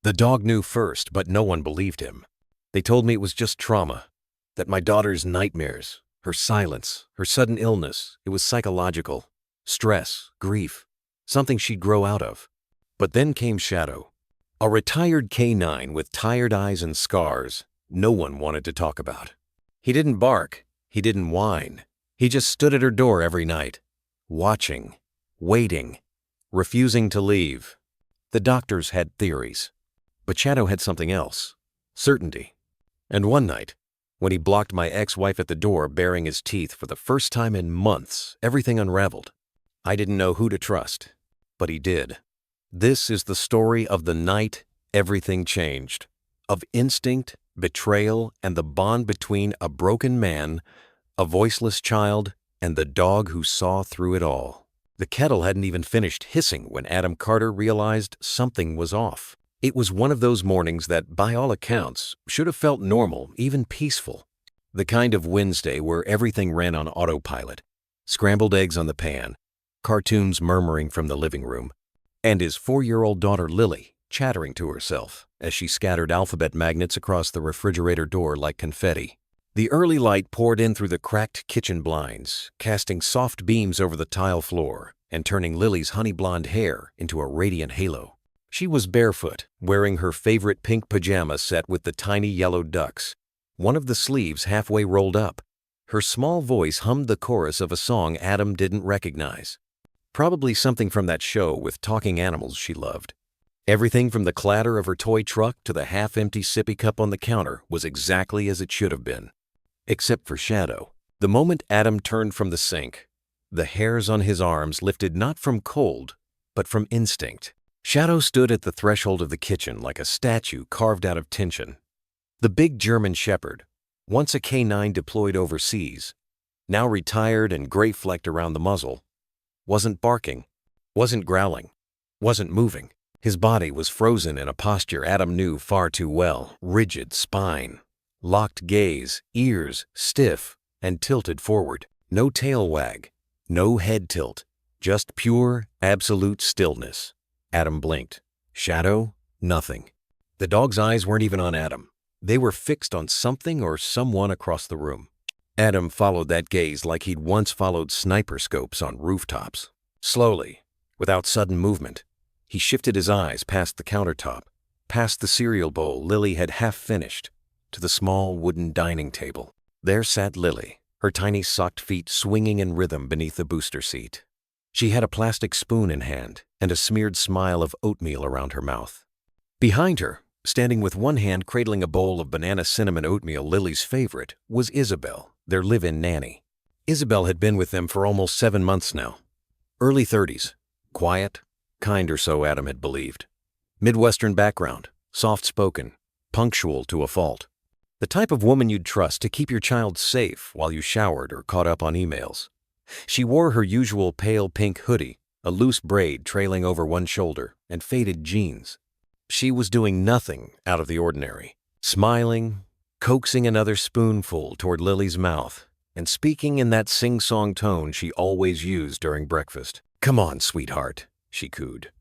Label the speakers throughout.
Speaker 1: The dog knew first, but no one believed him. They told me it was just trauma, that my daughter's nightmares, her silence, her sudden illness, it was psychological, stress, grief, something she'd grow out of. But then came Shadow, a retired canine with tired eyes and scars no one wanted to talk about. He didn't bark, he didn't whine. He just stood at her door every night, watching, waiting, refusing to leave. The doctors had theories, but Shadow had something else, certainty. And one night, when he blocked my ex-wife at the door baring his teeth for the first time in months, everything unraveled. I didn't know who to trust, but he did. This is the story of the night everything changed, of instinct, betrayal, and the bond between a broken man, a voiceless child, and the dog who saw through it all. The kettle hadn't even finished hissing when Adam Carter realized something was off. It was one of those mornings that, by all accounts, should have felt normal, even peaceful. The kind of Wednesday where everything ran on autopilot. Scrambled eggs on the pan, cartoons murmuring from the living room, and his 4-year-old daughter Lily chattering to herself as she scattered alphabet magnets across the refrigerator door like confetti. The early light poured in through the cracked kitchen blinds, casting soft beams over the tile floor and turning Lily's honey blonde hair into a radiant halo. She was barefoot, wearing her favorite pink pajama set with the tiny yellow ducks, one of the sleeves halfway rolled up. Her small voice hummed the chorus of a song Adam didn't recognize. Probably something from that show with talking animals she loved. Everything from the clatter of her toy truck to the half-empty sippy cup on the counter was exactly as it should have been. Except for Shadow. The moment Adam turned from the sink, the hairs on his arms lifted not from cold, but from instinct. Shadow stood at the threshold of the kitchen like a statue carved out of tension. The big German shepherd, once a canine deployed overseas, now retired and gray-flecked around the muzzle, wasn't barking, wasn't growling, wasn't moving. His body was frozen in a posture Adam knew far too well, rigid spine, locked gaze, ears stiff and tilted forward. No tail wag, no head tilt, just pure, absolute stillness. Adam blinked. Shadow, nothing. The dog's eyes weren't even on Adam. They were fixed on something or someone across the room. Adam followed that gaze like he'd once followed sniper scopes on rooftops. Slowly, without sudden movement, he shifted his eyes past the countertop, past the cereal bowl Lily had half finished, to the small wooden dining table. There sat Lily, her tiny socked feet swinging in rhythm beneath the booster seat. She had a plastic spoon in hand and a smeared smile of oatmeal around her mouth. Behind her, standing with one hand cradling a bowl of banana cinnamon oatmeal Lily's favorite, was Isabel, their live-in nanny. Isabel had been with them for almost 7 months now. Early 30s, quiet, kind or so Adam had believed. Midwestern background, soft-spoken, punctual to a fault. The type of woman you'd trust to keep your child safe while you showered or caught up on emails. She wore her usual pale pink hoodie, a loose braid trailing over one shoulder, and faded jeans. She was doing nothing out of the ordinary, smiling, coaxing another spoonful toward Lily's mouth, and speaking in that sing-song tone she always used during breakfast. "Come on, sweetheart," she cooed.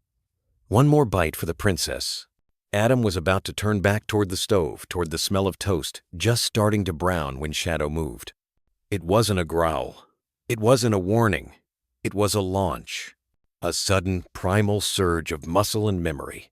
Speaker 1: One more bite for the princess. Adam was about to turn back toward the stove, toward the smell of toast, just starting to brown when Shadow moved. It wasn't a growl. It wasn't a warning. It was a launch. A sudden, primal surge of muscle and memory.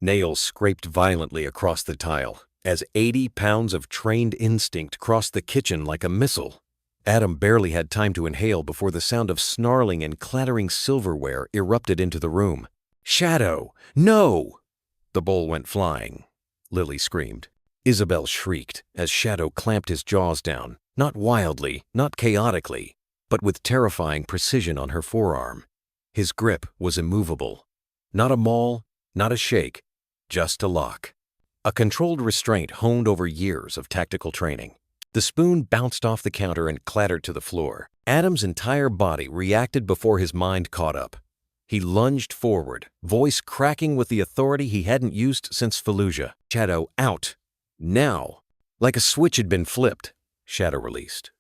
Speaker 1: Nails scraped violently across the tile as 80 pounds of trained instinct crossed the kitchen like a missile. Adam barely had time to inhale before the sound of snarling and clattering silverware erupted into the room. "Shadow, no!" The bowl went flying. Lily screamed. Isabel shrieked as Shadow clamped his jaws down, not wildly, not chaotically, but with terrifying precision on her forearm. His grip was immovable. Not a maul, not a shake, just a lock. A controlled restraint honed over years of tactical training. The spoon bounced off the counter and clattered to the floor. Adam's entire body reacted before his mind caught up. He lunged forward, voice cracking with the authority he hadn't used since Fallujah. "Shadow, out! Now!" Like a switch had been flipped, Shadow released.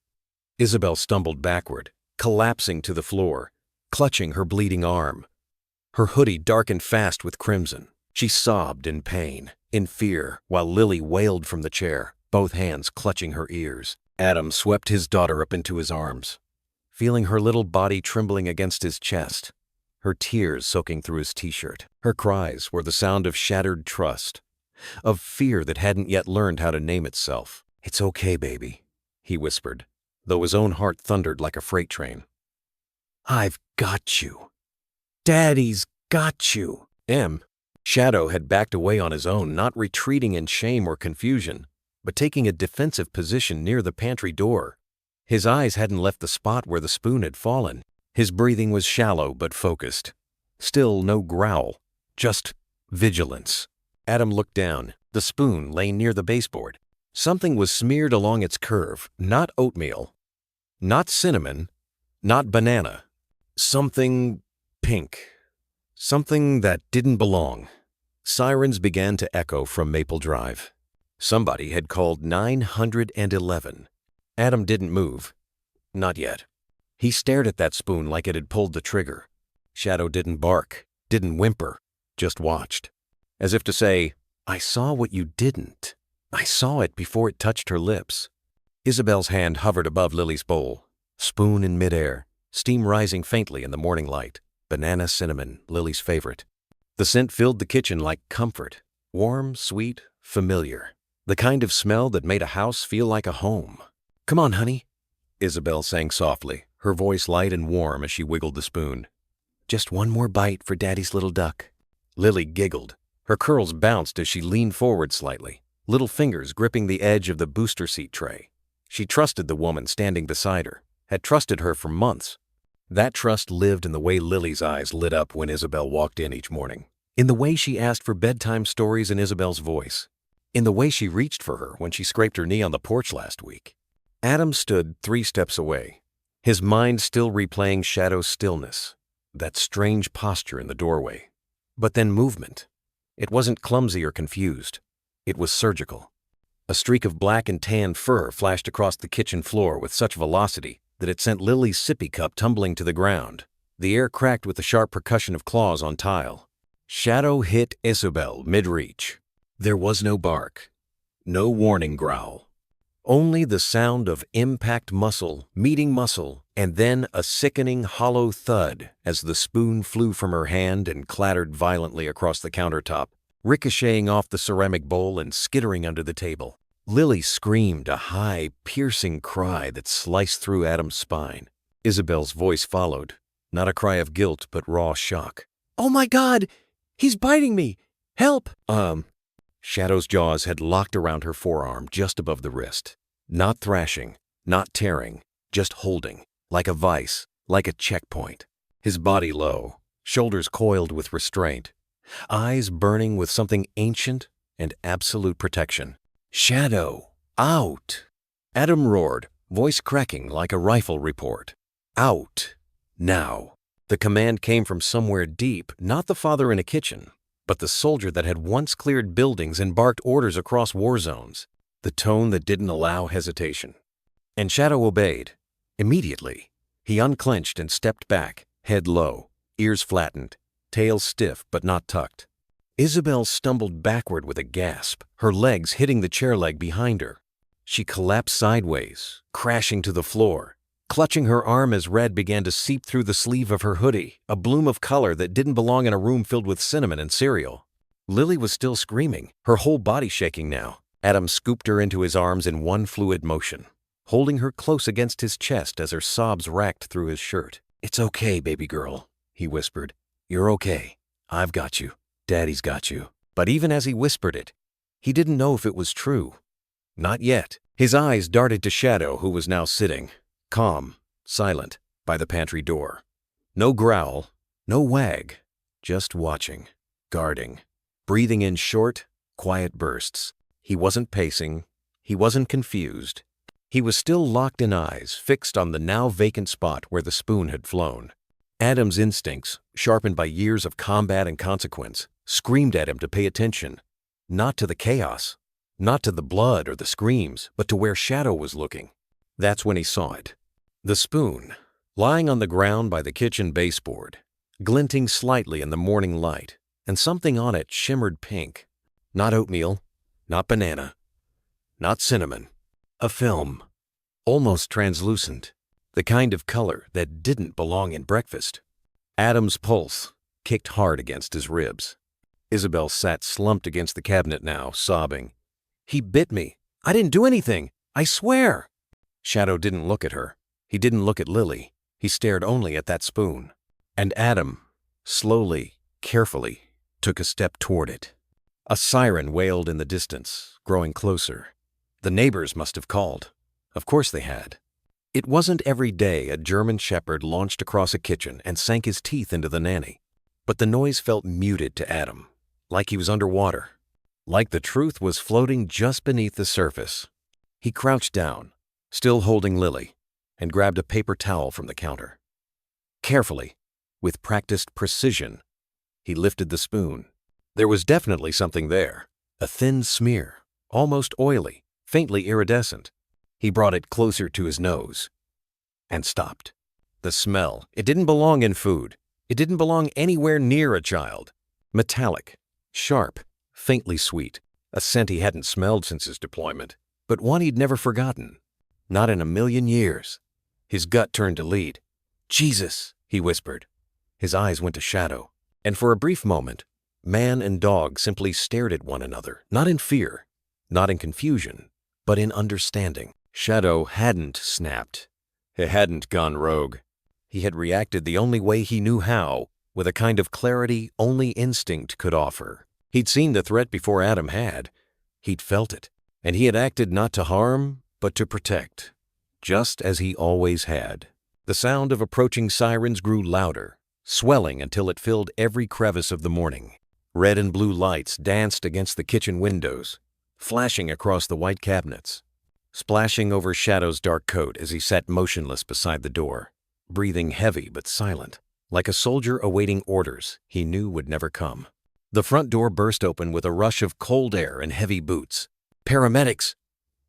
Speaker 1: Isabel stumbled backward, collapsing to the floor, clutching her bleeding arm. Her hoodie darkened fast with crimson. She sobbed in pain, in fear, while Lily wailed from the chair, both hands clutching her ears. Adam swept his daughter up into his arms, feeling her little body trembling against his chest, her tears soaking through his t-shirt. Her cries were the sound of shattered trust, of fear that hadn't yet learned how to name itself. "It's okay, baby," he whispered, though his own heart thundered like a freight train. "I've got you. Daddy's got you." Shadow had backed away on his own, not retreating in shame or confusion, but taking a defensive position near the pantry door. His eyes hadn't left the spot where the spoon had fallen. His breathing was shallow but focused. Still no growl, just vigilance. Adam looked down. The spoon lay near the baseboard. Something was smeared along its curve, not oatmeal, not cinnamon, not banana. Something pink. Something that didn't belong. Sirens began to echo from Maple Drive. Somebody had called 911. Adam didn't move. Not yet. He stared at that spoon like it had pulled the trigger. Shadow didn't bark, didn't whimper, just watched. As if to say, "I saw what you didn't. I saw it before it touched her lips." Isabel's hand hovered above Lily's bowl, spoon in midair, steam rising faintly in the morning light. Banana cinnamon, Lily's favorite. The scent filled the kitchen like comfort, warm, sweet, familiar. The kind of smell that made a house feel like a home. "Come on, honey," Isabel sang softly, her voice light and warm as she wiggled the spoon. "Just one more bite for Daddy's little duck." Lily giggled. Her curls bounced as she leaned forward slightly, little fingers gripping the edge of the booster seat tray. She trusted the woman standing beside her, had trusted her for months. That trust lived in the way Lily's eyes lit up when Isabel walked in each morning, in the way she asked for bedtime stories in Isabel's voice, in the way she reached for her when she scraped her knee on the porch last week. Adam stood 3 steps away, his mind still replaying Shadow's stillness, that strange posture in the doorway. But then movement. It wasn't clumsy or confused. It was surgical. A streak of black and tan fur flashed across the kitchen floor with such velocity that it sent Lily's sippy cup tumbling to the ground. The air cracked with the sharp percussion of claws on tile. Shadow hit Isabel mid-reach. There was no bark, no warning growl. Only the sound of impact muscle meeting muscle, and then a sickening hollow thud as the spoon flew from her hand and clattered violently across the countertop, ricocheting off the ceramic bowl and skittering under the table. Lily screamed a high, piercing cry that sliced through Adam's spine. Isabel's voice followed, not a cry of guilt but raw shock. "Oh my God! He's biting me! Help!" Shadow's jaws had locked around her forearm just above the wrist. Not thrashing, not tearing, just holding, like a vice, like a checkpoint. His body low, shoulders coiled with restraint, eyes burning with something ancient and absolute protection. "Shadow, out!" Adam roared, voice cracking like a rifle report. "Out! Now!" The command came from somewhere deep, not the father in a kitchen, but the soldier that had once cleared buildings and barked orders across war zones, the tone that didn't allow hesitation. And Shadow obeyed. Immediately, he unclenched and stepped back, head low, ears flattened, tail stiff but not tucked. Isabel stumbled backward with a gasp, her legs hitting the chair leg behind her. She collapsed sideways, crashing to the floor, clutching her arm as red began to seep through the sleeve of her hoodie, a bloom of color that didn't belong in a room filled with cinnamon and cereal. Lily was still screaming, her whole body shaking now. Adam scooped her into his arms in one fluid motion, holding her close against his chest as her sobs racked through his shirt. "It's okay, baby girl," he whispered. "You're okay. I've got you. Daddy's got you." But even as he whispered it, he didn't know if it was true. Not yet. His eyes darted to Shadow, who was now sitting, calm, silent, by the pantry door. No growl, no wag, just watching, guarding, breathing in short, quiet bursts. He wasn't pacing. He wasn't confused. He was still locked in eyes, fixed on the now vacant spot where the spoon had flown. Adam's instincts, sharpened by years of combat and consequence, screamed at him to pay attention, not to the chaos, not to the blood or the screams, but to where Shadow was looking. That's when he saw it. The spoon, lying on the ground by the kitchen baseboard, glinting slightly in the morning light, and something on it shimmered pink. Not oatmeal, not banana, not cinnamon. A film, almost translucent, the kind of color that didn't belong in breakfast. Adam's pulse kicked hard against his ribs. Isabel sat slumped against the cabinet now, sobbing. "He bit me. I didn't do anything. I swear." Shadow didn't look at her. He didn't look at Lily. He stared only at that spoon. And Adam, slowly, carefully, took a step toward it. A siren wailed in the distance, growing closer. The neighbors must have called. Of course they had. It wasn't every day a German shepherd launched across a kitchen and sank his teeth into the nanny. But the noise felt muted to Adam, like he was underwater, like the truth was floating just beneath the surface. He crouched down, still holding Lily, and grabbed a paper towel from the counter. Carefully, with practiced precision, he lifted the spoon. There was definitely something there, a thin smear, almost oily, faintly iridescent. He brought it closer to his nose and stopped. The smell, it didn't belong in food. It didn't belong anywhere near a child. Metallic, sharp, faintly sweet, a scent he hadn't smelled since his deployment, but one he'd never forgotten. Not in a million years. His gut turned to lead. "Jesus," he whispered. His eyes went to Shadow, and for a brief moment, man and dog simply stared at one another, not in fear, not in confusion, but in understanding. Shadow hadn't snapped. He hadn't gone rogue. He had reacted the only way he knew how, with a kind of clarity only instinct could offer. He'd seen the threat before Adam had. He'd felt it, and he had acted not to harm, but to protect, just as he always had. The sound of approaching sirens grew louder, swelling until it filled every crevice of the morning. Red and blue lights danced against the kitchen windows, flashing across the white cabinets, splashing over Shadow's dark coat as he sat motionless beside the door, breathing heavy but silent, like a soldier awaiting orders he knew would never come. The front door burst open with a rush of cold air and heavy boots. "Paramedics!"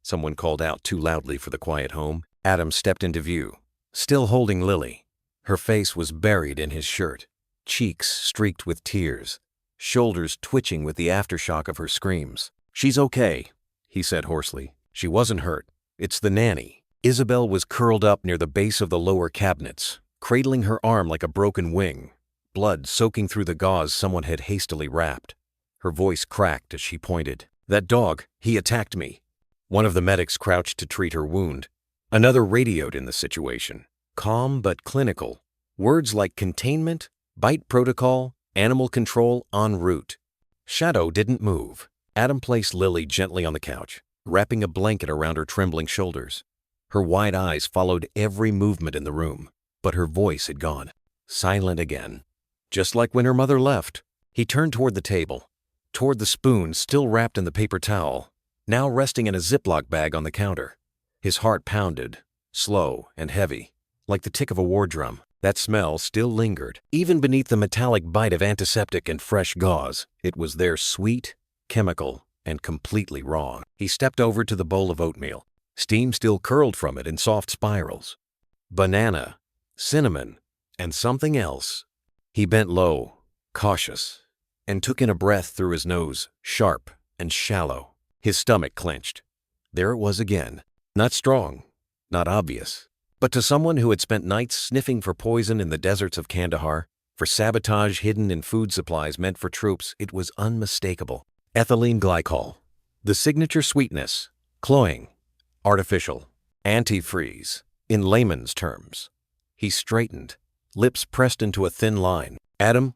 Speaker 1: someone called out too loudly for the quiet home. Adam stepped into view, still holding Lily. Her face was buried in his shirt, cheeks streaked with tears, shoulders twitching with the aftershock of her screams. "She's okay," he said hoarsely. "She wasn't hurt. It's the nanny." Isabel was curled up near the base of the lower cabinets, cradling her arm like a broken wing, blood soaking through the gauze someone had hastily wrapped. Her voice cracked as she pointed. "That dog, he attacked me." One of the medics crouched to treat her wound. Another radioed in the situation, calm but clinical, words like containment, bite protocol, animal control en route. Shadow didn't move. Adam placed Lily gently on the couch, wrapping a blanket around her trembling shoulders. Her wide eyes followed every movement in the room, but her voice had gone silent again, just like when her mother left. He turned toward the table, toward the spoon still wrapped in the paper towel, now resting in a Ziploc bag on the counter. His heart pounded, slow and heavy, like the tick of a war drum. That smell still lingered, even beneath the metallic bite of antiseptic and fresh gauze. It was there, sweet, chemical, and completely raw. He stepped over to the bowl of oatmeal. Steam still curled from it in soft spirals. Banana, cinnamon, and something else. He bent low, cautious, and took in a breath through his nose, sharp and shallow. His stomach clenched. There it was again. Not strong, not obvious, but to someone who had spent nights sniffing for poison in the deserts of Kandahar, for sabotage hidden in food supplies meant for troops, it was unmistakable. Ethylene glycol, the signature sweetness, cloying, artificial, antifreeze, in layman's terms. He straightened, lips pressed into a thin line. "Adam?"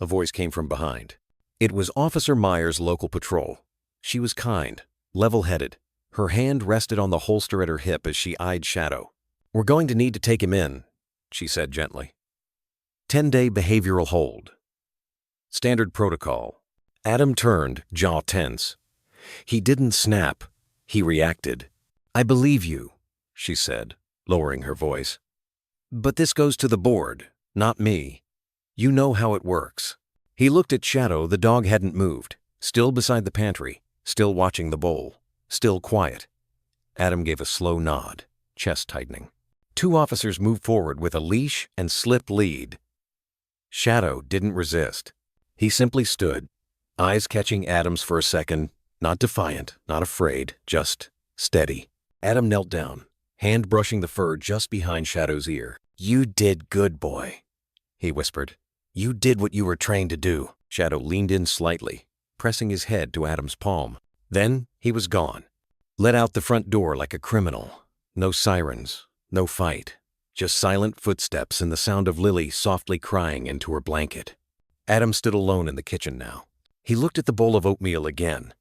Speaker 1: A voice came from behind. It was Officer Meyer's local patrol. She was kind, level-headed. Her hand rested on the holster at her hip as she eyed Shadow. "We're going to need to take him in," she said gently. 10-day behavioral hold. Standard protocol. Adam turned, jaw tense. He didn't snap. He reacted. "I believe you," she said, lowering her voice. "But this goes to the board, not me. You know how it works." He looked at Shadow. The dog hadn't moved, still beside the pantry, still watching the bowl, still quiet. Adam gave a slow nod, chest tightening. Two officers moved forward with a leash and slipped lead. Shadow didn't resist. He simply stood, eyes catching Adam's for a second, not defiant, not afraid, just steady. Adam knelt down, hand brushing the fur just behind Shadow's ear. "You did good, boy," he whispered. "You did what you were trained to do." Shadow leaned in slightly, pressing his head to Adam's palm. Then he was gone, let out the front door like a criminal. No sirens, no fight, just silent footsteps and the sound of Lily softly crying into her blanket. Adam stood alone in the kitchen now. He looked at the bowl of oatmeal again,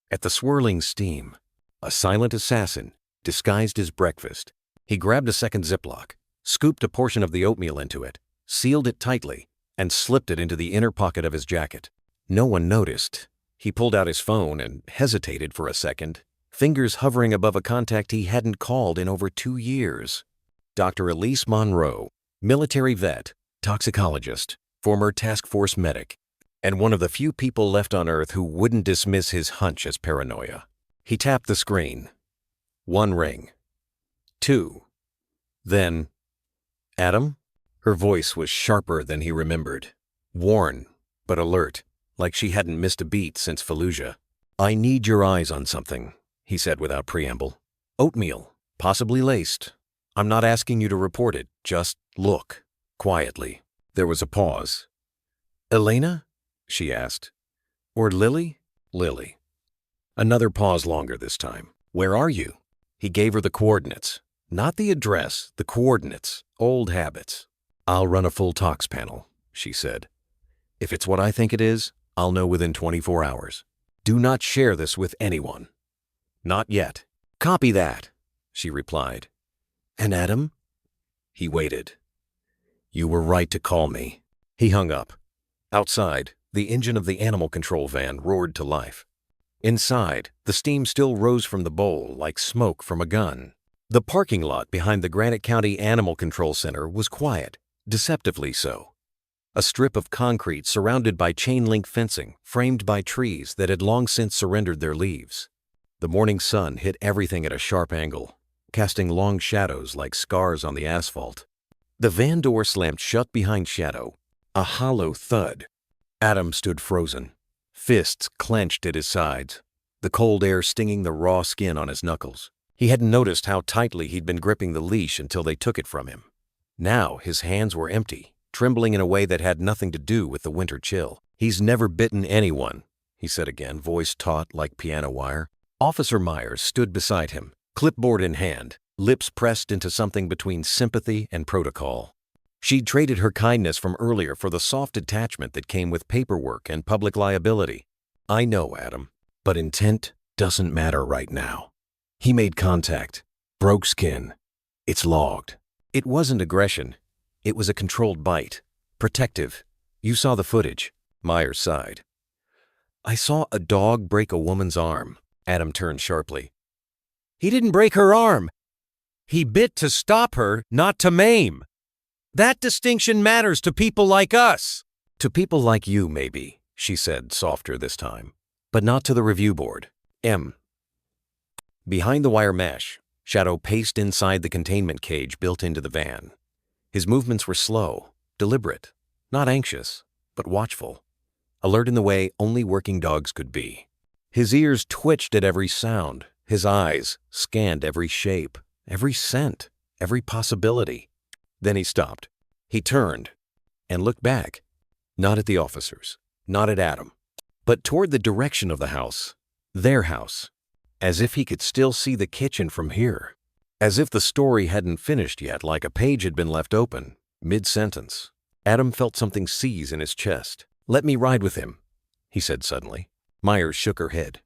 Speaker 1: at the swirling steam. A silent assassin disguised as breakfast. He grabbed a second Ziploc, scooped a portion of the oatmeal into it, sealed it tightly, and slipped it into the inner pocket of his jacket. No one noticed. He pulled out his phone and hesitated for a second, fingers hovering above a contact he hadn't called in over 2 years. Dr. Elise Monroe, military vet, toxicologist, former task force medic, and one of the few people left on Earth who wouldn't dismiss his hunch as paranoia. He tapped the screen. 1 ring. 2. Then, "Adam?" Her voice was sharper than he remembered, worn but alert, like she hadn't missed a beat since Fallujah. "I need your eyes on something," he said without preamble. "Oatmeal, possibly laced. I'm not asking you to report it, just look." Quietly. There was a pause. "Elena?" she asked. "Or Lily?" "Lily." Another pause longer this time. "Where are you?" He gave her the coordinates. Not the address, the coordinates. Old habits. "I'll run a full tox panel," she said. "If it's what I think it is, I'll know within 24 hours. Do not share this with anyone." "Not yet." "Copy that," she replied. "And Adam?" He waited. "You were right to call me." He hung up. Outside, the engine of the animal control van roared to life. Inside, the steam still rose from the bowl like smoke from a gun. The parking lot behind the Granite County Animal Control Center was quiet, deceptively so. A strip of concrete surrounded by chain-link fencing, framed by trees that had long since surrendered their leaves. The morning sun hit everything at a sharp angle, casting long shadows like scars on the asphalt. The van door slammed shut behind Shadow, a hollow thud. Adam stood frozen, fists clenched at his sides, the cold air stinging the raw skin on his knuckles. He hadn't noticed how tightly he'd been gripping the leash until they took it from him. Now his hands were empty, trembling in a way that had nothing to do with the winter chill. "He's never bitten anyone," he said again, voice taut like piano wire. Officer Myers stood beside him, clipboard in hand, lips pressed into something between sympathy and protocol. She'd traded her kindness from earlier for the soft attachment that came with paperwork and public liability. "I know, Adam, but intent doesn't matter right now." He made contact, broke skin. "It's logged." It wasn't aggression. It was a controlled bite. Protective. "You saw the footage." Myers sighed. "I saw a dog break a woman's arm." Adam turned sharply. "He didn't break her arm. He bit to stop her, not to maim. That distinction matters to people like us." "To people like you, maybe," she said, softer this time. "But not to the review board. Behind the wire mesh, Shadow paced inside the containment cage built into the van. His movements were slow, deliberate, not anxious, but watchful, alert in the way only working dogs could be. His ears twitched at every sound. His eyes scanned every shape, every scent, every possibility. Then he stopped. He turned and looked back, not at the officers, not at Adam, but toward the direction of the house, their house, as if he could still see the kitchen from here, as if the story hadn't finished yet, like a page had been left open, mid-sentence. Adam felt something seize in his chest. "Let me ride with him," he said suddenly. Myers shook her head.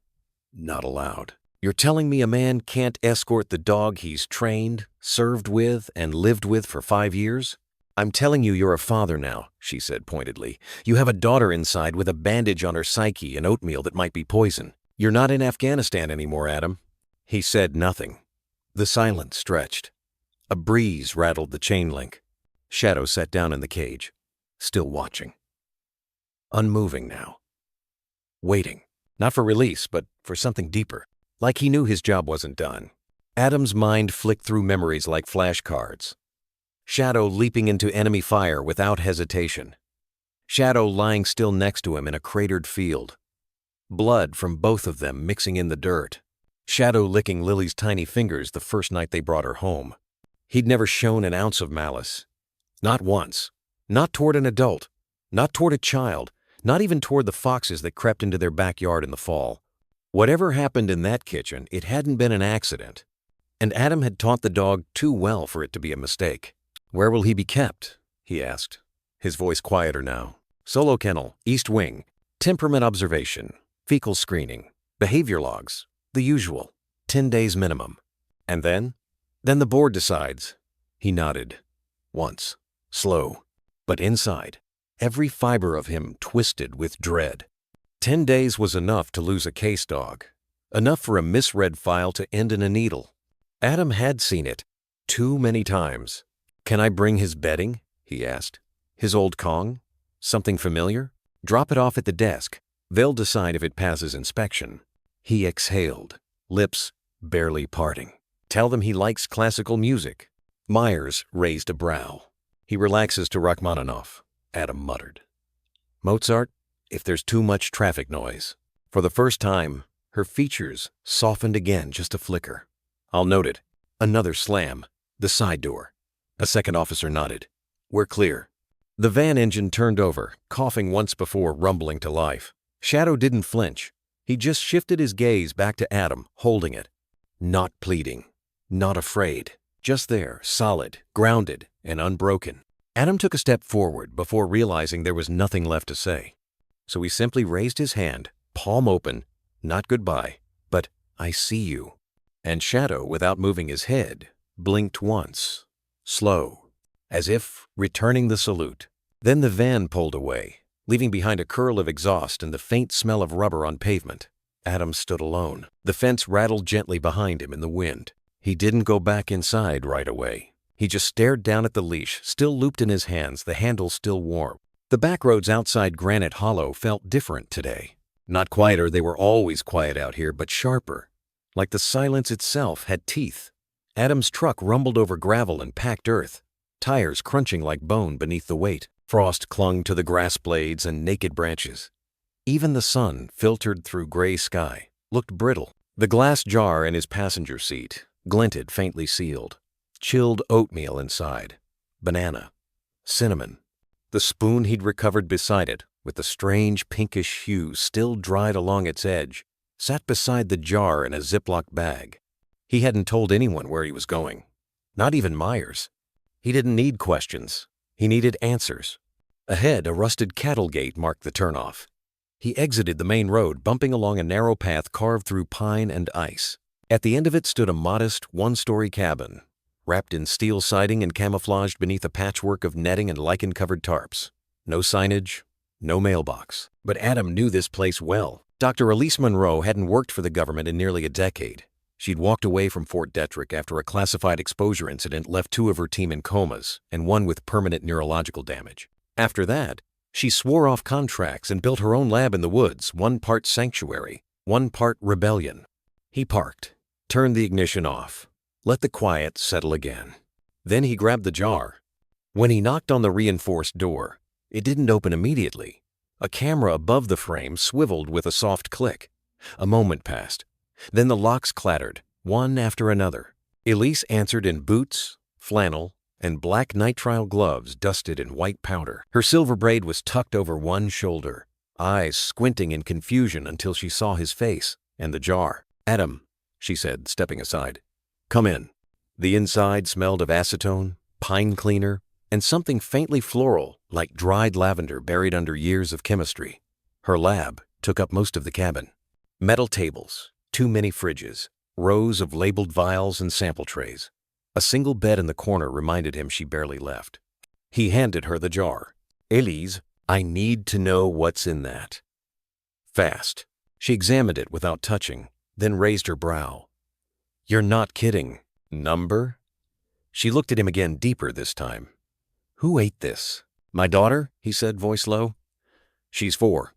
Speaker 1: "Not allowed." "You're telling me a man can't escort the dog he's trained, served with, and lived with for 5 years? "I'm telling you you're a father now," she said pointedly. "You have a daughter inside with a bandage on her psyche and oatmeal that might be poison. You're not in Afghanistan anymore, Adam." He said nothing. The silence stretched. A breeze rattled the chain link. Shadow sat down in the cage, still watching. Unmoving now. Waiting. Not for release, but for something deeper. Like he knew his job wasn't done. Adam's mind flicked through memories like flashcards. Shadow leaping into enemy fire without hesitation. Shadow lying still next to him in a cratered field. Blood from both of them mixing in the dirt. Shadow licking Lily's tiny fingers the first night they brought her home. He'd never shown an ounce of malice. Not once. Not toward an adult. Not toward a child. Not even toward the foxes that crept into their backyard in the fall. Whatever happened in that kitchen, it hadn't been an accident. And Adam had taught the dog too well for it to be a mistake. "Where will he be kept?" he asked, his voice quieter now. "Solo kennel, East Wing, temperament observation, fecal screening, behavior logs, the usual, 10 days minimum. And then? Then the board decides." He nodded. Once. Slow. But inside, every fiber of him twisted with dread. 10 days was enough to lose a case dog. Enough for a misread file to end in a needle. Adam had seen it. Too many times. "Can I bring his bedding?" he asked. "His old Kong? Something familiar? Drop it off at the desk. They'll decide if it passes inspection." He exhaled, lips barely parting. "Tell them he likes classical music." Myers raised a brow. "He relaxes to Rachmaninoff," Adam muttered. "Mozart, if there's too much traffic noise." For the first time, her features softened again just a flicker. "I'll note it." Another slam. The side door. A second officer nodded. "We're clear." The van engine turned over, coughing once before rumbling to life. Shadow didn't flinch. He just shifted his gaze back to Adam, holding it. Not pleading. Not afraid. Just there, solid, grounded, and unbroken. Adam took a step forward before realizing there was nothing left to say. So he simply raised his hand, palm open, not goodbye, but "I see you." And Shadow, without moving his head, blinked once. Slow. As if returning the salute. Then the van pulled away, leaving behind a curl of exhaust and the faint smell of rubber on pavement. Adam stood alone. The fence rattled gently behind him in the wind. He didn't go back inside right away. He just stared down at the leash, still looped in his hands, the handle still warm. The back roads outside Granite Hollow felt different today. Not quieter, they were always quiet out here, but sharper. Like the silence itself had teeth. Adam's truck rumbled over gravel and packed earth, tires crunching like bone beneath the weight. Frost clung to the grass blades and naked branches. Even the sun, filtered through gray sky, looked brittle. The glass jar in his passenger seat glinted, faintly sealed. Chilled oatmeal inside. Banana. Cinnamon. The spoon he'd recovered beside it, with the strange pinkish hue still dried along its edge, sat beside the jar in a Ziploc bag. He hadn't told anyone where he was going. Not even Myers. He didn't need questions. He needed answers. Ahead, a rusted cattle gate marked the turnoff. He exited the main road, bumping along a narrow path carved through pine and ice. At the end of it stood a modest, one-story cabin, wrapped in steel siding and camouflaged beneath a patchwork of netting and lichen-covered tarps. No signage, no mailbox. But Adam knew this place well. Dr. Elise Monroe hadn't worked for the government in nearly a decade. She'd walked away from Fort Detrick after a classified exposure incident left 2 of her team in comas and 1 with permanent neurological damage. After that, she swore off contracts and built her own lab in the woods, 1 part sanctuary, 1 part rebellion. He parked, turned the ignition off, let the quiet settle again. Then he grabbed the jar. When he knocked on the reinforced door, it didn't open immediately. A camera above the frame swiveled with a soft click. A moment passed. Then the locks clattered, one after another. Elise answered in boots, flannel, and black nitrile gloves dusted in white powder. Her silver braid was tucked over one shoulder, eyes squinting in confusion until she saw his face and the jar. "Adam," she said, stepping aside. "Come in." The inside smelled of acetone, pine cleaner, and something faintly floral, like dried lavender buried under years of chemistry. Her lab took up most of the cabin. Metal tables, too many fridges, rows of labeled vials and sample trays. A single bed in the corner reminded him she barely left. He handed her the jar. "Elise, I need to know what's in that." Fast. She examined it without touching, then raised her brow. "You're not kidding. Number?" She looked at him again, deeper this time. "Who ate this?" "My daughter," he said, voice low. "She's 4.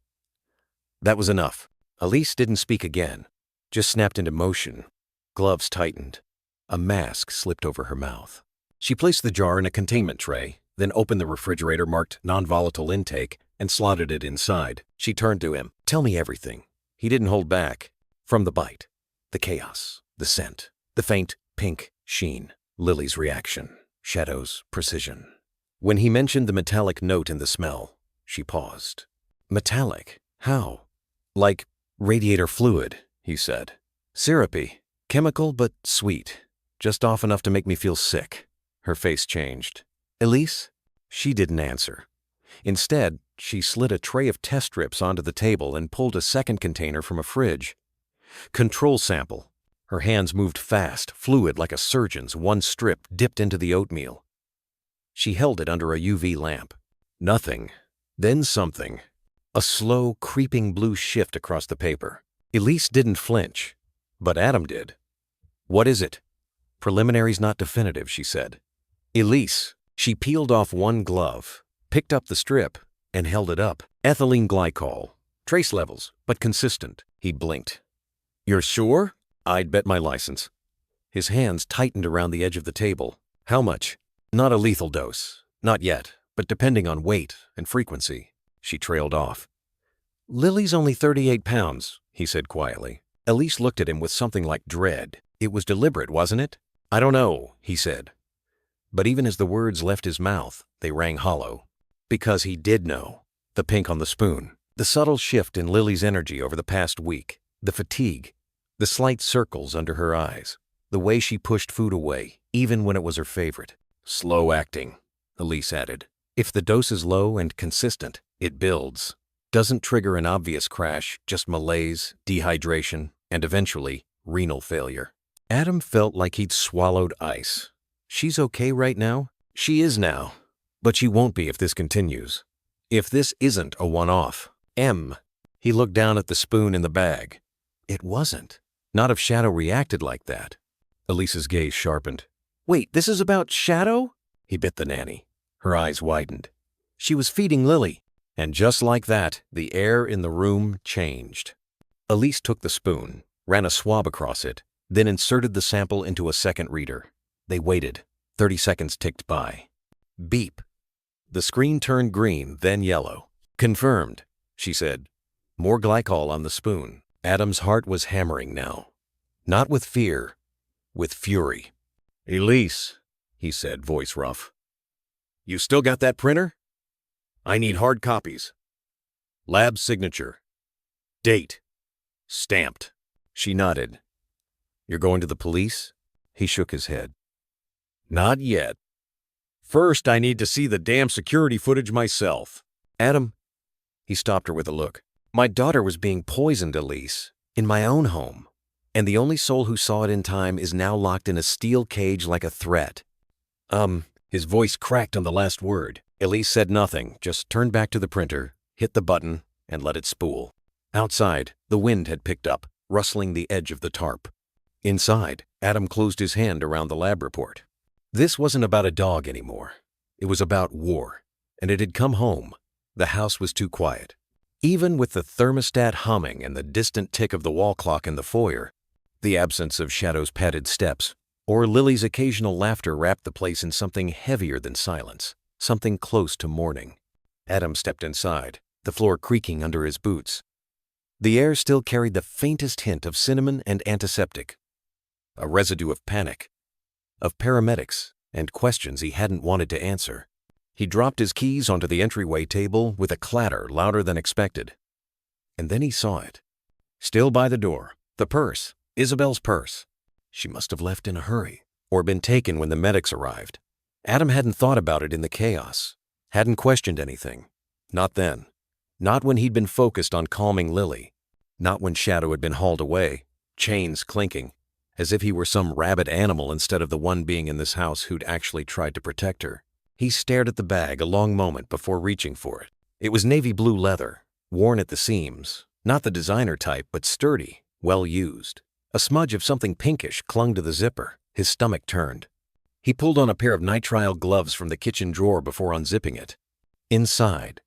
Speaker 1: That was enough. Elise didn't speak again, just snapped into motion. Gloves tightened. A mask slipped over her mouth. She placed the jar in a containment tray, then opened the refrigerator marked non-volatile intake and slotted it inside. She turned to him. "Tell me everything." He didn't hold back. From the bite, the chaos, the scent, the faint pink sheen, Lily's reaction, Shadow's precision. When he mentioned the metallic note in the smell, she paused. "Metallic? How?" "Like radiator fluid," he said. "Syrupy, chemical but sweet, just off enough to make me feel sick." Her face changed. "Elise?" She didn't answer. Instead, she slid a tray of test strips onto the table and pulled a second container from a fridge. "Control sample." Her hands moved fast, fluid like a surgeon's, one strip dipped into the oatmeal. She held it under a UV lamp. Nothing. Then something. A slow, creeping blue shift across the paper. Elise didn't flinch, but Adam did. "What is it?" "Preliminary's not definitive," she said. "Elise." She peeled off one glove, picked up the strip, and held it up. "Ethylene glycol. Trace levels, but consistent." He blinked. "You're sure?" "I'd bet my license." His hands tightened around the edge of the table. "How much?" "Not a lethal dose. Not yet, but depending on weight and frequency." She trailed off. "Lily's only 38 pounds, he said quietly. Elise looked at him with something like dread. "It was deliberate, wasn't it?" "I don't know," he said. But even as the words left his mouth, they rang hollow. Because he did know. The pink on the spoon, the subtle shift in Lily's energy over the past week, the fatigue, the slight circles under her eyes, the way she pushed food away, even when it was her favorite. "Slow acting," Elise added. "If the dose is low and consistent, it builds. Doesn't trigger an obvious crash, just malaise, dehydration, and eventually renal failure." Adam felt like he'd swallowed ice. "She's okay right now?" "She is now. But she won't be if this continues. If this isn't a one-off." He looked down at the spoon in the bag. It wasn't. Not if Shadow reacted like that. Elise's gaze sharpened. "Wait, this is about Shadow?" He bit the nanny. Her eyes widened. "She was feeding Lily." And just like that, the air in the room changed. Elise took the spoon, ran a swab across it, then inserted the sample into a second reader. They waited. 30 seconds ticked by. Beep. The screen turned green, then yellow. "Confirmed," she said. More glycol on the spoon. Adam's heart was hammering now. Not with fear, with fury. "Elise," he said, voice rough. "You still got that printer? I need hard copies. Lab signature. Date. Stamped." She nodded. "You're going to the police?" He shook his head. "Not yet. First, I need to see the damn security footage myself." "Adam," he stopped her with a look. "My daughter was being poisoned, Elise, in my own home. And the only soul who saw it in time is now locked in a steel cage like a threat." His voice cracked on the last word. Elise said nothing, just turned back to the printer, hit the button, and let it spool. Outside, the wind had picked up, rustling the edge of the tarp. Inside, Adam closed his hand around the lab report. This wasn't about a dog anymore. It was about war, and it had come home. The house was too quiet. Even with the thermostat humming and the distant tick of the wall clock in the foyer, the absence of Shadow's padded steps, or Lily's occasional laughter wrapped the place in something heavier than silence, something close to mourning. Adam stepped inside, the floor creaking under his boots. The air still carried the faintest hint of cinnamon and antiseptic, a residue of panic, of paramedics, and questions he hadn't wanted to answer. He dropped his keys onto the entryway table with a clatter louder than expected. And then he saw it. Still by the door, the purse, Isabel's purse. She must have left in a hurry, or been taken when the medics arrived. Adam hadn't thought about it in the chaos, hadn't questioned anything. Not then. Not when he'd been focused on calming Lily. Not when Shadow had been hauled away, chains clinking, as if he were some rabid animal instead of the one being in this house who'd actually tried to protect her. He stared at the bag a long moment before reaching for it. It was navy blue leather, worn at the seams, not the designer type, but sturdy, well used. A smudge of something pinkish clung to the zipper. His stomach turned. He pulled on a pair of nitrile gloves from the kitchen drawer before unzipping it. Inside,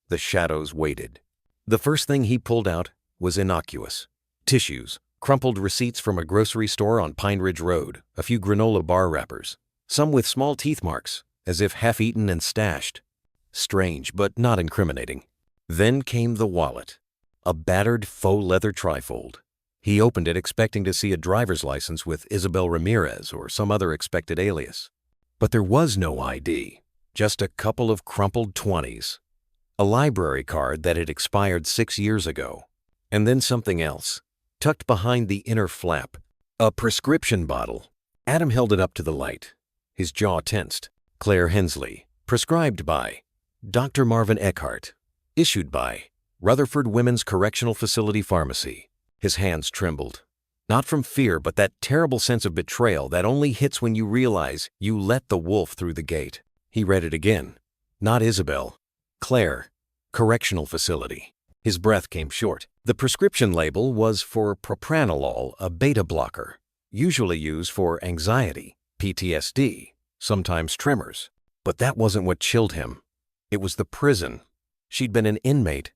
Speaker 1: the shadows waited. The first thing he pulled out was innocuous. Tissues, crumpled receipts from a grocery store on Pine Ridge Road, a few granola bar wrappers, some with small teeth marks, as if half-eaten and stashed. Strange, but not incriminating. Then came the wallet. A battered faux leather trifold. He opened it expecting to see a driver's license with Isabel Ramirez or some other expected alias. But there was no ID, just a couple of crumpled 20s. A library card that had expired 6 years ago. And then something else, tucked behind the inner flap. A prescription bottle. Adam held it up to the light. His jaw tensed. Claire Hensley. Prescribed by Dr. Marvin Eckhart. Issued by Rutherford Women's Correctional Facility Pharmacy. His hands trembled. Not from fear, but that terrible sense of betrayal that only hits when you realize you let the wolf through the gate. He read it again. Not Isabel. Claire. Correctional Facility. His breath came short. The prescription label was for propranolol, a beta blocker, usually used for anxiety, PTSD, sometimes tremors. But that wasn't what chilled him. It was the prison. She'd been an inmate,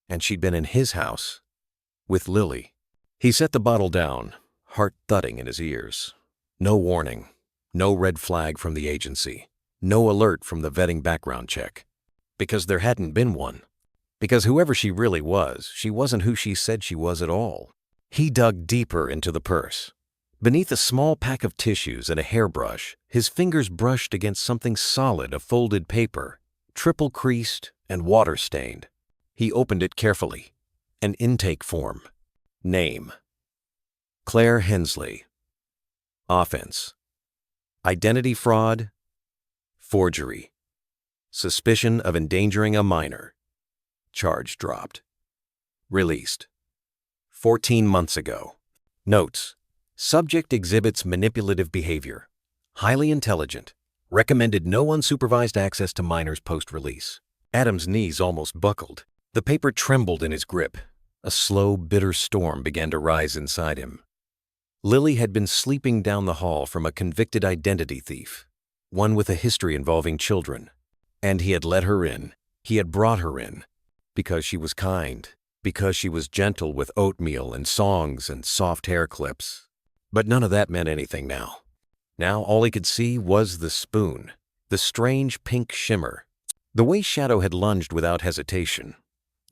Speaker 1: and she'd been in his house. With Lily. He set the bottle down, heart thudding in his ears. No warning. No red flag from the agency. No alert from the vetting background check. Because there hadn't been one. Because whoever she really was, she wasn't who she said she was at all. He dug deeper into the purse. Beneath a small pack of tissues and a hairbrush, his fingers brushed against something solid, a folded paper, triple creased and water-stained. He opened it carefully. An intake form. Name. Claire Hensley. Offense. Identity fraud. Forgery. Suspicion of endangering a minor. Charge dropped. Released. 14 months ago. Notes. Subject exhibits manipulative behavior. Highly intelligent. Recommended no unsupervised access to minors post-release. Adam's knees almost buckled. The paper trembled in his grip. A slow, bitter storm began to rise inside him. Lily had been sleeping down the hall from a convicted identity thief, one with a history involving children. And he had let her in. He had brought her in. Because she was kind. Because she was gentle with oatmeal and songs and soft hair clips. But none of that meant anything now. Now all he could see was the spoon, the strange pink shimmer. The way Shadow had lunged without hesitation,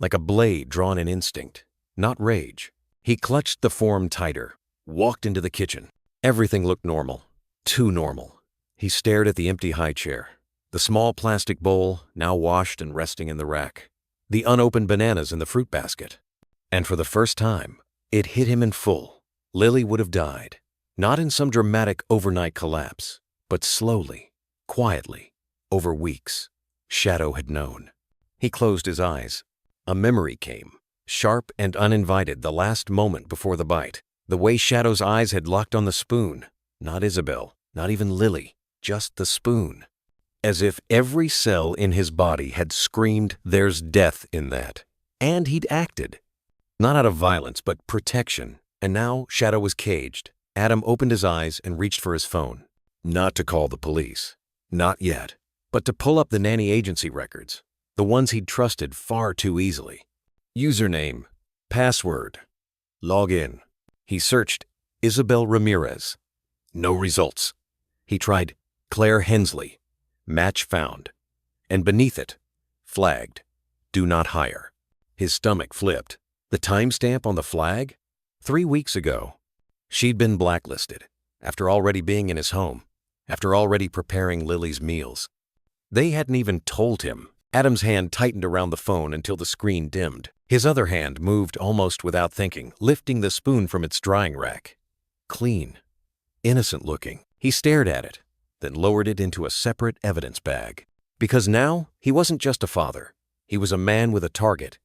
Speaker 1: like a blade drawn in instinct, not rage. He clutched the form tighter, walked into the kitchen. Everything looked normal, too normal. He stared at the empty high chair, the small plastic bowl now washed and resting in the rack, the unopened bananas in the fruit basket. And for the first time, it hit him in full. Lily would have died, not in some dramatic overnight collapse, but slowly, quietly, over weeks. Shadow had known. He closed his eyes. A memory came, sharp and uninvited, the last moment before the bite. The way Shadow's eyes had locked on the spoon. Not Isabel, not even Lily, just the spoon. As if every cell in his body had screamed, "There's death in that." And he'd acted. Not out of violence, but protection. And now Shadow was caged. Adam opened his eyes and reached for his phone. Not to call the police. Not yet. But to pull up the Nanny agency records. The ones he'd trusted far too easily. Username. Password. Log in. He searched Isabel Ramirez. No results. He tried Claire Hensley. Match found. And beneath it, flagged. Do not hire. His stomach flipped. The timestamp on the flag? 3 weeks ago. She'd been blacklisted, after already being in his home, after already preparing Lily's meals. They hadn't even told him. Adam's hand tightened around the phone until the screen dimmed. His other hand moved almost without thinking, lifting the spoon from its drying rack. Clean. Innocent looking. He stared at it, then lowered it into a separate evidence bag. Because now, he wasn't just a father. He was a man with a target,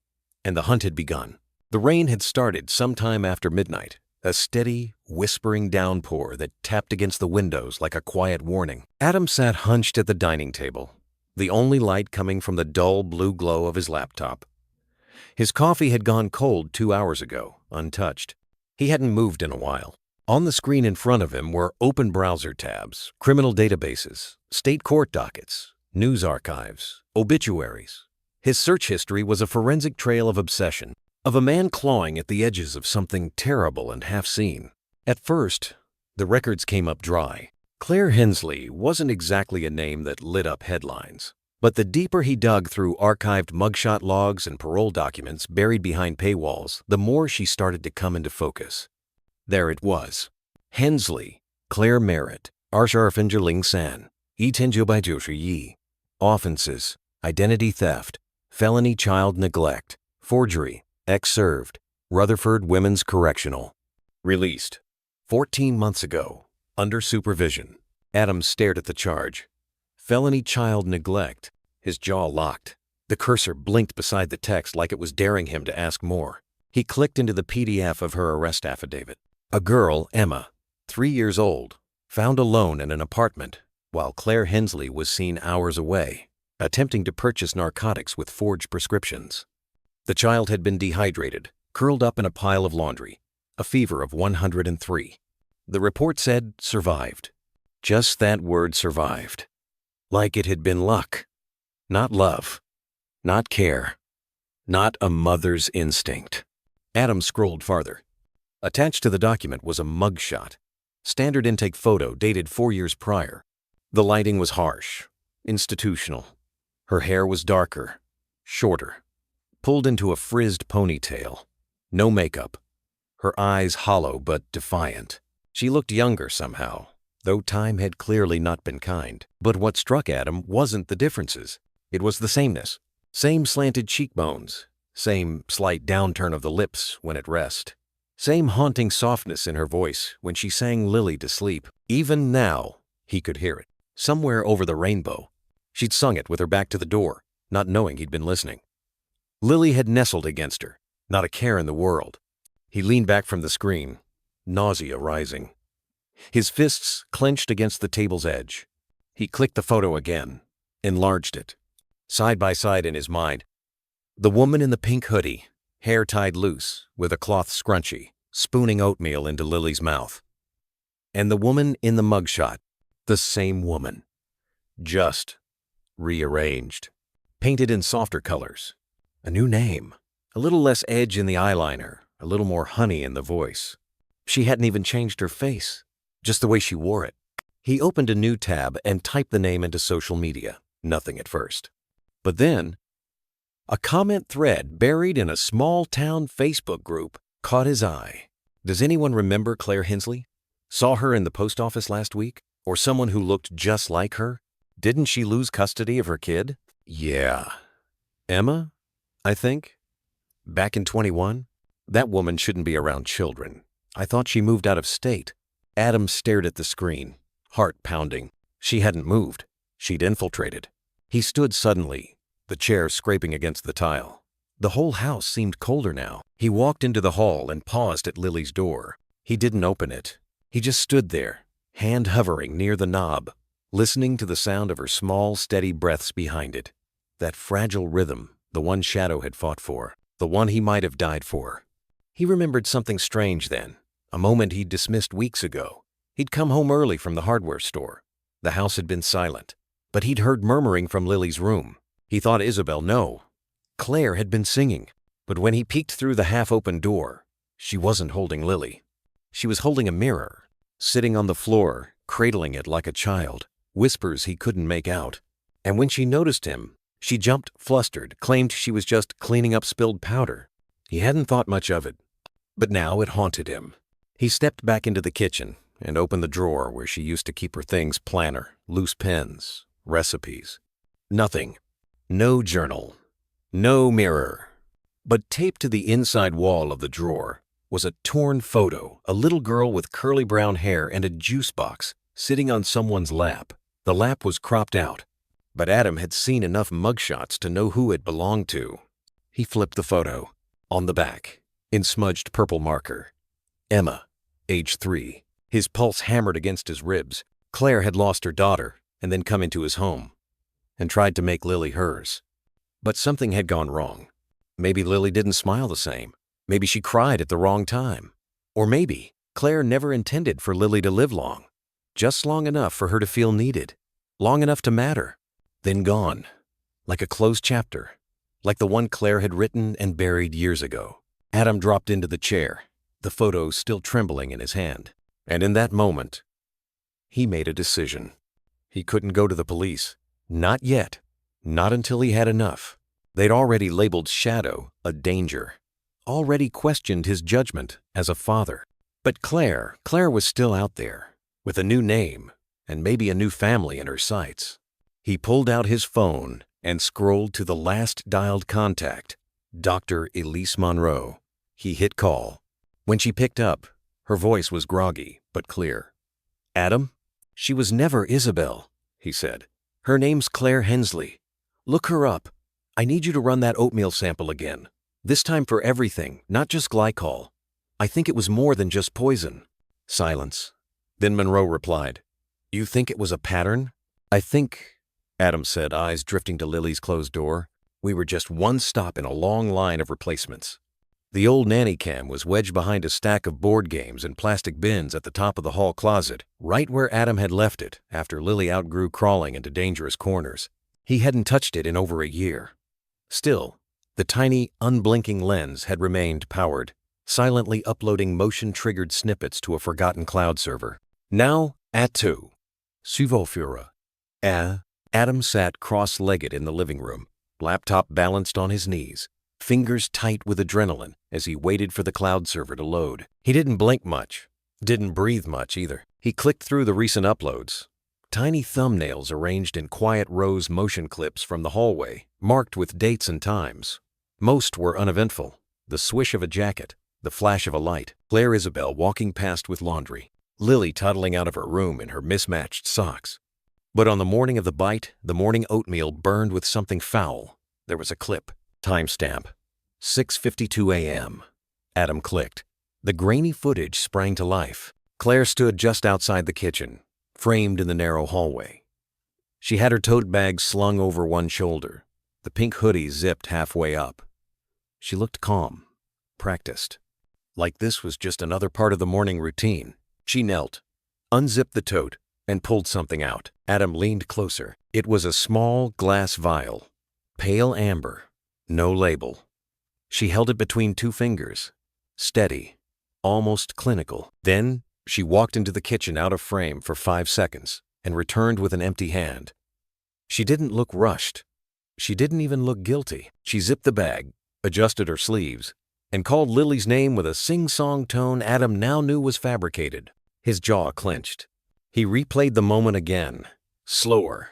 Speaker 1: and the hunt had begun. The rain had started sometime after midnight, a steady, whispering downpour that tapped against the windows like a quiet warning. Adam sat hunched at the dining table, the only light coming from the dull blue glow of his laptop. His coffee had gone cold 2 hours ago, untouched. He hadn't moved in a while. On the screen in front of him were open browser tabs, criminal databases, state court dockets, news archives, obituaries. His search history was a forensic trail of obsession, of a man clawing at the edges of something terrible and half-seen. At first, the records came up dry. Claire Hensley wasn't exactly a name that lit up headlines. But the deeper he dug through archived mugshot logs and parole documents buried behind paywalls, the more she started to come into focus. There it was. Hensley, Claire Merritt, Arsharfingerling San, Itenjobajoshi Yi. Offenses: identity theft, felony child neglect, forgery, ex-served, Rutherford Women's Correctional. Released 14 months ago, under supervision. Adam stared at the charge. Felony child neglect. His jaw locked. The cursor blinked beside the text like it was daring him to ask more. He clicked into the PDF of her arrest affidavit. A girl, Emma, 3 years old, found alone in an apartment while Claire Hensley was seen hours away, attempting to purchase narcotics with forged prescriptions. The child had been dehydrated, curled up in a pile of laundry, a fever of 103. The report said survived. Just that word, survived. Like it had been luck. Not love. Not care. Not a mother's instinct. Adam scrolled farther. Attached to the document was a mugshot. Standard intake photo dated 4 years prior. The lighting was harsh, institutional. Her hair was darker, shorter, pulled into a frizzed ponytail. No makeup. Her eyes hollow but defiant. She looked younger somehow, though time had clearly not been kind. But what struck Adam wasn't the differences. It was the sameness. Same slanted cheekbones, same slight downturn of the lips when at rest, same haunting softness in her voice when she sang Lily to sleep. Even now, he could hear it, somewhere over the rainbow. She'd sung it with her back to the door, not knowing he'd been listening. Lily had nestled against her, not a care in the world. He leaned back from the screen, nausea rising. His fists clenched against the table's edge. He clicked the photo again, enlarged it. Side by side in his mind, the woman in the pink hoodie, hair tied loose with a cloth scrunchie, spooning oatmeal into Lily's mouth. And the woman in the mugshot, the same woman, just rearranged, painted in softer colors. A new name, a little less edge in the eyeliner, a little more honey in the voice. She hadn't even changed her face, just the way she wore it. He opened a new tab and typed the name into social media. Nothing at first. But then, a comment thread buried in a small-town Facebook group caught his eye. Does anyone remember Claire Hensley? Saw her in the post office last week? Or someone who looked just like her? Didn't she lose custody of her kid? Yeah. Emma, I think? Back in 21? That woman shouldn't be around children. I thought she moved out of state. Adam stared at the screen, heart pounding. She hadn't moved. She'd infiltrated. He stood suddenly, the chair scraping against the tile. The whole house seemed colder now. He walked into the hall and paused at Lily's door. He didn't open it. He just stood there, hand hovering near the knob, listening to the sound of her small, steady breaths behind it. That fragile rhythm, the one Shadow had fought for, the one he might have died for. He remembered something strange then, a moment he'd dismissed weeks ago. He'd come home early from the hardware store. The house had been silent. But he'd heard murmuring from Lily's room. He thought Isabel no. Claire had been singing. But when he peeked through the half-open door, she wasn't holding Lily. She was holding a mirror, sitting on the floor, cradling it like a child, whispers he couldn't make out. And when she noticed him, she jumped, flustered, claimed she was just cleaning up spilled powder. He hadn't thought much of it, but now it haunted him. He stepped back into the kitchen and opened the drawer where she used to keep her things: planner, loose pens, recipes. Nothing. No journal. No mirror. But taped to the inside wall of the drawer was a torn photo, a little girl with curly brown hair and a juice box sitting on someone's lap. The lap was cropped out, but Adam had seen enough mugshots to know who it belonged to. He flipped the photo. On the back, in smudged purple marker, Emma, age 3. His pulse hammered against his ribs. Claire had lost her daughter and then come into his home and tried to make Lily hers. But something had gone wrong. Maybe Lily didn't smile the same. Maybe she cried at the wrong time. Or maybe Claire never intended for Lily to live long. Just long enough for her to feel needed. Long enough to matter. Then gone. Like a closed chapter. Like the one Claire had written and buried years ago. Adam dropped into the chair, the photo still trembling in his hand. And in that moment, he made a decision. He couldn't go to the police. Not yet. Not until he had enough. They'd already labeled Shadow a danger, already questioned his judgment as a father. But Claire was still out there, with a new name and maybe a new family in her sights. He pulled out his phone and scrolled to the last dialed contact, Dr. Elise Monroe. He hit call. When she picked up, her voice was groggy but clear. "Adam? She was never Isabel," he said. "Her name's Claire Hensley. Look her up. I need you to run that oatmeal sample again. This time for everything, not just glycol. I think it was more than just poison." Silence. Then Monroe replied, "You think it was a pattern?" "I think," Adam said, eyes drifting to Lily's closed door, "we were just one stop in a long line of replacements." The old nanny cam was wedged behind a stack of board games and plastic bins at the top of the hall closet, right where Adam had left it after Lily outgrew crawling into dangerous corners. He hadn't touched it in over a year. Still, the tiny, unblinking lens had remained powered, silently uploading motion-triggered snippets to a forgotten cloud server. Now, at 2. Suspenseful. Adam sat cross-legged in the living room, laptop balanced on his knees, fingers tight with adrenaline as he waited for the cloud server to load. He didn't blink much, didn't breathe much either. He clicked through the recent uploads. Tiny thumbnails arranged in quiet rows motion clips from the hallway, marked with dates and times. Most were uneventful. The swish of a jacket, the flash of a light, Claire Isabel walking past with laundry, Lily toddling out of her room in her mismatched socks. But on the morning of the bite, the morning oatmeal burned with something foul. There was a clip. Timestamp. 6:52 a.m. Adam clicked. The grainy footage sprang to life. Claire stood just outside the kitchen, framed in the narrow hallway. She had her tote bag slung over one shoulder, the pink hoodie zipped halfway up. She looked calm, practiced, like this was just another part of the morning routine. She knelt, unzipped the tote, and pulled something out. Adam leaned closer. It was a small glass vial, pale amber, no label. She held it between two fingers, steady, almost clinical. Then she walked into the kitchen out of frame for 5 seconds and returned with an empty hand. She didn't look rushed. She didn't even look guilty. She zipped the bag, adjusted her sleeves, and called Lily's name with a sing-song tone Adam now knew was fabricated. His jaw clenched. He replayed the moment again, slower.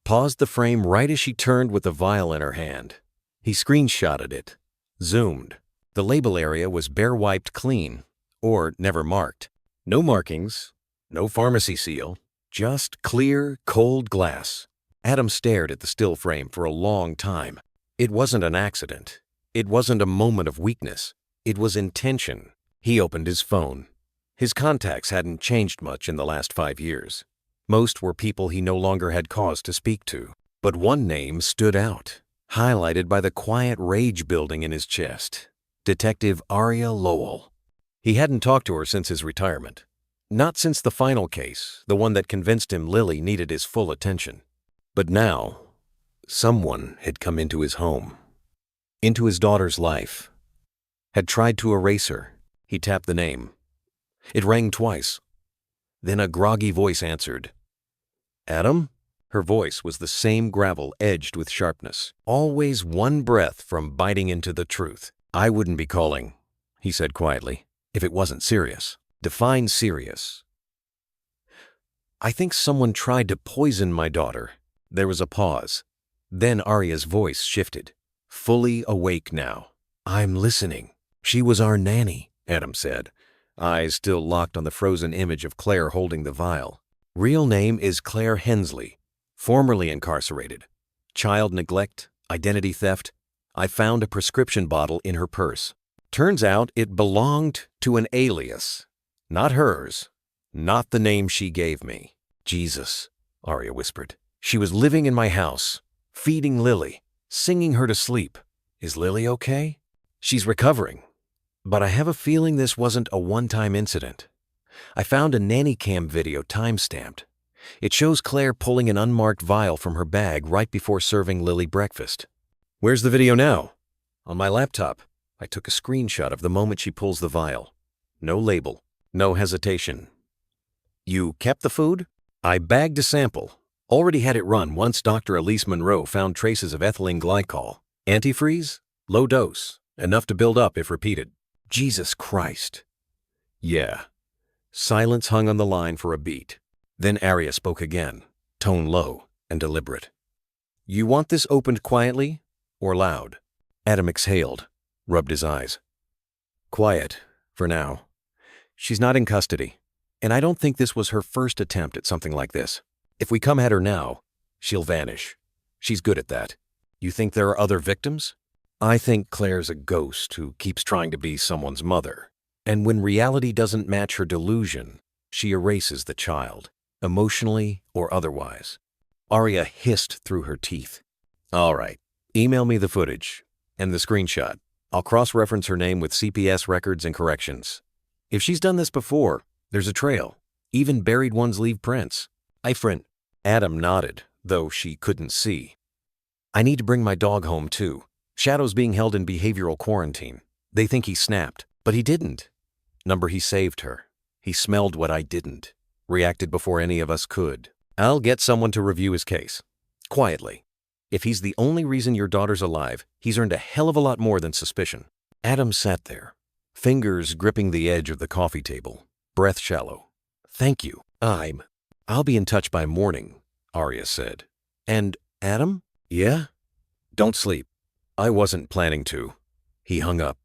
Speaker 1: Paused the frame right as she turned with the vial in her hand. He screenshotted it, zoomed. The label area was bare-wiped clean, or never marked. No markings, no pharmacy seal, just clear, cold glass. Adam stared at the still frame for a long time. It wasn't an accident. It wasn't a moment of weakness. It was intention. He opened his phone. His contacts hadn't changed much in the last 5 years. Most were people he no longer had cause to speak to. But one name stood out, highlighted by the quiet rage building in his chest. Detective Aria Lowell. He hadn't talked to her since his retirement. Not since the final case, the one that convinced him Lily needed his full attention. But now, someone had come into his home, into his daughter's life, had tried to erase her. He tapped the name. It rang twice. Then a groggy voice answered. "Adam?" Her voice was the same gravel edged with sharpness, always one breath from biting into the truth. "I wouldn't be calling," he said quietly, "if it wasn't serious." Define serious. "I think someone tried to poison my daughter." There was a pause. Then Aria's voice shifted, fully awake now. "I'm listening. She was our nanny," Adam said, eyes still locked on the frozen image of Claire holding the vial. "Real name is Claire Hensley, formerly incarcerated. Child neglect, identity theft. I found a prescription bottle in her purse. Turns out it belonged to an alias. Not hers, not the name she gave me." "Jesus," Aria whispered. "She was living in my house, feeding Lily, singing her to sleep. Is Lily okay?" "She's recovering. But I have a feeling this wasn't a one-time incident. I found a nanny cam video time-stamped. It shows Claire pulling an unmarked vial from her bag right before serving Lily breakfast." "Where's the video now?" "On my laptop. I took a screenshot of the moment she pulls the vial. No label, no hesitation." "You kept the food?" "I bagged a sample. Already had it run once Dr. Elise Monroe found traces of ethylene glycol. Antifreeze? Low dose. Enough to build up if repeated. Jesus Christ. Yeah. Silence hung on the line for a beat. Then Arya spoke again, tone low and deliberate. You want this opened quietly or loud? Adam exhaled, rubbed his eyes. Quiet, for now. She's not in custody, and I don't think this was her first attempt at something like this. If we come at her now, she'll vanish. She's good at that. You think there are other victims? I think Claire's a ghost who keeps trying to be someone's mother. And when reality doesn't match her delusion, she erases the child, emotionally or otherwise. Arya hissed through her teeth. All right, email me the footage and the screenshot. I'll cross-reference her name with CPS records and corrections. If she's done this before, there's a trail. Even buried ones leave prints. Adam nodded, though she couldn't see. I need to bring my dog home, too. Shadow's being held in behavioral quarantine. They think he snapped, but he didn't. Number, he saved her. He smelled what I didn't. Reacted before any of us could. I'll get someone to review his case. Quietly. If he's the only reason your daughter's alive, he's earned a hell of a lot more than suspicion. Adam sat there, fingers gripping the edge of the coffee table, breath shallow. Thank you. I'll be in touch by morning, Arya said. And Adam? Yeah? Don't sleep. I wasn't planning to. He hung up.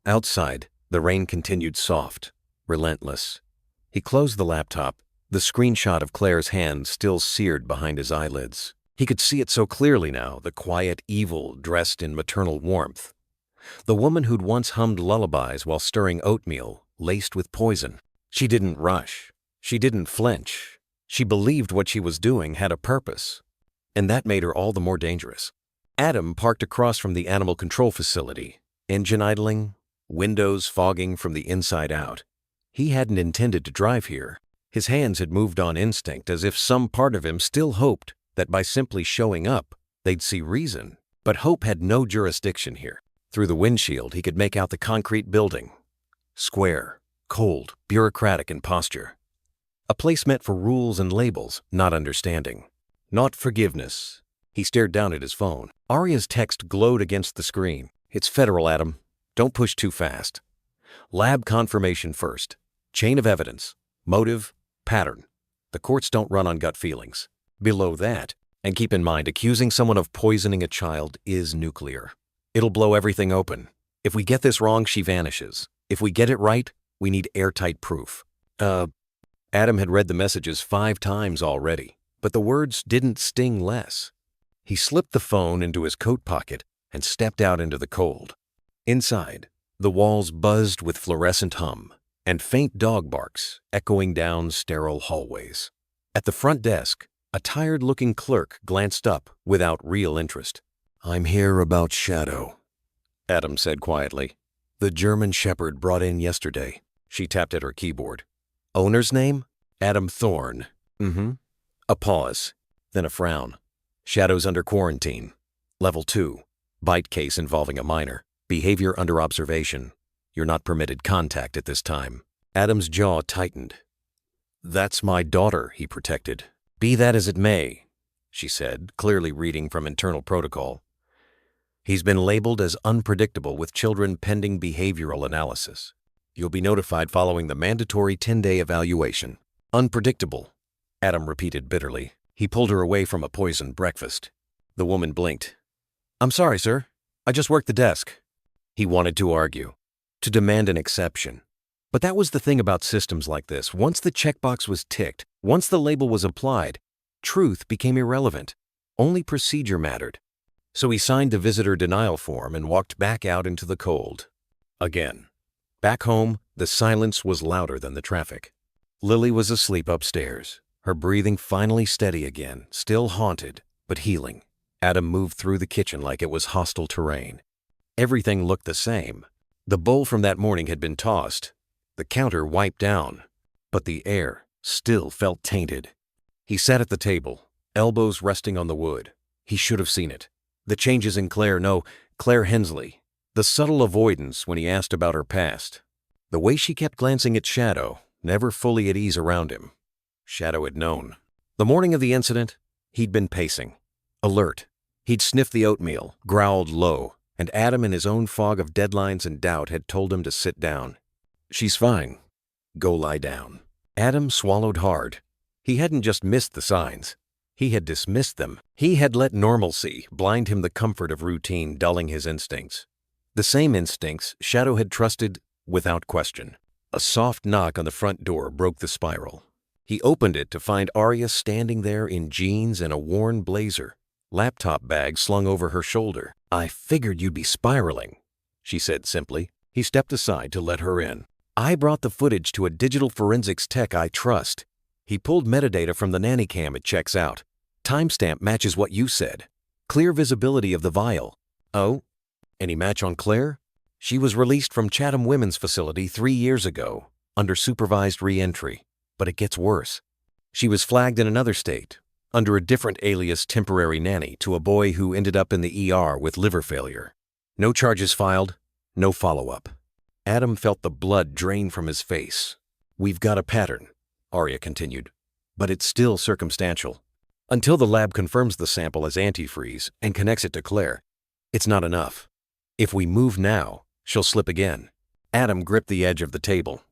Speaker 1: Outside, the rain continued soft, relentless. He closed the laptop, the screenshot of Claire's hand still seared behind his eyelids. He could see it so clearly now, the quiet evil dressed in maternal warmth. The woman who'd once hummed lullabies while stirring oatmeal, laced with poison. She didn't rush. She didn't flinch. She believed what she was doing had a purpose. And that made her all the more dangerous. Adam parked across from the animal control facility, engine idling, windows fogging from the inside out. He hadn't intended to drive here. His hands had moved on instinct, as if some part of him still hoped that by simply showing up, they'd see reason. But hope had no jurisdiction here. Through the windshield, he could make out the concrete building. Square, cold, bureaucratic in posture. A place meant for rules and labels, not understanding. Not forgiveness. He stared down at his phone. Arya's text glowed against the screen. It's federal, Adam. Don't push too fast. Lab confirmation first. Chain of evidence. Motive. Pattern. The courts don't run on gut feelings. Below that, and keep in mind, accusing someone of poisoning a child is nuclear. It'll blow everything open. If we get this wrong, she vanishes. If we get it right, we need airtight proof. Adam had read the messages 5 times already, but the words didn't sting less. He slipped the phone into his coat pocket and stepped out into the cold. Inside, the walls buzzed with fluorescent hum and faint dog barks echoing down sterile hallways. At the front desk, a tired-looking clerk glanced up without real interest. I'm here about Shadow, Adam said quietly. The German Shepherd brought in yesterday. She tapped at her keyboard. Owner's name? Adam Thorne. A pause, then a frown. Shadow's under quarantine. Level 2. Bite case involving a minor. Behavior under observation. You're not permitted contact at this time. Adam's jaw tightened. That's my daughter, he protected. Be that as it may, she said, clearly reading from internal protocol. He's been labeled as unpredictable with children pending behavioral analysis. You'll be notified following the mandatory 10-day evaluation. Unpredictable, Adam repeated bitterly. He pulled her away from a poisoned breakfast. The woman blinked. I'm sorry, sir. I just worked the desk. He wanted to argue, to demand an exception. But that was the thing about systems like this. Once the checkbox was ticked, once the label was applied, truth became irrelevant. Only procedure mattered. So he signed the visitor denial form and walked back out into the cold. Again. Back home, the silence was louder than the traffic. Lily was asleep upstairs, her breathing finally steady again, still haunted, but healing. Adam moved through the kitchen like it was hostile terrain. Everything looked the same. The bowl from that morning had been tossed, the counter wiped down, but the air still felt tainted. He sat at the table, elbows resting on the wood. He should have seen it. The changes in Claire Hensley. The subtle avoidance when he asked about her past. The way she kept glancing at Shadow, never fully at ease around him. Shadow had known. The morning of the incident, He'd been pacing, alert. He'd sniffed the oatmeal, growled low, and Adam in his own fog of deadlines and doubt had told him to sit down. "She's fine. Go lie down." Adam swallowed hard. He hadn't just missed the signs. He had dismissed them. He had let normalcy blind him the comfort of routine, dulling his instincts. The same instincts Shadow had trusted without question. A soft knock on the front door broke the spiral. He opened it to find Arya standing there in jeans and a worn blazer, laptop bag slung over her shoulder. "I figured you'd be spiraling," she said simply. He stepped aside to let her in. "I brought the footage to a digital forensics tech I trust. He pulled metadata from the Nanny cam. It checks out. Timestamp matches what you said. Clear visibility of the vial." "Oh? Any match on Claire?" "She was released from Chatham Women's Facility 3 years ago, under supervised re-entry. But it gets worse. She was flagged in another state, under a different alias temporary nanny, to a boy who ended up in the ER with liver failure. No charges filed, no follow-up." Adam felt the blood drain from his face. "We've got a pattern," Arya continued, "but it's still circumstantial. Until the lab confirms the sample as antifreeze and connects it to Claire, it's not enough. If we move now, she'll slip again." Adam gripped the edge of the table.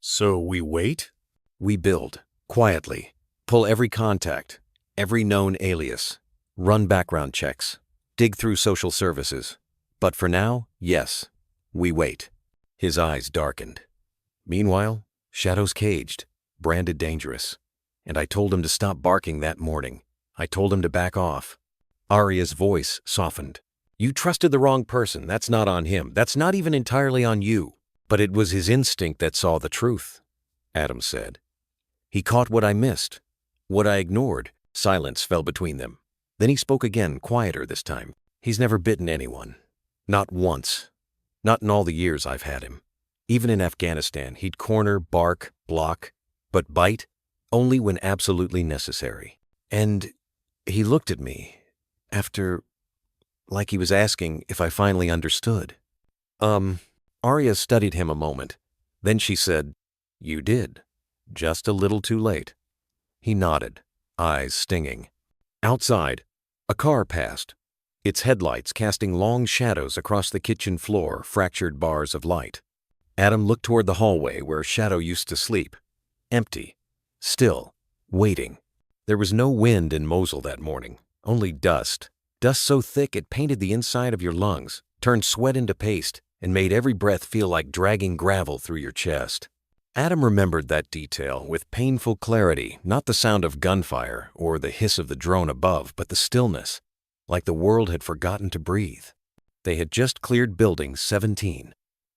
Speaker 1: "So we wait?" "We build, quietly, pull every contact, every known alias, run background checks, dig through social services. But for now, yes, we wait." His eyes darkened. "Meanwhile, Shadow's caged, branded dangerous. And I told him to stop barking that morning. I told him to back off." Arya's voice softened. "You trusted the wrong person. That's not on him. That's not even entirely on you. But it was his instinct that saw the truth," Adam said. "He caught what I missed, what I ignored." Silence fell between them. Then he spoke again, quieter this time. "He's never bitten anyone. Not once. Not in all the years I've had him. Even in Afghanistan, he'd corner, bark, block, but bite only when absolutely necessary. And he looked at me, after, like he was asking if I finally understood." Arya studied him a moment. Then she said, "You did. Just a little too late." He nodded, eyes stinging. Outside, a car passed, its headlights casting long shadows across the kitchen floor, fractured bars of light. Adam looked toward the hallway where Shadow used to sleep. Empty. Still. Waiting. There was no wind in Mosul that morning, only dust. Dust so thick it painted the inside of your lungs, turned sweat into paste, and made every breath feel like dragging gravel through your chest. Adam remembered that detail with painful clarity, not the sound of gunfire or the hiss of the drone above, but the stillness, like the world had forgotten to breathe. They had just cleared Building 17.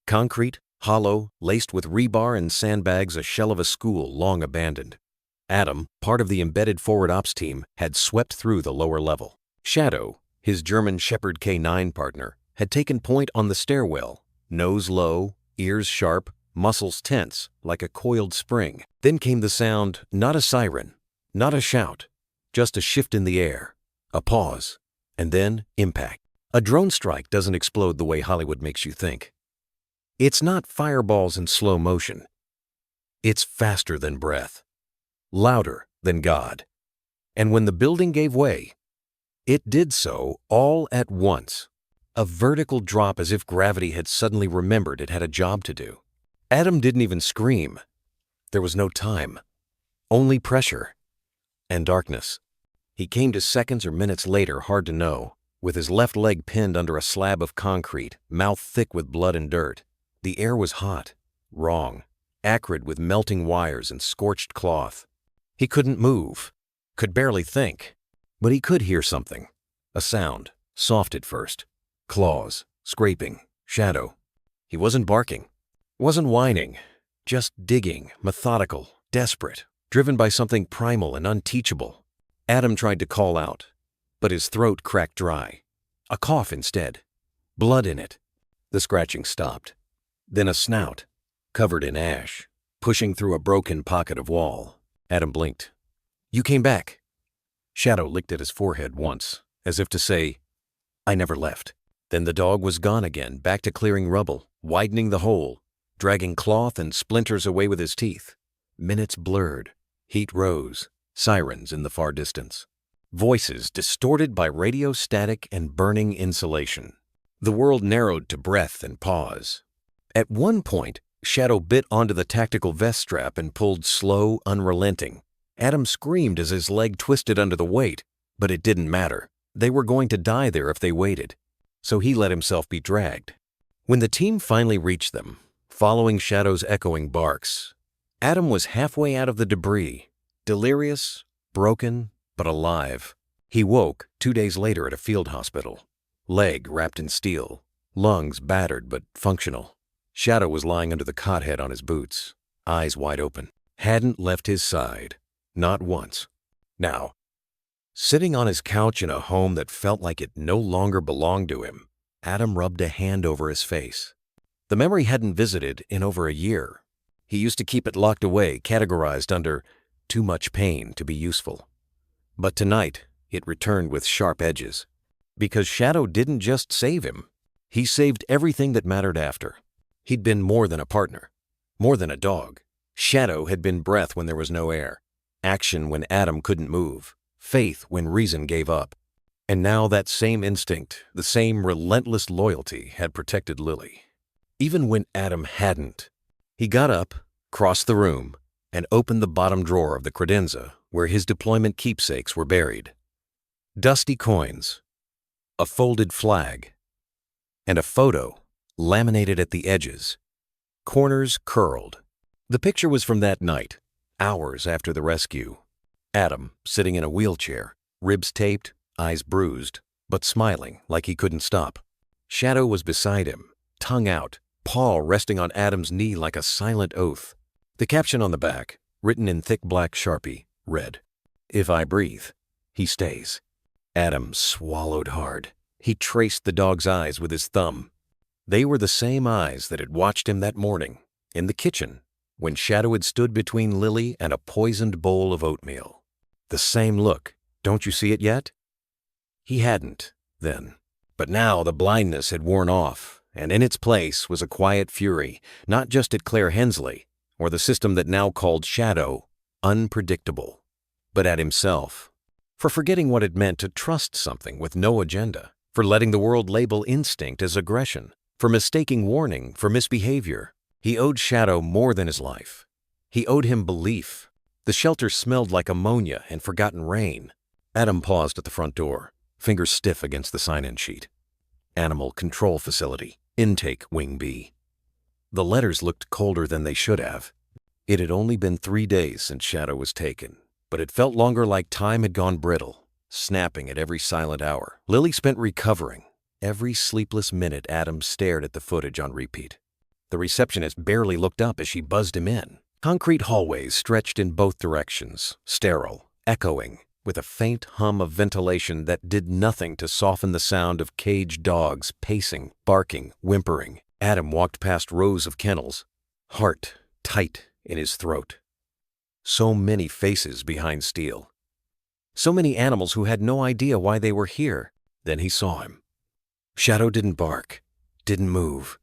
Speaker 1: Concrete, hollow, laced with rebar and sandbags, a shell of a school long abandoned. Adam, part of the embedded forward ops team, had swept through the lower level. Shadow, his German Shepherd K9 partner, had taken point on the stairwell, nose low, ears sharp, muscles tense like a coiled spring. Then came the sound, not a siren, not a shout, just a shift in the air, a pause, and then impact. A drone strike doesn't explode the way Hollywood makes you think. It's not fireballs in slow motion. It's faster than breath, louder than God. And when the building gave way, it did so all at once. A vertical drop, as if gravity had suddenly remembered it had a job to do. Adam didn't even scream. There was no time. Only pressure. And darkness. He came to seconds or minutes later, hard to know, with his left leg pinned under a slab of concrete, mouth thick with blood and dirt. The air was hot, wrong, acrid with melting wires and scorched cloth. He couldn't move, could barely think, but he could hear something. A sound, soft at first. Claws, scraping, shadow. He wasn't barking, wasn't whining, just digging, methodical, desperate, driven by something primal and unteachable. Adam tried to call out, but his throat cracked dry. A cough instead, blood in it. The scratching stopped. Then a snout, covered in ash, pushing through a broken pocket of wall. Adam blinked. "You came back." Shadow licked at his forehead once, as if to say, "I never left." Then the dog was gone again, back to clearing rubble, widening the hole, dragging cloth and splinters away with his teeth. Minutes blurred. Heat rose. Sirens in the far distance. Voices distorted by radio static and burning insulation. The world narrowed to breath and pause. At one point, Shadow bit onto the tactical vest strap and pulled slow, unrelenting. Adam screamed as his leg twisted under the weight, but it didn't matter. They were going to die there if they waited. So he let himself be dragged. When the team finally reached them, following Shadow's echoing barks, Adam was halfway out of the debris, delirious, broken, but alive. He woke 2 days later at a field hospital. Leg wrapped in steel, lungs battered but functional. Shadow was lying under the cot head on his boots, eyes wide open. Hadn't left his side, not once. Now, sitting on his couch in a home that felt like it no longer belonged to him, Adam rubbed a hand over his face. The memory hadn't visited in over a year. He used to keep it locked away, categorized under too much pain to be useful. But tonight, it returned with sharp edges. Because Shadow didn't just save him. He saved everything that mattered after. He'd been more than a partner, more than a dog. Shadow had been breath when there was no air, action when Adam couldn't move, faith when reason gave up. And now that same instinct, the same relentless loyalty had protected Lily. Even when Adam hadn't. He got up, crossed the room, and opened the bottom drawer of the credenza where his deployment keepsakes were buried. Dusty coins, a folded flag, and a photo laminated at the edges, corners curled. The picture was from that night, hours after the rescue. Adam, sitting in a wheelchair, ribs taped, eyes bruised, but smiling like he couldn't stop. Shadow was beside him, tongue out, paw resting on Adam's knee like a silent oath. The caption on the back, written in thick black Sharpie, read, "If I breathe, he stays." Adam swallowed hard. He traced the dog's eyes with his thumb. They were the same eyes that had watched him that morning, in the kitchen, when Shadow had stood between Lily and a poisoned bowl of oatmeal. The same look. Don't you see it yet? He hadn't, then. But now the blindness had worn off, and in its place was a quiet fury, not just at Claire Hensley, or the system that now called Shadow unpredictable, but at himself. For forgetting what it meant to trust something with no agenda, for letting the world label instinct as aggression, for mistaking warning for misbehavior. He owed Shadow more than his life. He owed him belief. The shelter smelled like ammonia and forgotten rain. Adam paused at the front door, fingers stiff against the sign-in sheet. Animal Control Facility, Intake Wing B. The letters looked colder than they should have. It had only been 3 days since Shadow was taken, but it felt longer, like time had gone brittle, snapping at every silent hour. Lily spent recovering. Every sleepless minute Adam stared at the footage on repeat. The receptionist barely looked up as she buzzed him in. Concrete hallways stretched in both directions, sterile, echoing, with a faint hum of ventilation that did nothing to soften the sound of caged dogs pacing, barking, whimpering. Adam walked past rows of kennels, heart tight in his throat. So many faces behind steel. So many animals who had no idea why they were here. Then he saw him. Shadow didn't bark, didn't move.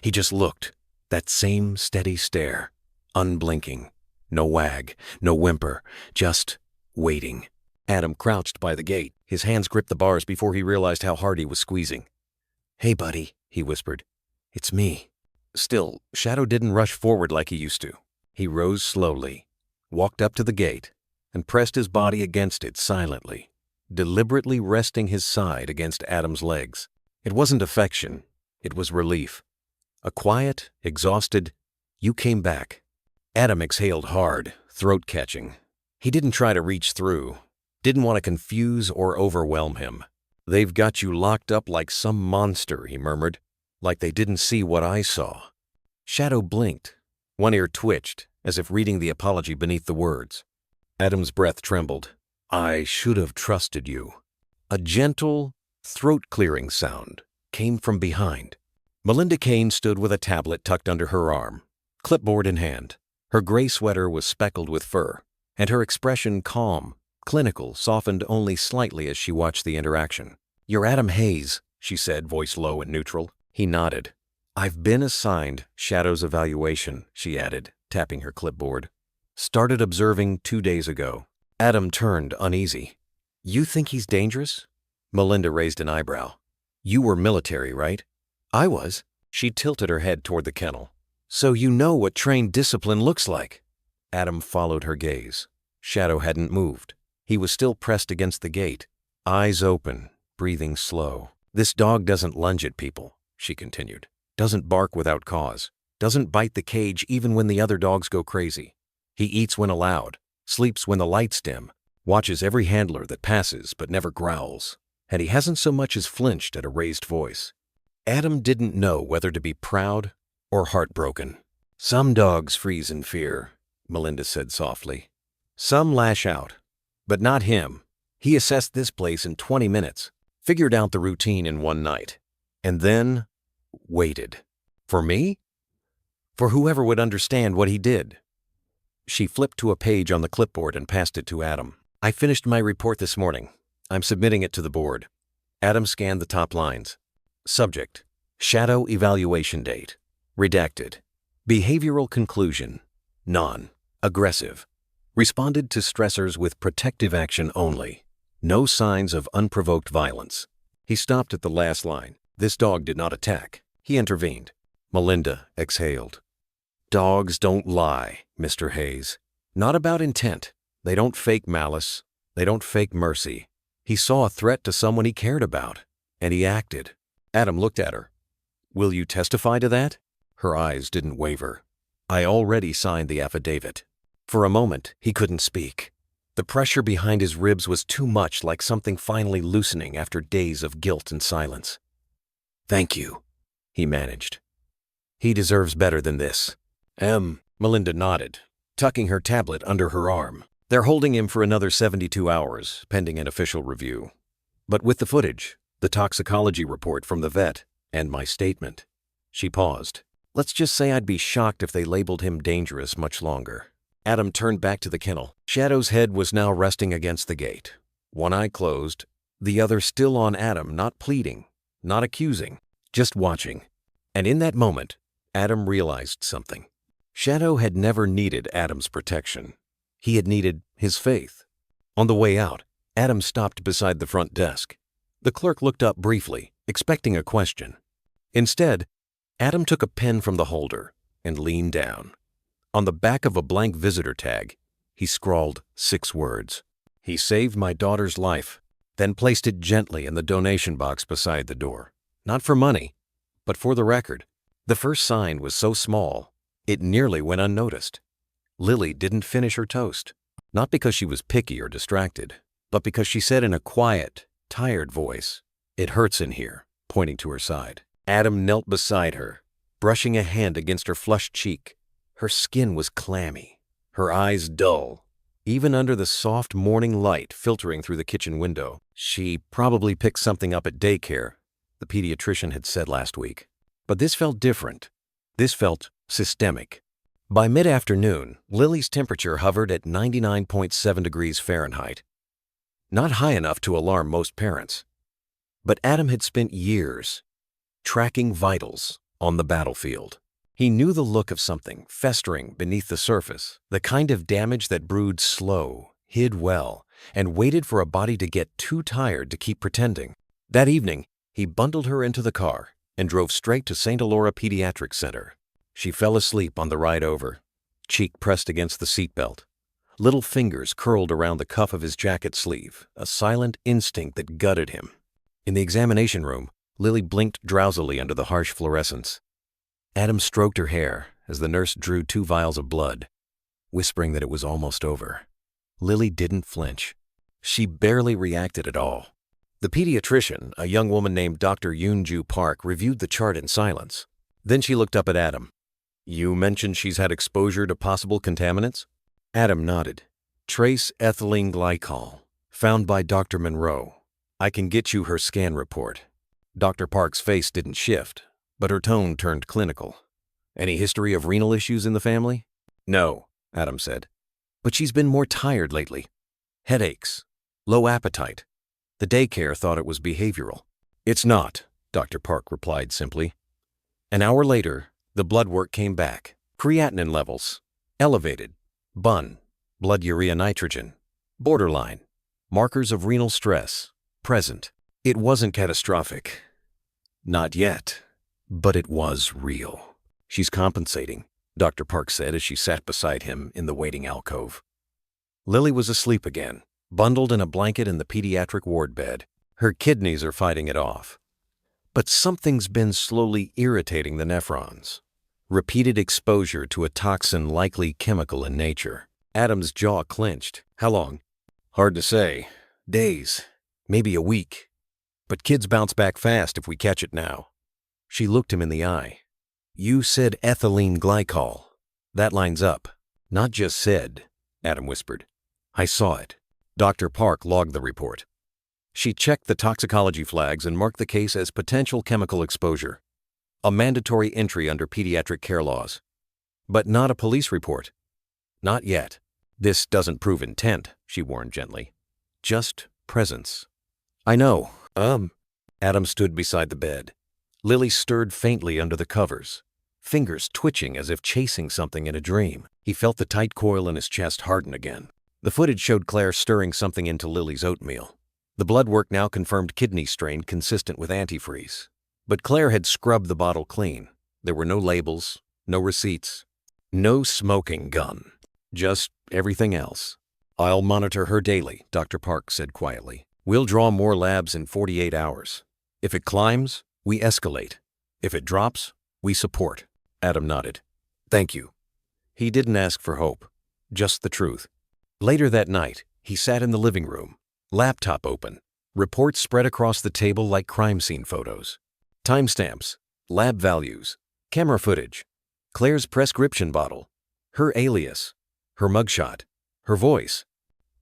Speaker 1: He just looked, that same steady stare, unblinking. No wag, no whimper, just waiting. Adam crouched by the gate. His hands gripped the bars before he realized how hard he was squeezing. "Hey, buddy," he whispered. "It's me." Still, Shadow didn't rush forward like he used to. He rose slowly, walked up to the gate, and pressed his body against it silently, deliberately resting his side against Adam's legs. It wasn't affection. It was relief. A quiet, exhausted, "You came back." Adam exhaled hard, throat catching. He didn't try to reach through, didn't want to confuse or overwhelm him. "They've got you locked up like some monster," he murmured, "like they didn't see what I saw." Shadow blinked. One ear twitched, as if reading the apology beneath the words. Adam's breath trembled. "I should have trusted you." A gentle, throat-clearing sound came from behind. Melinda Kane stood with a tablet tucked under her arm, clipboard in hand. Her gray sweater was speckled with fur, and her expression calm, clinical, softened only slightly as she watched the interaction. "You're Adam Hayes," she said, voice low and neutral. He nodded. "I've been assigned Shadow's evaluation," she added, tapping her clipboard. "Started observing 2 days ago. Adam turned uneasy. You think he's dangerous? Melinda raised an eyebrow. You were military, right? I was. She tilted her head toward the kennel. So you know what trained discipline looks like. Adam followed her gaze. Shadow hadn't moved. He was still pressed against the gate, eyes open, breathing slow. This dog doesn't lunge at people, she continued. Doesn't bark without cause. Doesn't bite the cage even when the other dogs go crazy. He eats when allowed, sleeps when the lights dim, watches every handler that passes but never growls. And he hasn't so much as flinched at a raised voice. Adam didn't know whether to be proud or heartbroken. Some dogs freeze in fear, Melinda said softly. Some lash out, but not him. He assessed this place in 20 minutes, figured out the routine in one night, and then waited. For me? For whoever would understand what he did. She flipped to a page on the clipboard and passed it to Adam. I finished my report this morning. I'm submitting it to the board. Adam scanned the top lines. Subject: Shadow evaluation date. Redacted. Behavioral conclusion: non-aggressive. Responded to stressors with protective action only. No signs of unprovoked violence. He stopped at the last line. This dog did not attack. He intervened. Melinda exhaled. Dogs don't lie, Mr. Hayes. Not about intent. They don't fake malice. They don't fake mercy. He saw a threat to someone he cared about, and he acted. Adam looked at her. Will you testify to that? Her eyes didn't waver. I already signed the affidavit. For a moment, he couldn't speak. The pressure behind his ribs was too much, like something finally loosening after days of guilt and silence. Thank you, he managed. He deserves better than this. Melinda nodded, tucking her tablet under her arm. They're holding him for another 72 hours, pending an official review. But with the footage, the toxicology report from the vet, and my statement. She paused. Let's just say I'd be shocked if they labeled him dangerous much longer. Adam turned back to the kennel. Shadow's head was now resting against the gate. One eye closed, the other still on Adam, not pleading, not accusing, just watching. And in that moment, Adam realized something. Shadow had never needed Adam's protection. He had needed his faith. On the way out, Adam stopped beside the front desk. The clerk looked up briefly, expecting a question. Instead, Adam took a pen from the holder and leaned down. On the back of a blank visitor tag, he scrawled 6 words. He saved my daughter's life, then placed it gently in the donation box beside the door. Not for money, but for the record. The first sign was so small, it nearly went unnoticed. Lily didn't finish her toast, not because she was picky or distracted, but because she said in a quiet, tired voice, "It hurts in here," pointing to her side. Adam knelt beside her, brushing a hand against her flushed cheek. Her skin was clammy, her eyes dull. Even under the soft morning light filtering through the kitchen window, she probably picked something up at daycare, the pediatrician had said last week. But this felt different. This felt systemic. By mid-afternoon, Lily's temperature hovered at 99.7 degrees Fahrenheit. Not high enough to alarm most parents. But Adam had spent years tracking vitals on the battlefield. He knew the look of something festering beneath the surface, the kind of damage that brewed slow, hid well, and waited for a body to get too tired to keep pretending. That evening, he bundled her into the car and drove straight to St. Elora Pediatric Center. She fell asleep on the ride over, cheek pressed against the seatbelt. Little fingers curled around the cuff of his jacket sleeve, a silent instinct that gutted him. In the examination room, Lily blinked drowsily under the harsh fluorescence. Adam stroked her hair as the nurse drew 2 vials of blood, whispering that it was almost over. Lily didn't flinch. She barely reacted at all. The pediatrician, a young woman named Dr. Yoonju Park, reviewed the chart in silence. Then she looked up at Adam. You mentioned she's had exposure to possible contaminants? Adam nodded. Trace ethylene glycol, found by Dr. Monroe. I can get you her scan report. Dr. Park's face didn't shift, but her tone turned clinical. Any history of renal issues in the family? No, Adam said. But she's been more tired lately. Headaches, low appetite. The daycare thought it was behavioral. It's not, Dr. Park replied simply. An hour later, the blood work came back. Creatinine levels elevated. Blood urea nitrogen Borderline. Markers of renal stress. Present. It wasn't catastrophic. Not yet. But it was real. She's compensating, Dr. Park said as she sat beside him in the waiting alcove. Lily was asleep again, bundled in a blanket in the pediatric ward bed. Her kidneys are fighting it off. But something's been slowly irritating the nephrons. Repeated exposure to a toxin likely chemical in nature. Adam's jaw clenched. How long? Hard to say. Days. Maybe a week. But kids bounce back fast if we catch it now. She looked him in the eye. You said ethylene glycol. That lines up. Not just said, Adam whispered. I saw it. Dr. Park logged the report. She checked the toxicology flags and marked the case as potential chemical exposure, a mandatory entry under pediatric care laws. But not a police report. Not yet. This doesn't prove intent, she warned gently. Just presence. I know. Adam stood beside the bed. Lily stirred faintly under the covers, fingers twitching as if chasing something in a dream. He felt the tight coil in his chest harden again. The footage showed Claire stirring something into Lily's oatmeal. The blood work now confirmed kidney strain consistent with antifreeze. But Claire had scrubbed the bottle clean. There were no labels, no receipts, no smoking gun. Just everything else. I'll monitor her daily, Dr. Park said quietly. We'll draw more labs in 48 hours. If it climbs, we escalate. If it drops, we support. Adam nodded. Thank you. He didn't ask for hope, just the truth. Later that night, he sat in the living room. Laptop open. Reports spread across the table like crime scene photos. Timestamps, lab values, camera footage, Claire's prescription bottle, her alias, her mugshot, her voice.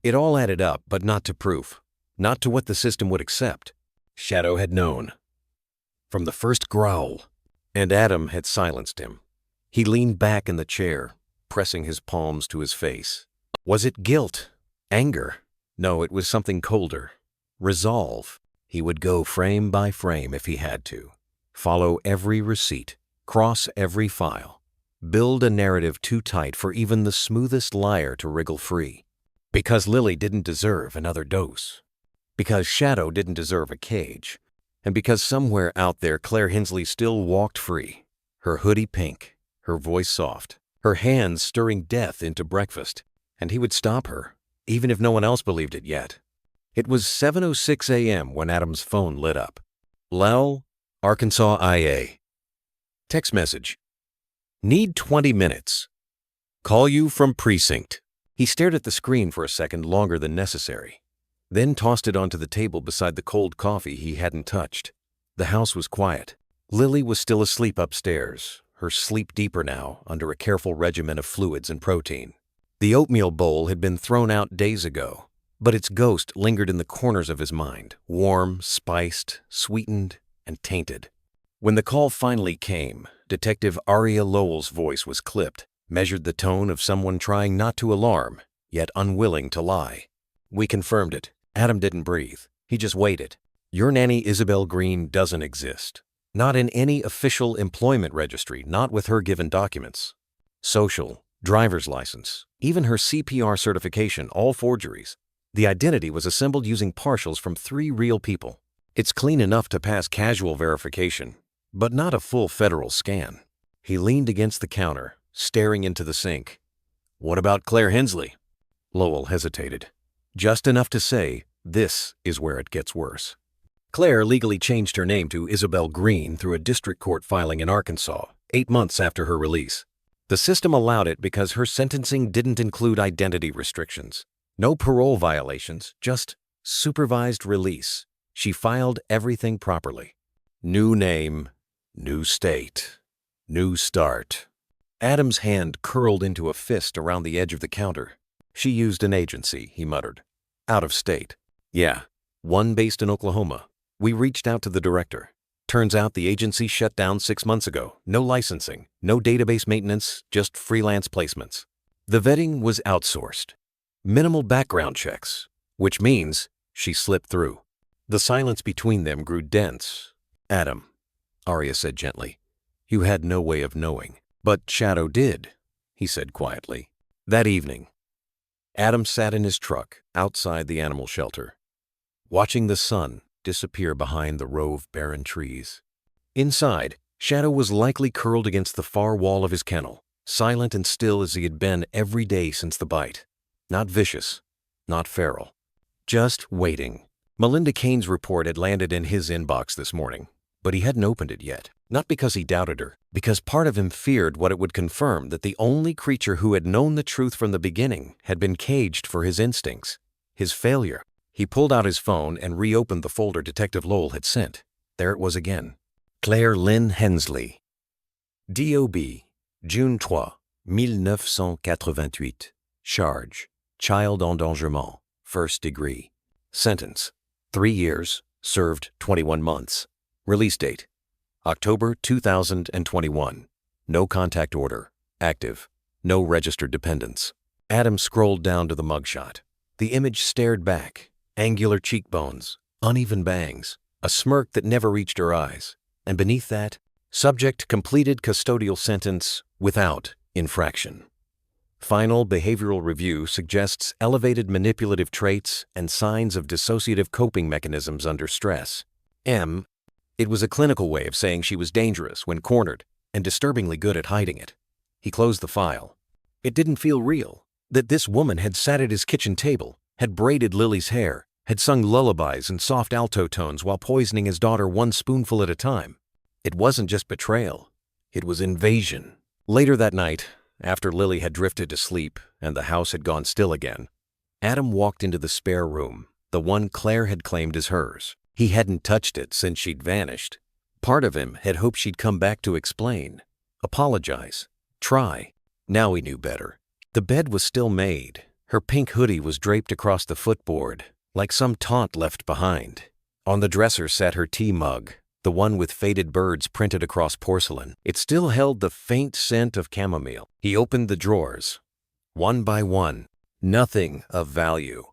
Speaker 1: It all added up, but not to proof, not to what the system would accept. Shadow had known. From the first growl, and Adam had silenced him. He leaned back in the chair, pressing his palms to his face. Was it guilt? Anger? No, it was something colder. Resolve. He would go frame by frame if he had to. Follow every receipt. Cross every file. Build a narrative too tight for even the smoothest liar to wriggle free. Because Lily didn't deserve another dose. Because Shadow didn't deserve a cage. And because somewhere out there Claire Hensley still walked free. Her hoodie pink. Her voice soft. Her hands stirring death into breakfast. And he would stop her. Even if no one else believed it yet. It was 7:06 a.m. when Adam's phone lit up. Lowell, Arkansas IA. Text message. Need 20 minutes. Call you from precinct. He stared at the screen for a second longer than necessary, then tossed it onto the table beside the cold coffee he hadn't touched. The house was quiet. Lily was still asleep upstairs, her sleep deeper now under a careful regimen of fluids and protein. The oatmeal bowl had been thrown out days ago, but its ghost lingered in the corners of his mind, warm, spiced, sweetened, and tainted. When the call finally came, Detective Aria Lowell's voice was clipped, measured the tone of someone trying not to alarm, yet unwilling to lie. We confirmed it. Adam didn't breathe. He just waited. Your nanny Isabel Green doesn't exist. Not in any official employment registry, not with her given documents. Social, driver's license, even her CPR certification, all forgeries. The identity was assembled using partials from 3 real people. It's clean enough to pass casual verification, but not a full federal scan. He leaned against the counter, staring into the sink. What about Claire Hensley? Lowell hesitated. Just enough to say, this is where it gets worse. Claire legally changed her name to Isabel Green through a district court filing in Arkansas, 8 months after her release. The system allowed it because her sentencing didn't include identity restrictions. No parole violations, just supervised release. She filed everything properly. New name, new state, new start. Adam's hand curled into a fist around the edge of the counter. She used an agency, he muttered. Out of state. Yeah, one based in Oklahoma. We reached out to the director. Turns out the agency shut down 6 months ago. No licensing, no database maintenance, just freelance placements. The vetting was outsourced. Minimal background checks, which means she slipped through. The silence between them grew dense. Adam, Arya said gently, you had no way of knowing. But Shadow did, he said quietly. That evening, Adam sat in his truck outside the animal shelter, watching the sun disappear behind the row of barren trees. Inside, Shadow was likely curled against the far wall of his kennel, silent and still as he had been every day since the bite. Not vicious, not feral, just waiting. Melinda Kane's report had landed in his inbox this morning, but he hadn't opened it yet. Not because he doubted her, because part of him feared what it would confirm, that the only creature who had known the truth from the beginning had been caged for his instincts, his failure. He pulled out his phone and reopened the folder Detective Lowell had sent. There it was again. Claire Lynn Hensley. D.O.B. June 3, 1988. Charge: child endangerment, first degree. Sentence: 3 years, served 21 months. Release date: October 2021. No contact order. Active. No registered dependents. Adam scrolled down to the mugshot. The image stared back. Angular cheekbones, uneven bangs, a smirk that never reached her eyes. And beneath that, subject: completed custodial sentence without infraction. Final behavioral review suggests elevated manipulative traits and signs of dissociative coping mechanisms under stress. It was a clinical way of saying she was dangerous when cornered and disturbingly good at hiding it. He closed the file. It didn't feel real, that this woman had sat at his kitchen table, had braided Lily's hair, had sung lullabies in soft alto tones while poisoning his daughter one spoonful at a time. It wasn't just betrayal. It was invasion. Later that night, after Lily had drifted to sleep and the house had gone still again, Adam walked into the spare room, the one Claire had claimed as hers. He hadn't touched it since she'd vanished. Part of him had hoped she'd come back to explain, apologize, try. Now he knew better. The bed was still made. Her pink hoodie was draped across the footboard, like some taunt left behind. On the dresser sat her tea mug, the one with faded birds printed across porcelain. It still held the faint scent of chamomile. He opened the drawers. One by one, nothing of value.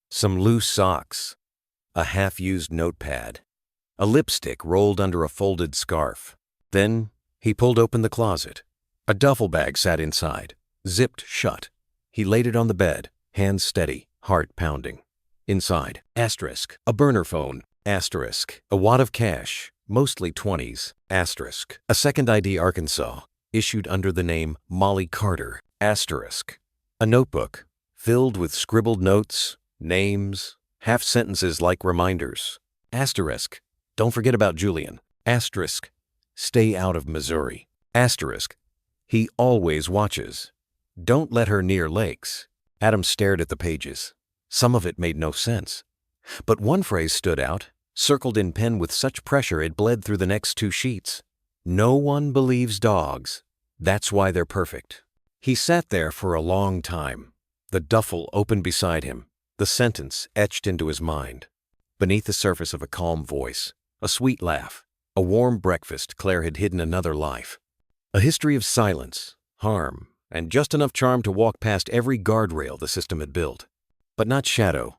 Speaker 1: Some loose socks, a half-used notepad, a lipstick rolled under a folded scarf. Then he pulled open the closet. A duffel bag sat inside, zipped shut. He laid it on the bed, hands steady, heart pounding. Inside, asterisk, a burner phone, asterisk, a wad of cash, mostly 20s, asterisk, a second ID Arkansas, issued under the name Molly Carter, asterisk, a notebook filled with scribbled notes, names, half-sentences like reminders, asterisk, don't forget about Julian, asterisk, stay out of Missouri, asterisk, he always watches, don't let her near lakes. Adam stared at the pages. Some of it made no sense. But one phrase stood out, circled in pen with such pressure it bled through the next 2 sheets. No one believes dogs. That's why they're perfect. He sat there for a long time, the duffel open beside him, the sentence etched into his mind. Beneath the surface of a calm voice, a sweet laugh, a warm breakfast, Claire had hidden another life. A history of silence, harm, and just enough charm to walk past every guardrail the system had built. But not Shadow.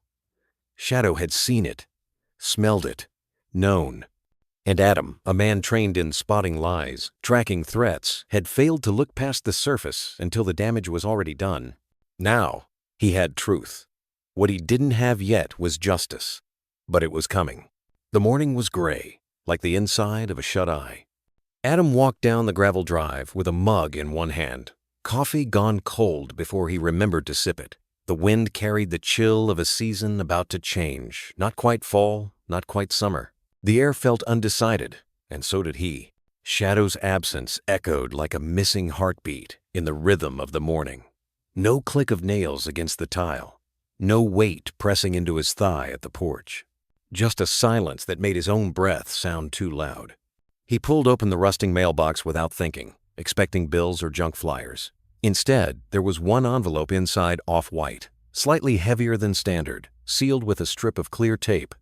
Speaker 1: Shadow had seen it, smelled it, known. And Adam, a man trained in spotting lies, tracking threats, had failed to look past the surface until the damage was already done. Now, he had truth. What he didn't have yet was justice. But it was coming. The morning was gray, like the inside of a shut eye. Adam walked down the gravel drive with a mug in one hand, coffee gone cold before he remembered to sip it. The wind carried the chill of a season about to change, not quite fall, not quite summer. The air felt undecided, and so did he. Shadow's absence echoed like a missing heartbeat in the rhythm of the morning. No click of nails against the tile. No weight pressing into his thigh at the porch. Just a silence that made his own breath sound too loud. He pulled open the rusting mailbox without thinking, expecting bills or junk flyers. Instead, there was one envelope inside off-white, slightly heavier than standard, sealed with a strip of clear tape.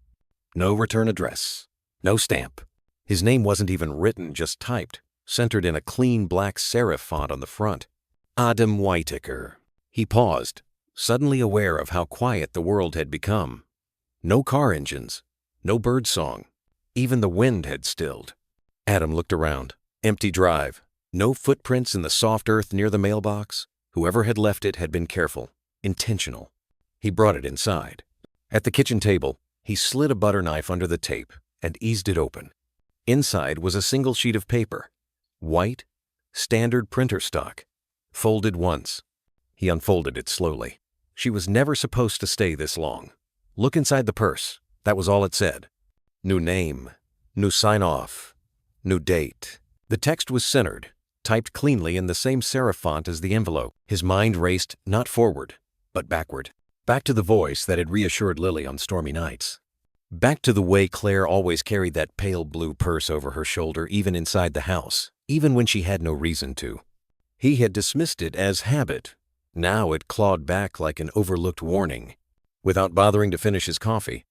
Speaker 1: No return address. No stamp. His name wasn't even written, just typed, centered in a clean black serif font on the front. Adam Whitaker. He paused, suddenly aware of how quiet the world had become. No car engines, no bird song. Even the wind had stilled. Adam looked around. Empty drive. No footprints in the soft earth near the mailbox. Whoever had left it had been careful, intentional. He brought it inside. At the kitchen table, he slid a butter knife under the tape and eased it open. Inside was a single sheet of paper. White, standard printer stock. Folded once. He unfolded it slowly. She was never supposed to stay this long. Look inside the purse. That was all it said. New name. New sign-off. New date. The text was centered, typed cleanly in the same serif font as the envelope. His mind raced not forward, but backward. Back to the voice that had reassured Lily on stormy nights. Back to the way Claire always carried that pale blue purse over her shoulder even inside the house, even when she had no reason to. He had dismissed it as habit. Now it clawed back like an overlooked warning. Without bothering to finish his coffee,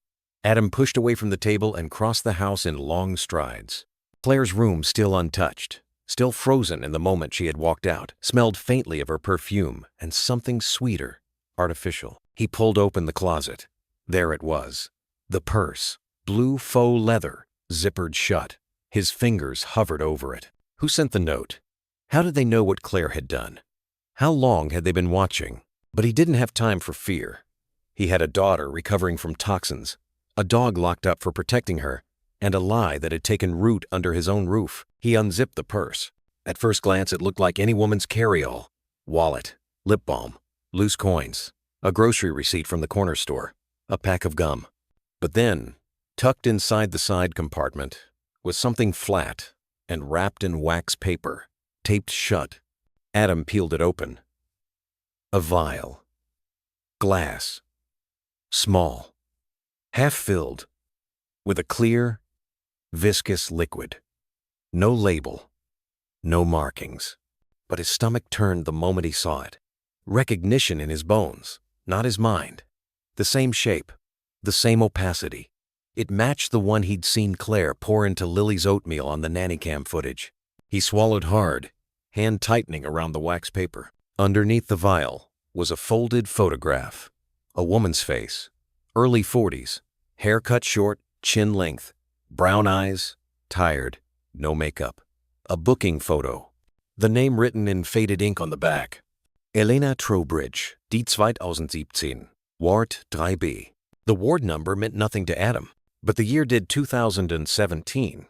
Speaker 1: Adam pushed away from the table and crossed the house in long strides. Claire's room, still untouched, still frozen in the moment she had walked out, smelled faintly of her perfume and something sweeter, artificial. He pulled open the closet. There it was. The purse, blue faux leather, zippered shut. His fingers hovered over it. Who sent the note? How did they know what Claire had done? How long had they been watching? But he didn't have time for fear. He had a daughter recovering from toxins, a dog locked up for protecting her, and a lie that had taken root under his own roof. He unzipped the purse. At first glance, it looked like any woman's carry-all. Wallet, lip balm, loose coins, a grocery receipt from the corner store, a pack of gum. But then, tucked inside the side compartment, was something flat and wrapped in wax paper, taped shut. Adam peeled it open. A vial. Glass. Small. Half-filled. With a clear, viscous liquid. No label. No markings. But his stomach turned the moment he saw it. Recognition in his bones, not his mind. The same shape. The same opacity. It matched the one he'd seen Claire pour into Lily's oatmeal on the nanny cam footage. He swallowed hard, hand tightening around the wax paper. Underneath the vial was a folded photograph. A woman's face. Early 40s. Hair cut short, chin length. Brown eyes. Tired. No makeup. A booking photo. The name written in faded ink on the back. Elena Trowbridge, die 2017. Ward 3B. The ward number meant nothing to Adam, but the year did 2017.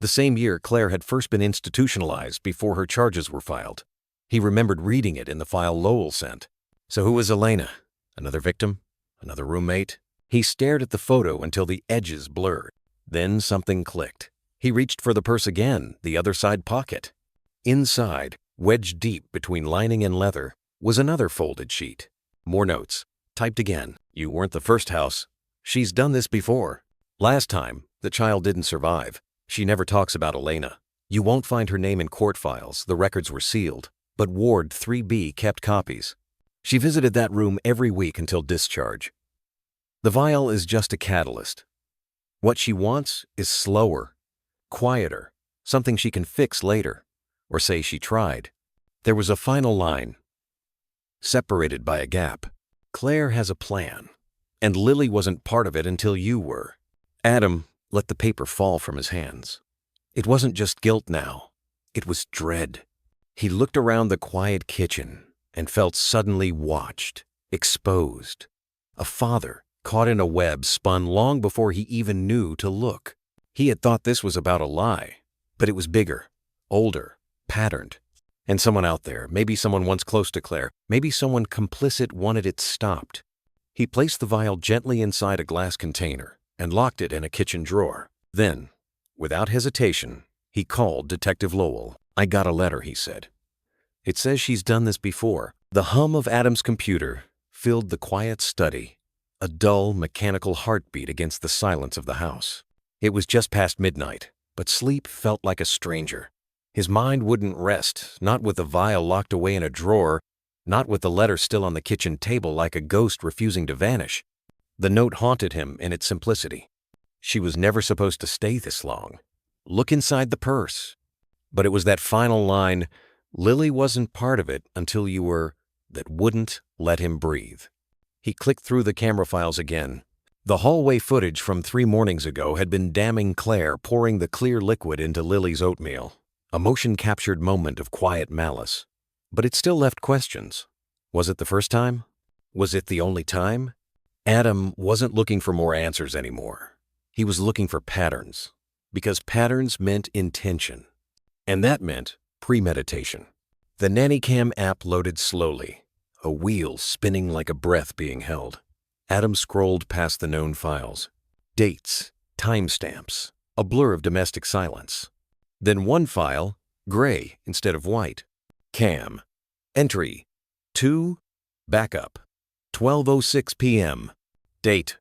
Speaker 1: The same year Claire had first been institutionalized before her charges were filed. He remembered reading it in the file Lowell sent. So who was Elena? Another victim? Another roommate? He stared at the photo until the edges blurred. Then something clicked. He reached for the purse again, the other side pocket. Inside, wedged deep between lining and leather, was another folded sheet. More notes. Typed again. You weren't the first house. She's done this before. Last time, the child didn't survive. She never talks about Elena. You won't find her name in court files. The records were sealed. But Ward 3B kept copies. She visited that room every week until discharge. The vial is just a catalyst. What she wants is slower, quieter, something she can fix later, or say she tried. There was a final line, separated by a gap. Claire has a plan, and Lily wasn't part of it until you were. Adam let the paper fall from his hands. It wasn't just guilt now. It was dread. He looked around the quiet kitchen and felt suddenly watched, exposed. A father caught in a web spun long before he even knew to look. He had thought this was about a lie, but it was bigger, older, patterned. And someone out there, maybe someone once close to Claire, maybe someone complicit wanted it stopped. He placed the vial gently inside a glass container and locked it in a kitchen drawer. Then, without hesitation, he called Detective Lowell. I got a letter, he said. It says she's done this before. The hum of Adam's computer filled the quiet study, a dull, mechanical heartbeat against the silence of the house. It was just past midnight, but sleep felt like a stranger. His mind wouldn't rest, not with the vial locked away in a drawer, not with the letter still on the kitchen table like a ghost refusing to vanish. The note haunted him in its simplicity. She was never supposed to stay this long. Look inside the purse. But it was that final line, Lily wasn't part of it until you were, that wouldn't let him breathe. He clicked through the camera files again. The hallway footage from 3 mornings ago had been damning Claire pouring the clear liquid into Lily's oatmeal. A motion-captured moment of quiet malice. But it still left questions. Was it the first time? Was it the only time? Adam wasn't looking for more answers anymore. He was looking for patterns, because patterns meant intention, and that meant premeditation. The Nanny app loaded slowly, a wheel spinning like a breath being held. Adam scrolled past the known files. Dates, timestamps, a blur of domestic silence. Then one file, gray instead of white. Cam. Entry. 2. Backup. 12:06 p.m. Date.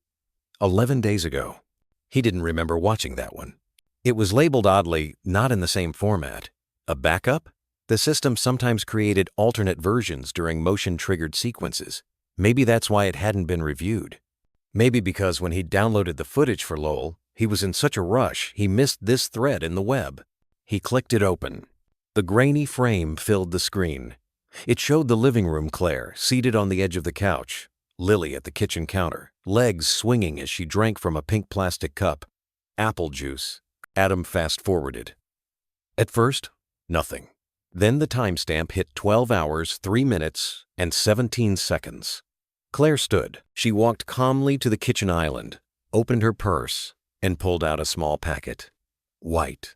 Speaker 1: 11 days ago. He didn't remember watching that one. It was labeled oddly, not in the same format. A backup? The system sometimes created alternate versions during motion-triggered sequences. Maybe that's why it hadn't been reviewed. Maybe because when he downloaded the footage for Lowell, he was in such a rush he missed this thread in the web. He clicked it open. The grainy frame filled the screen. It showed the living room Claire, seated on the edge of the couch, Lily at the kitchen counter, legs swinging as she drank from a pink plastic cup. Apple juice. Adam fast-forwarded. At first, nothing. Then the timestamp hit 12 hours, 3 minutes, and 17 seconds. Claire stood. She walked calmly to the kitchen island, opened her purse, and pulled out a small packet. White.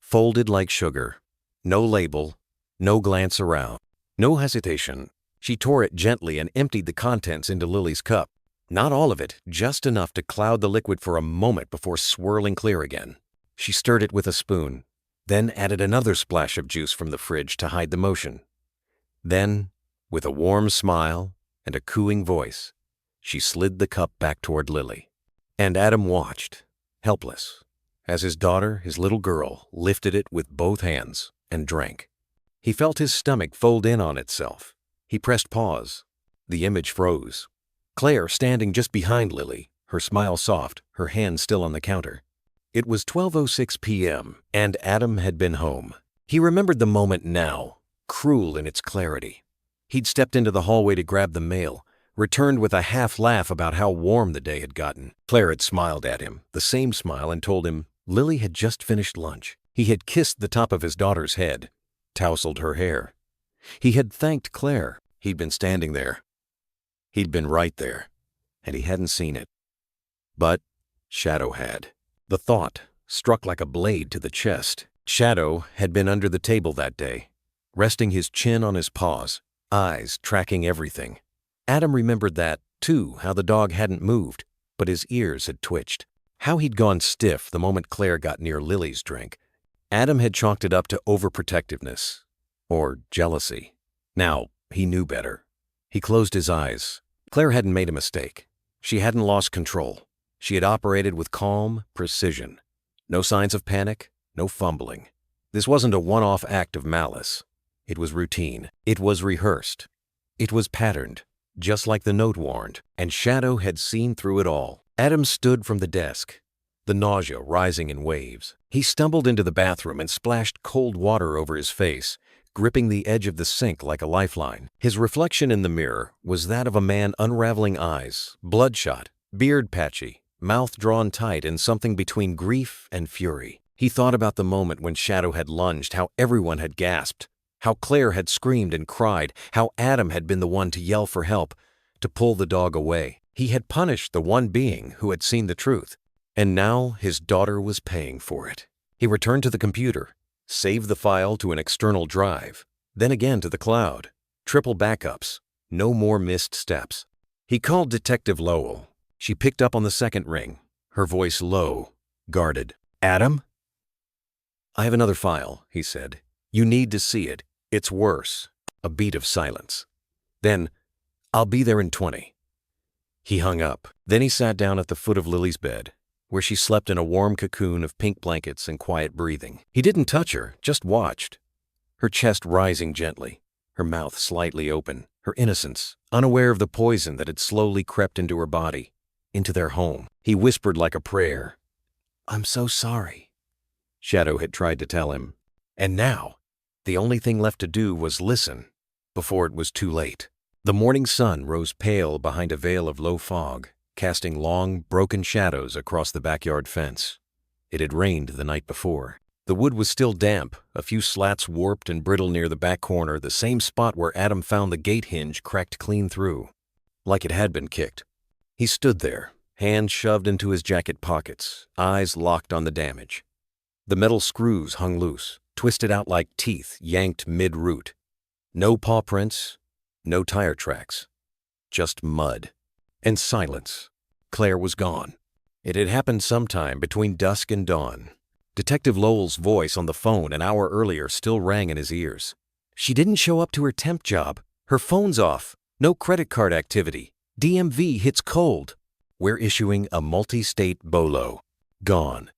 Speaker 1: Folded like sugar. No label. No glance around. No hesitation. She tore it gently and emptied the contents into Lily's cup. Not all of it, just enough to cloud the liquid for a moment before swirling clear again. She stirred it with a spoon, then added another splash of juice from the fridge to hide the motion. Then, with a warm smile and a cooing voice, she slid the cup back toward Lily. And Adam watched, helpless, as his daughter, his little girl, lifted it with both hands and drank. He felt his stomach fold in on itself. He pressed pause. The image froze. Claire standing just behind Lily, her smile soft, her hand still on the counter. It was 12:06 p.m., and Adam had been home. He remembered the moment now, cruel in its clarity. He'd stepped into the hallway to grab the mail, returned with a half laugh about how warm the day had gotten. Claire had smiled at him, the same smile, and told him Lily had just finished lunch. He had kissed the top of his daughter's head, tousled her hair. He had thanked Claire. He'd been standing there. He'd been right there, and he hadn't seen it. But Shadow had. The thought struck like a blade to the chest. Shadow had been under the table that day, resting his chin on his paws, eyes tracking everything. Adam remembered that, too, how the dog hadn't moved, but his ears had twitched. How he'd gone stiff the moment Claire got near Lily's drink. Adam had chalked it up to overprotectiveness, or jealousy. Now, he knew better. He closed his eyes. Claire hadn't made a mistake. She hadn't lost control. She had operated with calm precision. No signs of panic, no fumbling. This wasn't a one-off act of malice. It was routine. It was rehearsed. It was patterned, just like the note warned, and Shadow had seen through it all. Adam stood from the desk, the nausea rising in waves. He stumbled into the bathroom and splashed cold water over his face, gripping the edge of the sink like a lifeline. His reflection in the mirror was that of a man unraveling eyes, bloodshot, beard patchy, mouth drawn tight in something between grief and fury. He thought about the moment when Shadow had lunged, how everyone had gasped, how Claire had screamed and cried, how Adam had been the one to yell for help, to pull the dog away. He had punished the one being who had seen the truth, and now his daughter was paying for it. He returned to the computer, saved the file to an external drive, then again to the cloud. Triple backups, no more missed steps. He called Detective Lowell. She picked up on the second ring, her voice low, guarded. "Adam?" "I have another file," he said. "You need to see it. It's worse." A beat of silence. Then, "I'll be there in 20. He hung up. Then he sat down at the foot of Lily's bed, where she slept in a warm cocoon of pink blankets and quiet breathing. He didn't touch her, just watched. Her chest rising gently, her mouth slightly open, her innocence, unaware of the poison that had slowly crept into her body, into their home. He whispered like a prayer. "I'm so sorry," Shadow had tried to tell him. And now, the only thing left to do was listen, before it was too late. The morning sun rose pale behind a veil of low fog, casting long, broken shadows across the backyard fence. It had rained the night before. The wood was still damp, a few slats warped and brittle near the back corner, the same spot where Adam found the gate hinge cracked clean through. like it had been kicked. He stood there, hands shoved into his jacket pockets, eyes locked on the damage. The metal screws hung loose, twisted out like teeth yanked mid-root. No paw prints, no tire tracks. Just mud. And silence. Claire was gone. It had happened sometime between dusk and dawn. Detective Lowell's voice on the phone an hour earlier still rang in his ears. She didn't show up to her temp job. Her phone's off. No credit card activity. DMV hits cold. We're issuing a multi-state BOLO. Gone.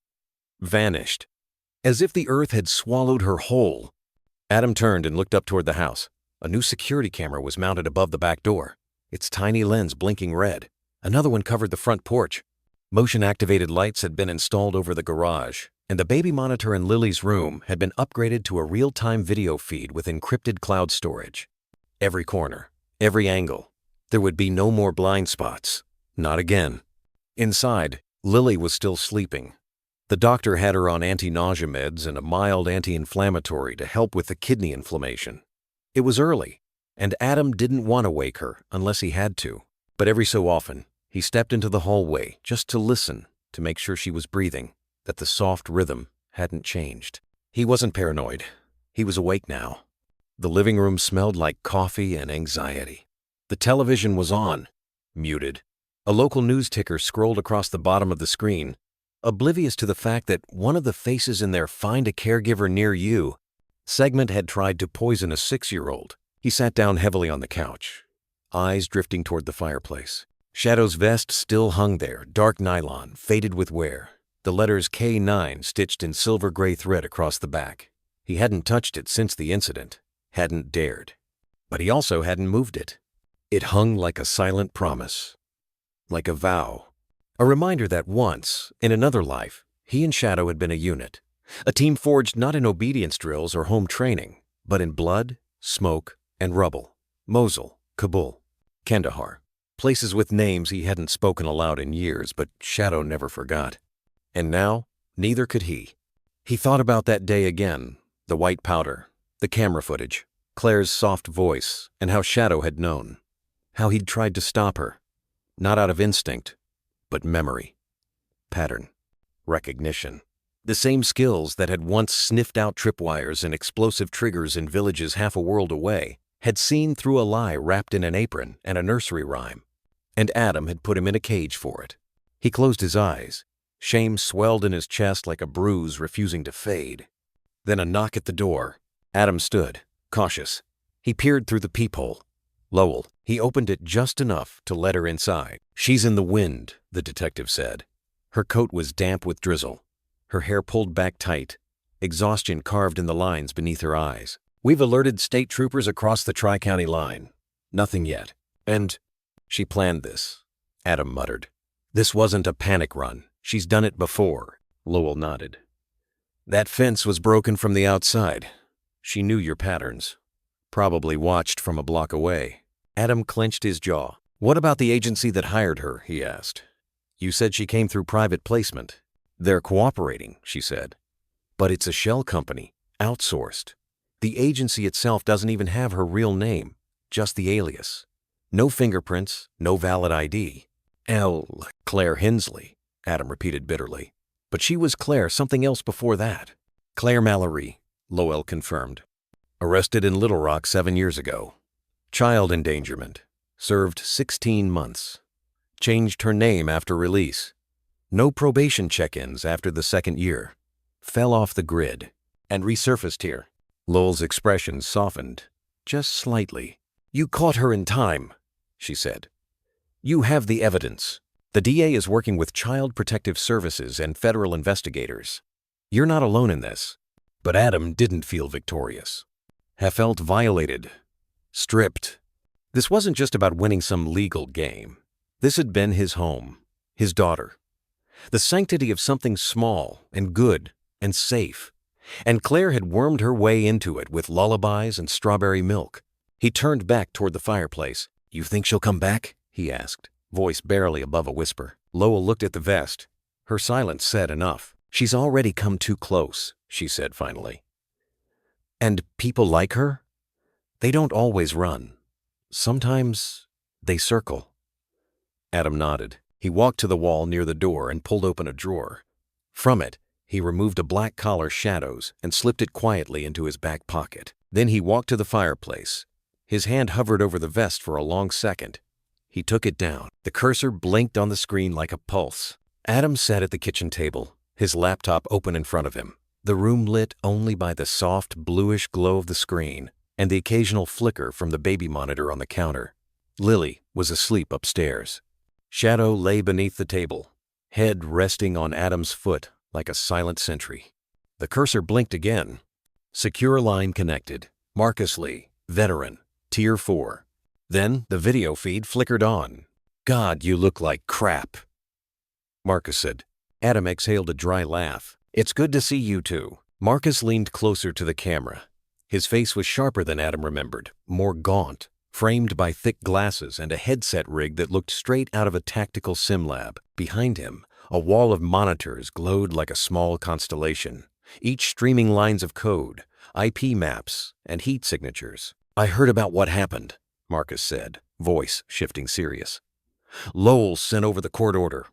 Speaker 1: Vanished. As if the earth had swallowed her whole. Adam turned and looked up toward the house. A new security camera was mounted above the back door, its tiny lens blinking red. Another one covered the front porch. Motion-activated lights had been installed over the garage, and the baby monitor in Lily's room had been upgraded to a real-time video feed with encrypted cloud storage. Every corner, every angle. There would be no more blind spots. Not again. Inside, Lily was still sleeping. The doctor had her on anti-nausea meds and a mild anti-inflammatory to help with the kidney inflammation. It was early, and Adam didn't want to wake her unless he had to. But every so often, he stepped into the hallway just to listen, to make sure she was breathing, that the soft rhythm hadn't changed. He wasn't paranoid. He was awake now. The living room smelled like coffee and anxiety. The television was on, muted. A local news ticker scrolled across the bottom of the screen, oblivious to the fact that one of the faces in their Find a Caregiver Near You segment had tried to poison a 6-year-old. He sat down heavily on the couch, eyes drifting toward the fireplace. Shadow's vest still hung there, dark nylon, faded with wear, the letters K9 stitched in silver gray thread across the back. He hadn't touched it since the incident, hadn't dared. But he also hadn't moved it. It hung like a silent promise, like a vow. A reminder that once, in another life, he and Shadow had been a unit, a team forged not in obedience drills or home training, but in blood, smoke, and rubble. Mosul, Kabul, Kandahar, places with names he hadn't spoken aloud in years, but Shadow never forgot. And now, neither could he. He thought about that day again, the white powder, the camera footage, Claire's soft voice, and how Shadow had known. How he'd tried to stop her, not out of instinct, but memory, pattern, recognition. The same skills that had once sniffed out tripwires and explosive triggers in villages half a world away had seen through a lie wrapped in an apron and a nursery rhyme. And Adam had put him in a cage for it. He closed his eyes. Shame swelled in his chest like a bruise refusing to fade. Then a knock at the door. Adam stood, cautious. He peered through the peephole. Lowell. He opened it just enough to let her inside. "She's in the wind," the detective said. Her coat was damp with drizzle, her hair pulled back tight, exhaustion carved in the lines beneath her eyes. "We've alerted state troopers across the Tri-County line. Nothing yet. And she planned this," Adam muttered. "This wasn't a panic run. She's done it before." Lowell nodded. "That fence was broken from the outside. She knew your patterns. Probably watched from a block away." Adam clenched his jaw. "What about the agency that hired her?" he asked. "You said she came through private placement." "They're cooperating," she said. "But it's a shell company, outsourced. The agency itself doesn't even have her real name, just the alias. No fingerprints, no valid ID. Claire Hensley," Adam repeated bitterly. "But she was Claire something else before that." "Claire Mallory," Lowell confirmed. "Arrested in Little Rock 7 years ago. Child endangerment. Served 16 months. Changed her name after release. No probation check-ins after the 2nd year. Fell off the grid and resurfaced here." Lowell's expression softened, just slightly. "You caught her in time," she said. "You have the evidence. The DA is working with Child Protective Services and federal investigators. You're not alone in this." But Adam didn't feel victorious. He felt violated. Stripped. This wasn't just about winning some legal game. This had been his home, his daughter. The sanctity of something small and good and safe. And Claire had wormed her way into it with lullabies and strawberry milk. He turned back toward the fireplace. "You think she'll come back?" he asked, voice barely above a whisper. Lowell looked at the vest. Her silence said enough. "She's already come too close," she said finally. "And people like her? They don't always run. Sometimes they circle." Adam nodded. He walked to the wall near the door and pulled open a drawer. From it, he removed a black collar shadows and slipped it quietly into his back pocket. Then he walked to the fireplace. His hand hovered over the vest for a long second. He took it down. The cursor blinked on the screen like a pulse. Adam sat at the kitchen table, his laptop open in front of him, the room lit only by the soft, bluish glow of the screen and the occasional flicker from the baby monitor on the counter. Lily was asleep upstairs. Shadow lay beneath the table, head resting on Adam's foot like a silent sentry. The cursor blinked again. Secure line connected. Marcus Lee, veteran, Tier 4. Then the video feed flickered on. "God, you look like crap," Marcus said. Adam exhaled a dry laugh. "It's good to see you too." Marcus leaned closer to the camera. His face was sharper than Adam remembered, more gaunt, framed by thick glasses and a headset rig that looked straight out of a tactical sim lab. Behind him, a wall of monitors glowed like a small constellation, each streaming lines of code, IP maps, and heat signatures. "I heard about what happened," Marcus said, voice shifting serious. "Lowell sent over the court order.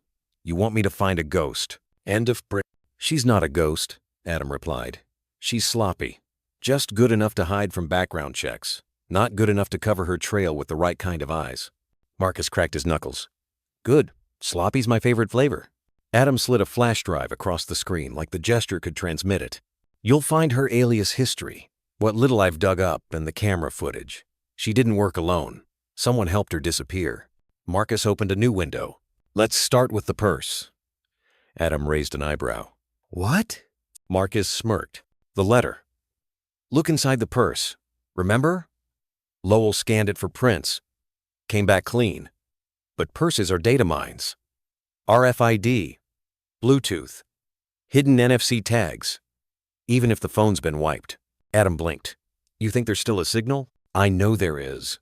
Speaker 1: You want me to find a ghost. End of break." "She's not a ghost," Adam replied. "She's sloppy. Just good enough to hide from background checks. Not good enough to cover her trail with the right kind of eyes." Marcus cracked his knuckles. "Good. Sloppy's my favorite flavor." Adam slid a flash drive across the screen like the gesture could transmit it. "You'll find her alias history, what little I've dug up, and the camera footage. She didn't work alone. Someone helped her disappear." Marcus opened a new window. "Let's start with the purse." Adam raised an eyebrow. "What?" Marcus smirked. "The letter. Look inside the purse. Remember? Lowell scanned it for prints. Came back clean. But purses are data mines. RFID, Bluetooth, hidden NFC tags. Even if the phone's been wiped." Adam blinked. "You think there's still a signal?" "I know there is,"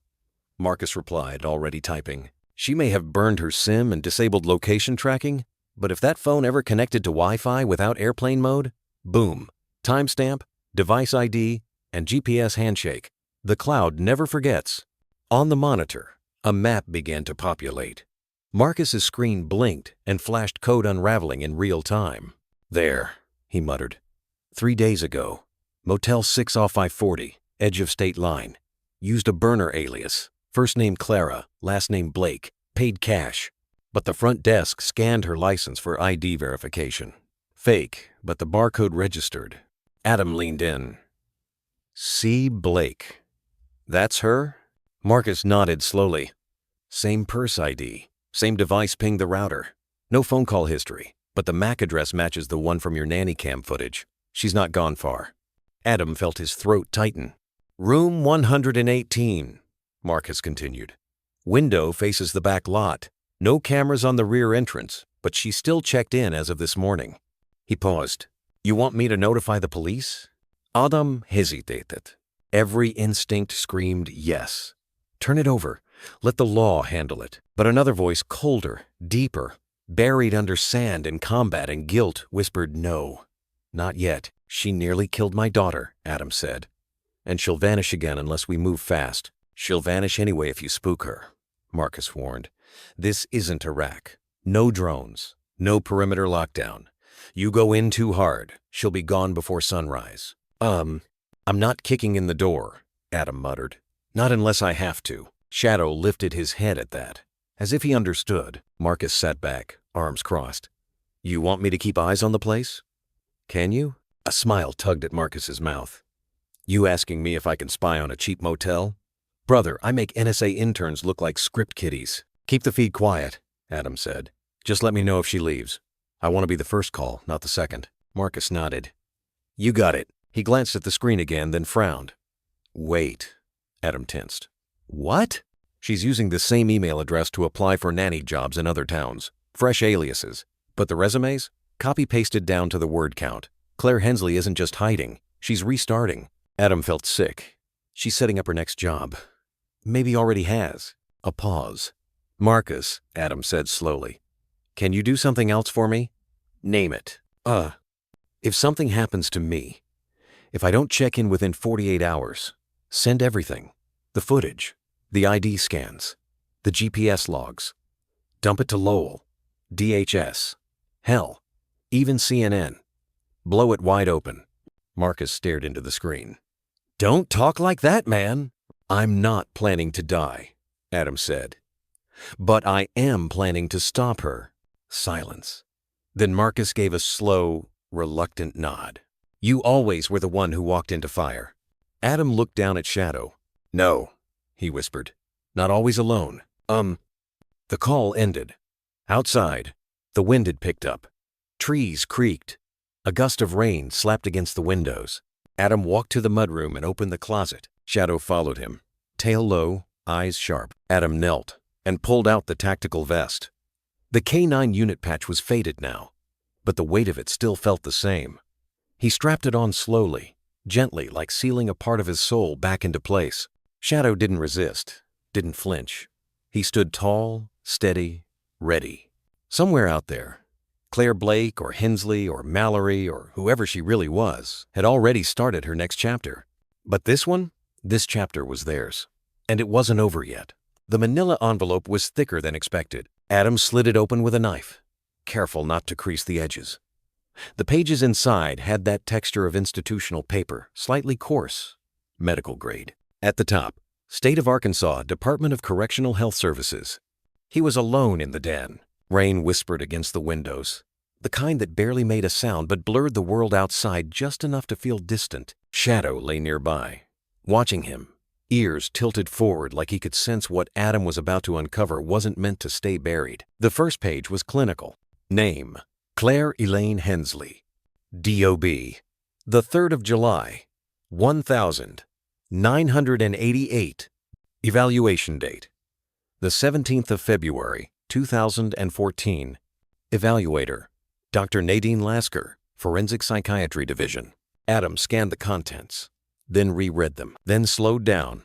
Speaker 1: Marcus replied, already typing. "She may have burned her SIM and disabled location tracking, but if that phone ever connected to Wi-Fi without airplane mode, boom, timestamp, device ID, and GPS handshake. The cloud never forgets." On the monitor, a map began to populate. Marcus's screen blinked and flashed code unraveling in real time. "There," he muttered. 3 days ago, Motel 6 off I-40, edge of state line. Used a burner alias. First name Clara, last name Blake. Paid cash. But the front desk scanned her license for ID verification. Fake, but the barcode registered. Adam leaned in. "C. Blake. That's her?" Marcus nodded slowly. "Same purse ID. Same device pinged the router. No phone call history, but the MAC address matches the one from your nanny cam footage. She's not gone far." Adam felt his throat tighten. "Room 118, Marcus continued. "Window faces the back lot. No cameras on the rear entrance, but she's still checked in as of this morning." He paused. "You want me to notify the police?" Adam hesitated. Every instinct screamed yes. "Turn it over. Let the law handle it." But another voice, colder, deeper, buried under sand and combat and guilt, whispered no. "Not yet. She nearly killed my daughter," Adam said. "And she'll vanish again unless we move fast. She'll vanish anyway if you spook her," Marcus warned. "This isn't Iraq. No drones. No perimeter lockdown. You go in too hard, she'll be gone before sunrise." I'm not kicking in the door," Adam muttered. "Not unless I have to." Shadow lifted his head at that. As if he understood, Marcus sat back, arms crossed. "You want me to keep eyes on the place?" "Can you?" A smile tugged at Marcus's mouth. "You asking me if I can spy on a cheap motel? Brother, I make NSA interns look like script kiddies." "Keep the feed quiet," Adam said. "Just let me know if she leaves. I want to be the first call, not the second." Marcus nodded. "You got it." He glanced at the screen again, then frowned. "Wait." Adam tensed. "What?" "She's using the same email address to apply for nanny jobs in other towns. Fresh aliases. But the resumes? Copy-pasted down to the word count. Claire Hensley isn't just hiding. She's restarting." Adam felt sick. "She's setting up her next job. Maybe already has." A pause. "Marcus," Adam said slowly, "can you do something else for me? Name it. If something happens to me, if I don't check in within 48 hours, send everything. The footage, the ID scans, the GPS logs. Dump it to Lowell. DHS. Hell, even CNN. Blow it wide open. Marcus stared into the screen. Don't talk like that, man. I'm not planning to die, Adam said. But I am planning to stop her. Silence. Then Marcus gave a slow, reluctant nod. You always were the one who walked into fire. Adam looked down at Shadow. No, he whispered. Not always alone. The call ended. Outside, the wind had picked up. Trees creaked. A gust of rain slapped against the windows. Adam walked to the mudroom and opened the closet. Shadow followed him, tail low, eyes sharp. Adam knelt and pulled out the tactical vest. The K9 unit patch was faded now, but the weight of it still felt the same. He strapped it on slowly, gently, like sealing a part of his soul back into place. Shadow didn't resist, didn't flinch. He stood tall, steady, ready. Somewhere out there, Claire Blake or Hensley or Mallory or whoever she really was had already started her next chapter. But this chapter was theirs. And it wasn't over yet. The manila envelope was thicker than expected. Adam slid it open with a knife, careful not to crease the edges. The pages inside had that texture of institutional paper, slightly coarse, medical grade. At the top, State of Arkansas, Department of Correctional Health Services. He was alone in the den. Rain whispered against the windows, the kind that barely made a sound but blurred the world outside just enough to feel distant. Shadow lay nearby, watching him, ears tilted forward like he could sense what Adam was about to uncover wasn't meant to stay buried. The first page was clinical. Name, Claire Elaine Hensley. D.O.B. The 3rd of July, 1988. Evaluation date, the 17th of February, 2014. Evaluator, Dr. Nadine Lasker, Forensic Psychiatry Division. Adam scanned the contents, then reread them, then slowed down.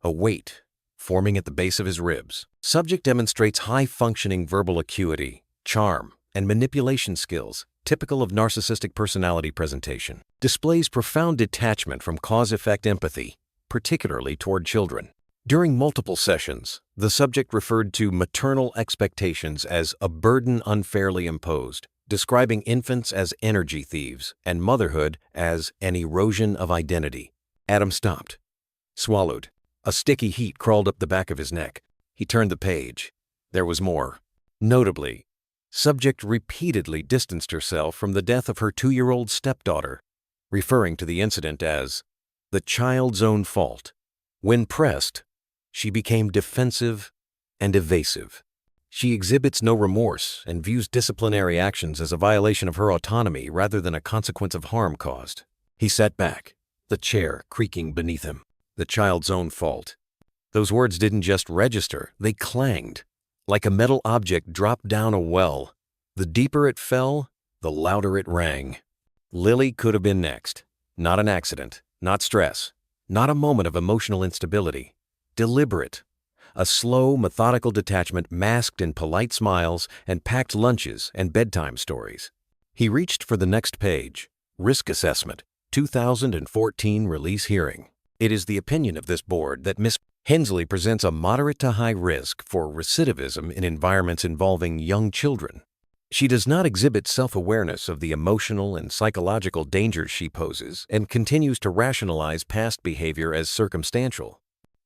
Speaker 1: A weight forming at the base of his ribs. Subject demonstrates high-functioning verbal acuity, charm, and manipulation skills typical of narcissistic personality presentation. Displays profound detachment from cause-effect empathy, particularly toward children. During multiple sessions, the subject referred to maternal expectations as a burden unfairly imposed, describing infants as energy thieves and motherhood as an erosion of identity. Adam stopped, swallowed. A sticky heat crawled up the back of his neck. He turned the page. There was more. Notably, subject repeatedly distanced herself from the death of her 2-year-old stepdaughter, referring to the incident as the child's own fault. When pressed, she became defensive and evasive. She exhibits no remorse and views disciplinary actions as a violation of her autonomy rather than a consequence of harm caused. He sat back, the chair creaking beneath him. The child's own fault. Those words didn't just register, they clanged, like a metal object dropped down a well. The deeper it fell, the louder it rang. Lily could have been next. Not an accident, not stress, not a moment of emotional instability. Deliberate. A slow, methodical detachment masked in polite smiles and packed lunches and bedtime stories. He reached for the next page. Risk Assessment, 2014 Release Hearing. It is the opinion of this board that Miss Hensley presents a moderate to high risk for recidivism in environments involving young children. She does not exhibit self-awareness of the emotional and psychological dangers she poses and continues to rationalize past behavior as circumstantial.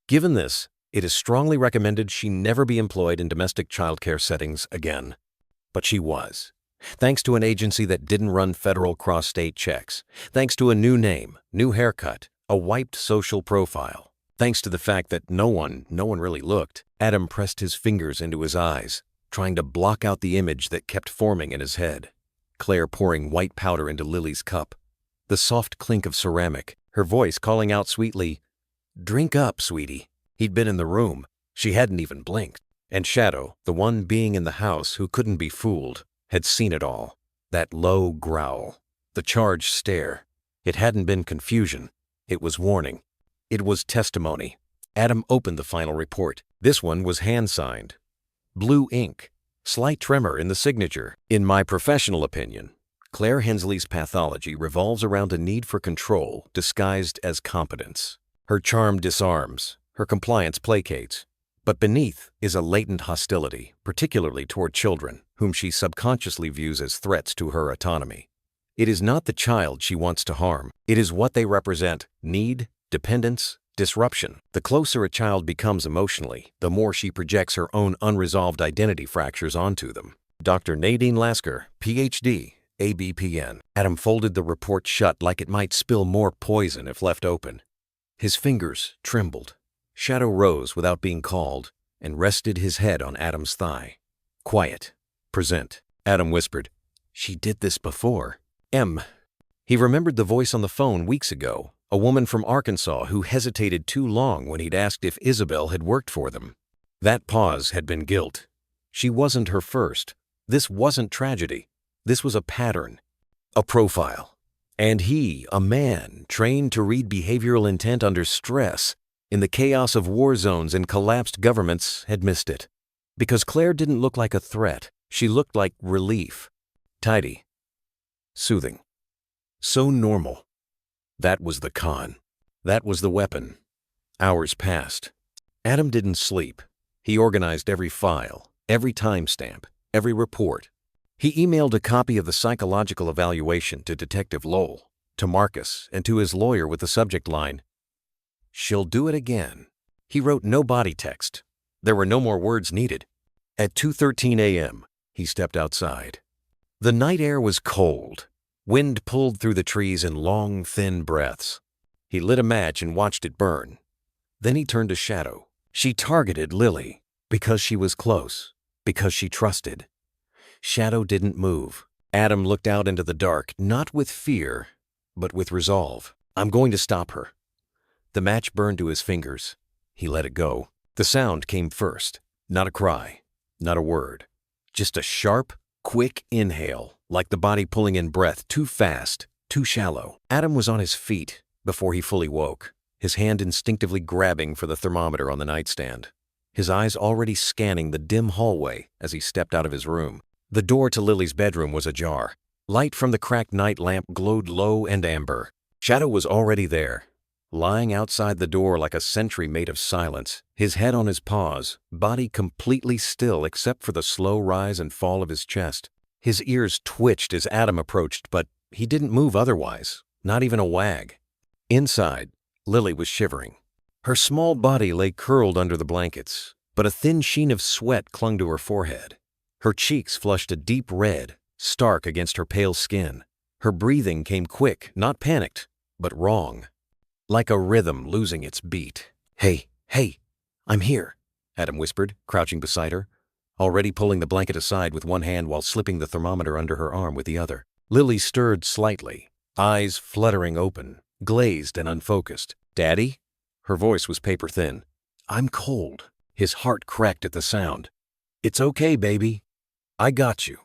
Speaker 1: Given this, it is strongly recommended she never be employed in domestic childcare settings again. But she was. Thanks to an agency that didn't run federal cross-state checks. Thanks to a new name, new haircut, a wiped social profile. Thanks to the fact that no one really looked. Adam pressed his fingers into his eyes, trying to block out the image that kept forming in his head. Claire pouring white powder into Lily's cup. The soft clink of ceramic, her voice calling out sweetly, "Drink up, sweetie." He'd been in the room. She hadn't even blinked. And Shadow, the one being in the house who couldn't be fooled, had seen it all. That low growl, the charged stare. It hadn't been confusion. It was warning. It was testimony. Adam opened the final report. This one was hand-signed. Blue ink. Slight tremor in the signature. In my professional opinion, Claire Hensley's pathology revolves around a need for control disguised as competence. Her charm disarms. Her compliance placates. But beneath is a latent hostility, particularly toward children, whom she subconsciously views as threats to her autonomy. It is not the child she wants to harm. It is what they represent: need, dependence, disruption. The closer a child becomes emotionally, the more she projects her own unresolved identity fractures onto them. Dr. Nadine Lasker, Ph.D., ABPN. Adam folded the report shut like it might spill more poison if left open. His fingers trembled. Shadow rose without being called and rested his head on Adam's thigh. "Quiet. Present." Adam whispered, "She did this before." He remembered the voice on the phone weeks ago, a woman from Arkansas who hesitated too long when he'd asked if Isabel had worked for them. That pause had been guilt. She wasn't her first. This wasn't tragedy. This was a pattern, a profile. And he, a man trained to read behavioral intent under stress, in the chaos of war zones and collapsed governments, had missed it. Because Claire didn't look like a threat. She looked like relief. Tidy. Soothing. So normal. That was the con. That was the weapon. Hours passed. Adam didn't sleep. He organized every file, every timestamp, every report. He emailed a copy of the psychological evaluation to Detective Lowell, to Marcus, and to his lawyer with the subject line, "She'll do it again." He wrote no body text. There were no more words needed. At 2:13 a.m., he stepped outside. The night air was cold. Wind pulled through the trees in long, thin breaths. He lit a match and watched it burn. Then he turned to Shadow. She targeted Lily because she was close, because she trusted. Shadow didn't move. Adam looked out into the dark, not with fear, but with resolve. "I'm going to stop her." The match burned to his fingers. He let it go. The sound came first. Not a cry, not a word. Just a sharp, quick inhale, like the body pulling in breath too fast, too shallow. Adam was on his feet before he fully woke, his hand instinctively grabbing for the thermometer on the nightstand, his eyes already scanning the dim hallway as he stepped out of his room. The door to Lily's bedroom was ajar. Light from the cracked night lamp glowed low and amber. Shadow was already there, lying outside the door like a sentry made of silence, his head on his paws, body completely still except for the slow rise and fall of his chest. His ears twitched as Adam approached, but he didn't move otherwise, not even a wag. Inside, Lily was shivering. Her small body lay curled under the blankets, but a thin sheen of sweat clung to her forehead. Her cheeks flushed a deep red, stark against her pale skin. Her breathing came quick, not panicked, but wrong, like a rhythm losing its beat. Hey, I'm here," Adam whispered, crouching beside her, already pulling the blanket aside with one hand while slipping the thermometer under her arm with the other. Lily stirred slightly, eyes fluttering open, glazed and unfocused. "Daddy?" Her voice was paper thin. "I'm cold." His heart cracked at the sound. "It's okay, baby. I got you."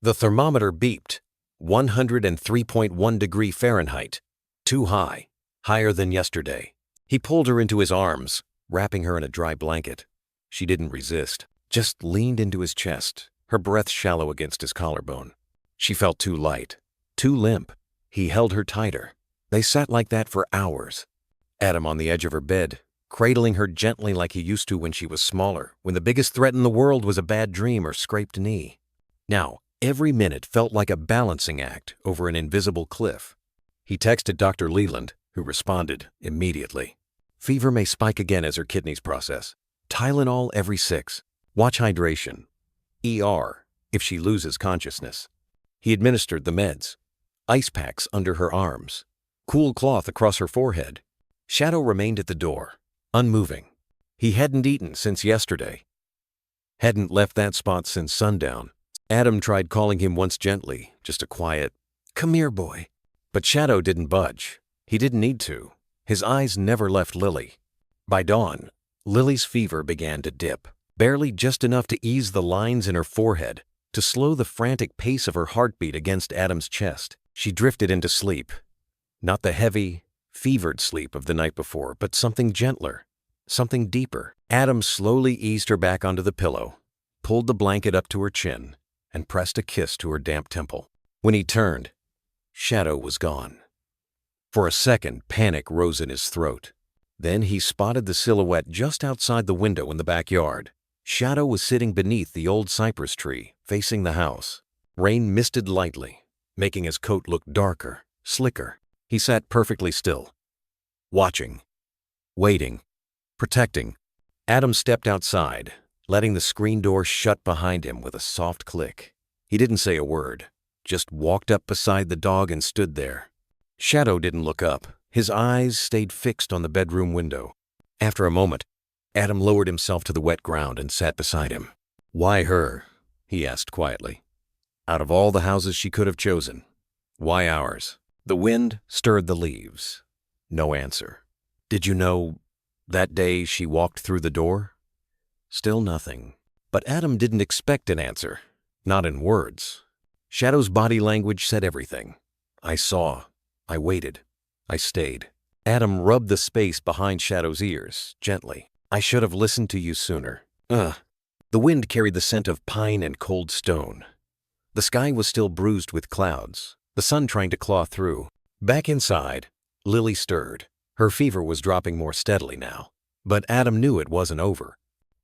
Speaker 1: The thermometer beeped. 103.1 degrees Fahrenheit. Too high. Higher than yesterday. He pulled her into his arms, wrapping her in a dry blanket. She didn't resist, just leaned into his chest, her breath shallow against his collarbone. She felt too light, too limp. He held her tighter. They sat like that for hours. Adam on the edge of her bed, cradling her gently like he used to when she was smaller, when the biggest threat in the world was a bad dream or scraped knee. Now, every minute felt like a balancing act over an invisible cliff. He texted Dr. Leland, who responded immediately. "Fever may spike again as her kidneys process. Tylenol every 6. Watch hydration. ER if she loses consciousness." He administered the meds. Ice packs under her arms. Cool cloth across her forehead. Shadow remained at the door, unmoving. He hadn't eaten since yesterday. Hadn't left that spot since sundown. Adam tried calling him once gently, just a quiet, "Come here, boy." But Shadow didn't budge. He didn't need to. His eyes never left Lily. By dawn, Lily's fever began to dip, barely just enough to ease the lines in her forehead, to slow the frantic pace of her heartbeat against Adam's chest. She drifted into sleep. Not the heavy, fevered sleep of the night before, but something gentler, something deeper. Adam slowly eased her back onto the pillow, pulled the blanket up to her chin, and pressed a kiss to her damp temple. When he turned, Shadow was gone. For a second, panic rose in his throat. Then he spotted the silhouette just outside the window in the backyard. Shadow was sitting beneath the old cypress tree, facing the house. Rain misted lightly, making his coat look darker, slicker. He sat perfectly still, watching, waiting, protecting. Adam stepped outside, letting the screen door shut behind him with a soft click. He didn't say a word, just walked up beside the dog and stood there. Shadow didn't look up. His eyes stayed fixed on the bedroom window. After a moment, Adam lowered himself to the wet ground and sat beside him. "Why her?" he asked quietly. "Out of all the houses she could have chosen, why ours?" The wind stirred the leaves. No answer. "Did you know that day she walked through the door?" Still nothing. But Adam didn't expect an answer, not in words. Shadow's body language said everything. "I saw. I waited. I stayed." Adam rubbed the space behind Shadow's ears, gently. "I should have listened to you sooner." The wind carried the scent of pine and cold stone. The sky was still bruised with clouds, the sun trying to claw through. Back inside, Lily stirred. Her fever was dropping more steadily now. But Adam knew it wasn't over.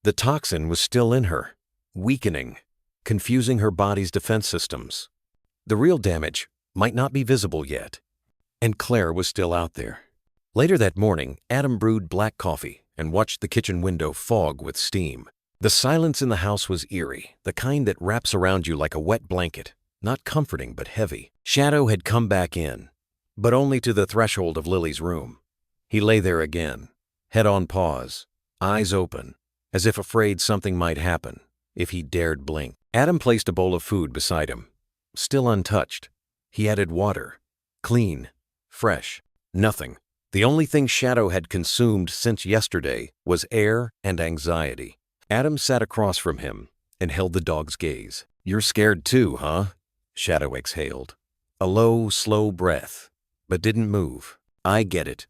Speaker 1: The toxin was still in her, weakening, confusing her body's defense systems. The real damage might not be visible yet. And Claire was still out there. Later that morning, Adam brewed black coffee and watched the kitchen window fog with steam. The silence in the house was eerie, the kind that wraps around you like a wet blanket, not comforting but heavy. Shadow had come back in, but only to the threshold of Lily's room. He lay there again, head on paws, eyes open, as if afraid something might happen if he dared blink. Adam placed a bowl of food beside him, still untouched. He added water, clean, fresh, nothing. The only thing Shadow had consumed since yesterday was air and anxiety. Adam sat across from him and held the dog's gaze. "You're scared too, huh?" Shadow exhaled. A low, slow breath, but didn't move. "I get it."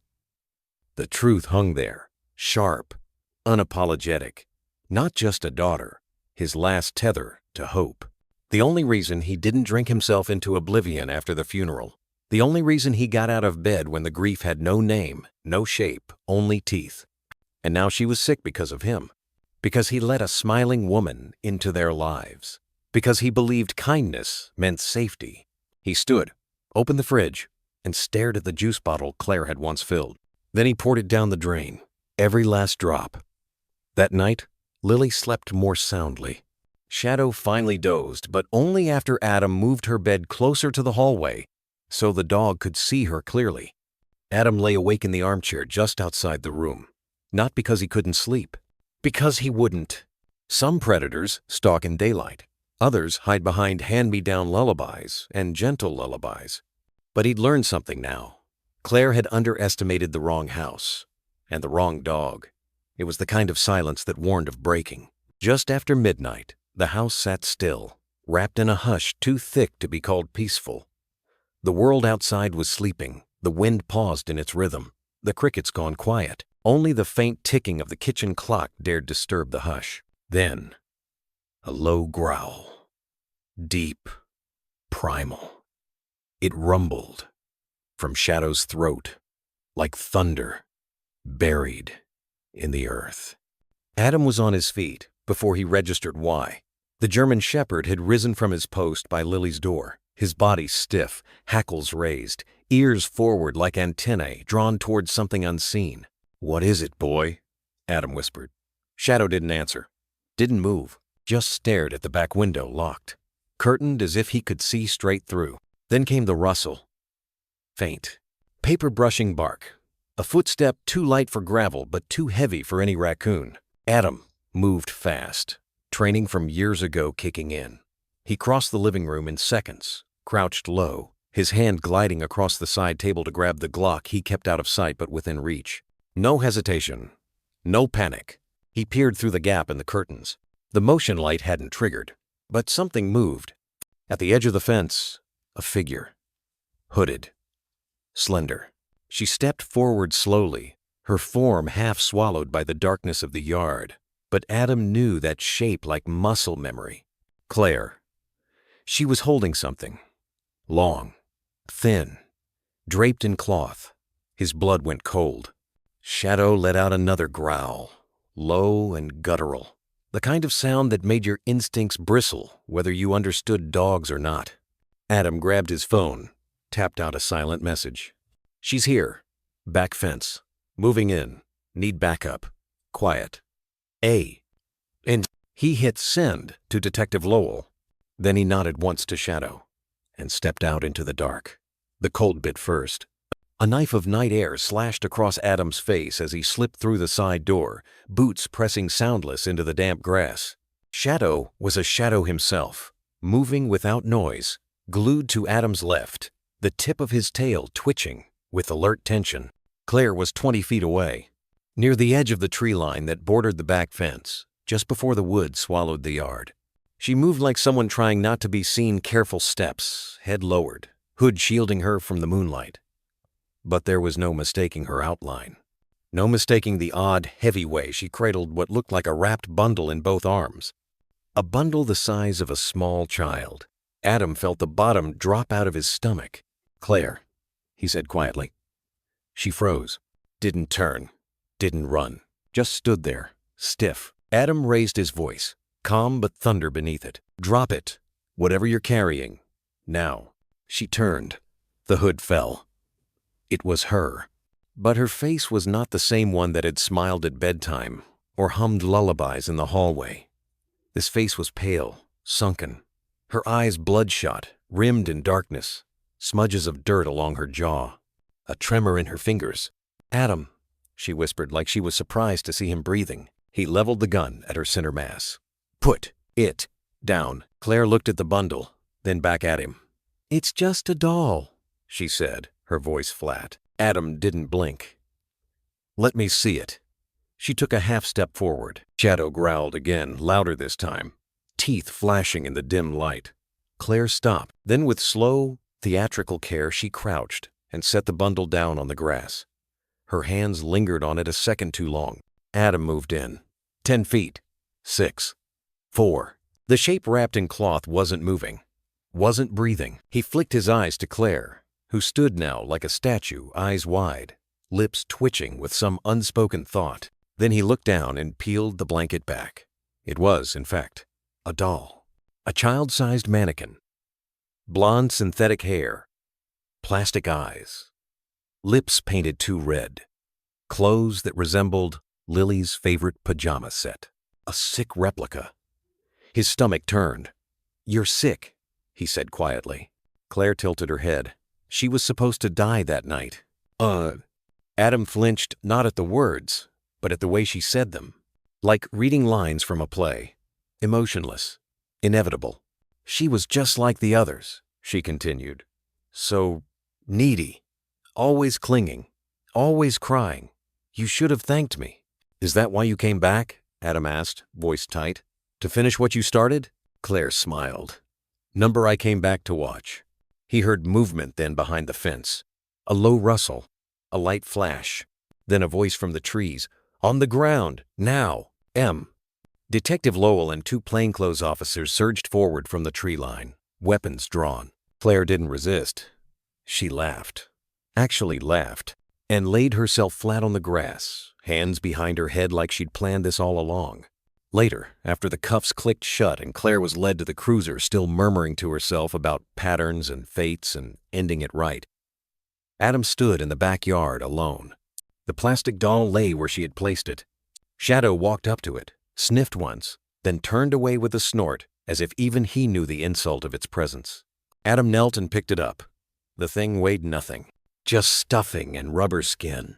Speaker 1: The truth hung there, sharp, unapologetic. Not just a daughter, his last tether to hope. The only reason he didn't drink himself into oblivion after the funeral. The only reason he got out of bed when the grief had no name, no shape, only teeth. And now she was sick because of him. Because he let a smiling woman into their lives. Because he believed kindness meant safety. He stood, opened the fridge, and stared at the juice bottle Claire had once filled. Then he poured it down the drain, every last drop. That night, Lily slept more soundly. Shadow finally dozed, but only after Adam moved her bed closer to the hallway so the dog could see her clearly. Adam lay awake in the armchair just outside the room. Not because he couldn't sleep, because he wouldn't. Some predators stalk in daylight. Others hide behind hand-me-down lullabies and gentle lullabies. But he'd learned something now. Claire had underestimated the wrong house and the wrong dog. It was the kind of silence that warned of breaking. Just after midnight, the house sat still, wrapped in a hush too thick to be called peaceful. The world outside was sleeping. The wind paused in its rhythm. The crickets gone quiet. Only the faint ticking of the kitchen clock dared disturb the hush. Then, a low growl. Deep, primal. It rumbled from Shadow's throat, like thunder, buried in the earth. Adam was on his feet before he registered why. The German shepherd had risen from his post by Lily's door, his body stiff, hackles raised, ears forward like antennae drawn towards something unseen. "What is it, boy?" Adam whispered. Shadow didn't answer, didn't move, just stared at the back window locked, curtained as if he could see straight through. Then came the rustle. Faint, paper-brushing bark. A footstep too light for gravel but too heavy for any raccoon. Adam moved fast, training from years ago kicking in. He crossed the living room in seconds, crouched low, his hand gliding across the side table to grab the Glock he kept out of sight but within reach. No hesitation, no panic. He peered through the gap in the curtains. The motion light hadn't triggered, but something moved. At the edge of the fence, a figure. Hooded. Slender. She stepped forward slowly, her form half swallowed by the darkness of the yard. But Adam knew that shape like muscle memory. Claire. She was holding something. Long. Thin. Draped in cloth. His blood went cold. Shadow let out another growl, low and guttural, the kind of sound that made your instincts bristle, whether you understood dogs or not. Adam grabbed his phone, tapped out a silent message. "She's here. Back fence. Moving in. Need backup. Quiet. A." And he hit send to Detective Lowell. Then he nodded once to Shadow and stepped out into the dark. The cold bit first. A knife of night air slashed across Adam's face as he slipped through the side door, boots pressing soundless into the damp grass. Shadow was a shadow himself, moving without noise, glued to Adam's left, the tip of his tail twitching with alert tension. Claire was 20 feet away, near the edge of the tree line that bordered the back fence, just before the wood swallowed the yard. She moved like someone trying not to be seen, careful steps, head lowered, hood shielding her from the moonlight. But there was no mistaking her outline. No mistaking the odd, heavy way she cradled what looked like a wrapped bundle in both arms. A bundle the size of a small child. Adam felt the bottom drop out of his stomach. "Claire," he said quietly. She froze, didn't turn, didn't run, just stood there, stiff. Adam raised his voice, calm but thunder beneath it. "Drop it, whatever you're carrying, now." She turned. The hood fell. It was her. But her face was not the same one that had smiled at bedtime or hummed lullabies in the hallway. This face was pale, sunken, her eyes bloodshot, rimmed in darkness, smudges of dirt along her jaw, a tremor in her fingers. "Adam," she whispered like she was surprised to see him breathing. He leveled the gun at her center mass. "Put it down." Claire looked at the bundle, then back at him. "It's just a doll," she said, her voice flat. Adam didn't blink. "Let me see it." She took a half step forward. Shadow growled again, louder this time, teeth flashing in the dim light. Claire stopped. Then with slow, theatrical care, she crouched and set the bundle down on the grass. Her hands lingered on it a second too long. Adam moved in. 10 feet. 6. 4. The shape wrapped in cloth wasn't moving, wasn't breathing. He flicked his eyes to Claire, who stood now like a statue, eyes wide, lips twitching with some unspoken thought. Then he looked down and peeled the blanket back. It was, in fact, a doll. A child-sized mannequin. Blonde synthetic hair. Plastic eyes. Lips painted too red. Clothes that resembled Lily's favorite pajama set. A sick replica. His stomach turned. "You're sick," he said quietly. Claire tilted her head. She was supposed to die that night. Adam flinched not at the words, but at the way she said them. Like reading lines from a play. Emotionless. Inevitable. "She was just like the others," she continued. "So needy. Always clinging. Always crying. You should have thanked me." "Is that why you came back?" Adam asked, voice tight. "To finish what you started?" Claire smiled. "Number I came back to watch." He heard movement then behind the fence. A low rustle, a light flash, then a voice from the trees. "On the ground, now, M." Detective Lowell and 2 plainclothes officers surged forward from the tree line, weapons drawn. Claire didn't resist. She laughed. Actually laughed, and laid herself flat on the grass, hands behind her head like she'd planned this all along. Later, after the cuffs clicked shut and Claire was led to the cruiser, still murmuring to herself about patterns and fates and ending it right, Adam stood in the backyard alone. The plastic doll lay where she had placed it. Shadow walked up to it, sniffed once, then turned away with a snort, as if even he knew the insult of its presence. Adam knelt and picked it up. The thing weighed nothing, just stuffing and rubber skin.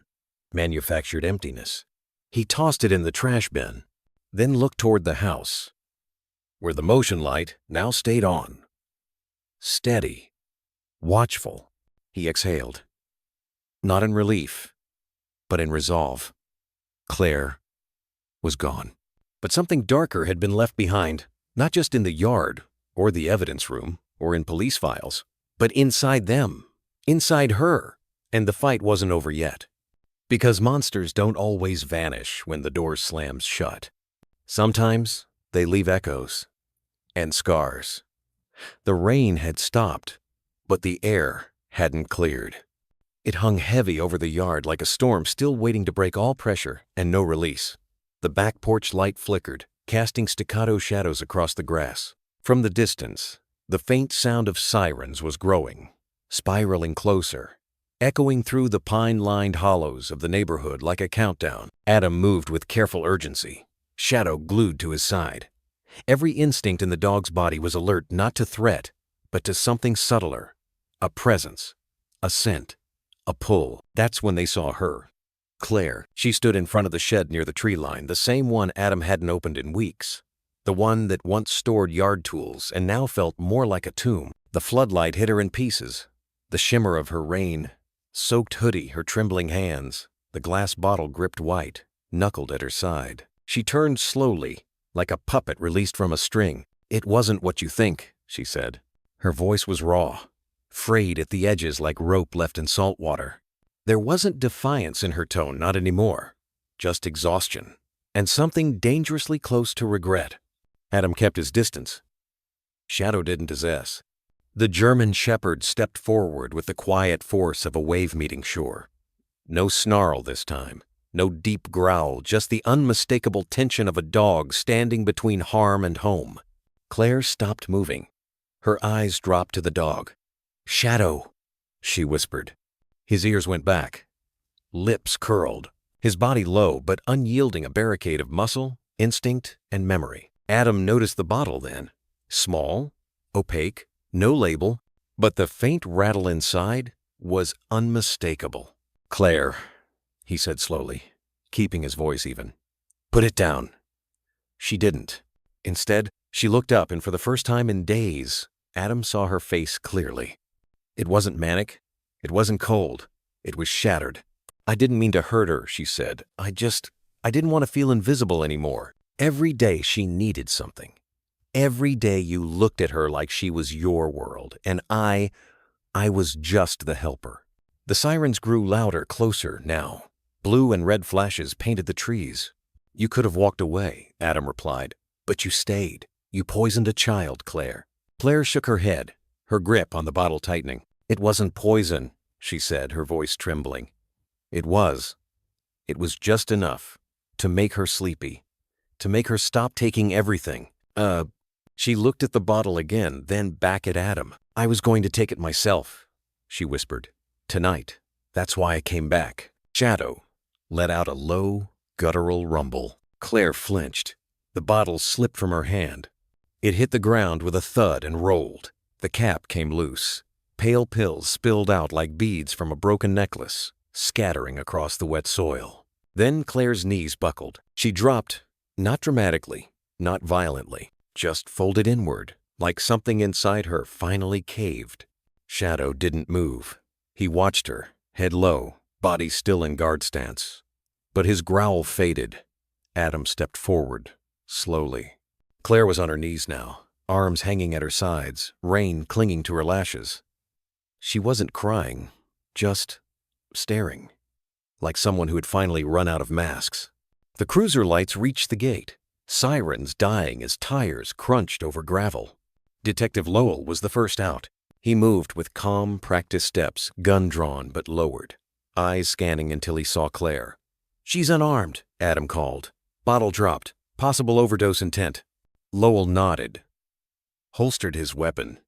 Speaker 1: Manufactured emptiness. He tossed it in the trash bin, then looked toward the house, where the motion light now stayed on. Steady, watchful, he exhaled. Not in relief, but in resolve. Claire was gone. But something darker had been left behind, not just in the yard, or the evidence room, or in police files, but inside them, inside her. And the fight wasn't over yet. Because monsters don't always vanish when the door slams shut. Sometimes they leave echoes and scars. The rain had stopped, but the air hadn't cleared. It hung heavy over the yard like a storm still waiting to break all pressure and no release. The back porch light flickered, casting staccato shadows across the grass. From the distance, the faint sound of sirens was growing, spiraling closer, echoing through the pine-lined hollows of the neighborhood like a countdown. Adam moved with careful urgency, Shadow glued to his side. Every instinct in the dog's body was alert not to threat, but to something subtler, a presence, a scent, a pull. That's when they saw her. Claire. She stood in front of the shed near the tree line, the same one Adam hadn't opened in weeks. The one that once stored yard tools and now felt more like a tomb. The floodlight hit her in pieces. The shimmer of her rain-soaked hoodie, her trembling hands, the glass bottle gripped white, knuckled at her side. She turned slowly, like a puppet released from a string. "It wasn't what you think," she said. Her voice was raw, frayed at the edges like rope left in salt water. There wasn't defiance in her tone, not anymore. Just exhaustion, and something dangerously close to regret. Adam kept his distance. Shadow didn't possess. The German shepherd stepped forward with the quiet force of a wave meeting shore. No snarl this time, no deep growl, just the unmistakable tension of a dog standing between harm and home. Claire stopped moving. Her eyes dropped to the dog. "Shadow," she whispered. His ears went back. Lips curled. His body low but unyielding, a barricade of muscle, instinct, and memory. Adam noticed the bottle then. Small, opaque, no label, but the faint rattle inside was unmistakable. "Claire," he said slowly, keeping his voice even. "Put it down." She didn't. Instead, she looked up, and for the first time in days, Adam saw her face clearly. It wasn't manic. It wasn't cold. It was shattered. "I didn't mean to hurt her," she said. I didn't want to feel invisible anymore." Every day she needed something. Every day you looked at her like she was your world, and I was just the helper. The sirens grew louder, closer now. Blue and red flashes painted the trees. "You could have walked away," Adam replied, "but you stayed. You poisoned a child, Claire." Claire shook her head, her grip on the bottle tightening. "It wasn't poison," she said, her voice trembling. It was just enough to make her sleepy, to make her stop taking everything. She looked at the bottle again, then back at Adam. "I was going to take it myself," she whispered. "Tonight. That's why I came back." Shadow let out a low, guttural rumble. Claire flinched. The bottle slipped from her hand. It hit the ground with a thud and rolled. The cap came loose. Pale pills spilled out like beads from a broken necklace, scattering across the wet soil. Then Claire's knees buckled. She dropped, not dramatically, not violently, just folded inward, like something inside her finally caved. Shadow didn't move. He watched her, head low, body still in guard stance. But his growl faded. Adam stepped forward, slowly. Claire was on her knees now, arms hanging at her sides, rain clinging to her lashes. She wasn't crying, just staring, like someone who had finally run out of masks. The cruiser lights reached the gate, sirens dying as tires crunched over gravel. Detective Lowell was the first out. He moved with calm, practiced steps, gun drawn but lowered, eyes scanning until he saw Claire. "She's unarmed," Adam called. "Bottle dropped. Possible overdose intent." Lowell nodded, holstered his weapon,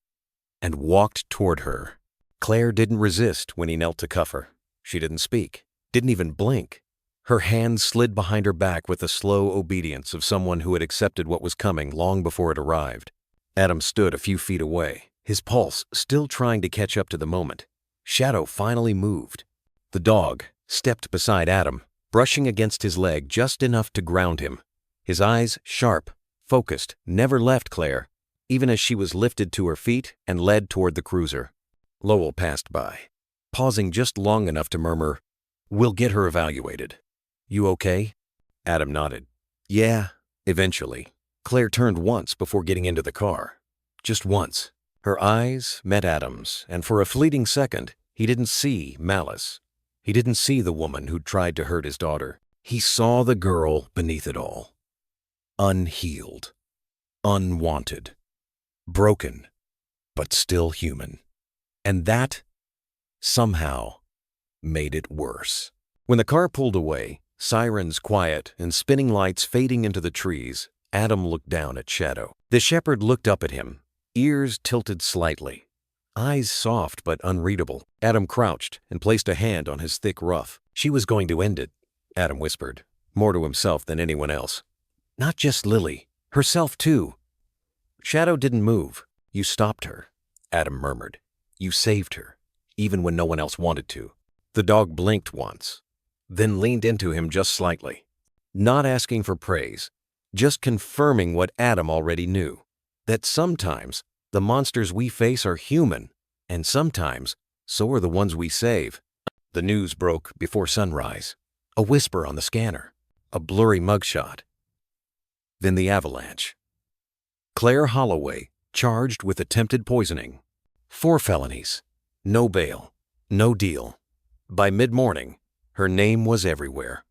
Speaker 1: and walked toward her. Claire didn't resist when he knelt to cuff her. She didn't speak, didn't even blink. Her hands slid behind her back with the slow obedience of someone who had accepted what was coming long before it arrived. Adam stood a few feet away, his pulse still trying to catch up to the moment. Shadow finally moved. The dog stepped beside Adam, brushing against his leg just enough to ground him. His eyes sharp, focused, never left Claire, even as she was lifted to her feet and led toward the cruiser. Lowell passed by, pausing just long enough to murmur, "We'll get her evaluated." "You okay?" Adam nodded. "Yeah, eventually." Claire turned once before getting into the car. Just once. Her eyes met Adam's, and for a fleeting second, he didn't see malice. He didn't see the woman who'd tried to hurt his daughter. He saw the girl beneath it all. Unhealed. Unwanted. Broken, but still human. And that, somehow, made it worse. When the car pulled away, sirens quiet and spinning lights fading into the trees, Adam looked down at Shadow. The shepherd looked up at him, ears tilted slightly, eyes soft but unreadable. Adam crouched and placed a hand on his thick ruff. She was going to end it, Adam whispered, more to himself than anyone else. Not just Lily, herself too. Shadow didn't move. You stopped her, Adam murmured. You saved her, even when no one else wanted to. The dog blinked once, then leaned into him just slightly, not asking for praise, just confirming what Adam already knew, that sometimes the monsters we face are human, and sometimes so are the ones we save. The news broke before sunrise. A whisper on the scanner, a blurry mugshot. Then the avalanche. Claire Holloway, charged with attempted poisoning. 4 felonies. No bail. No deal. By mid-morning, her name was everywhere.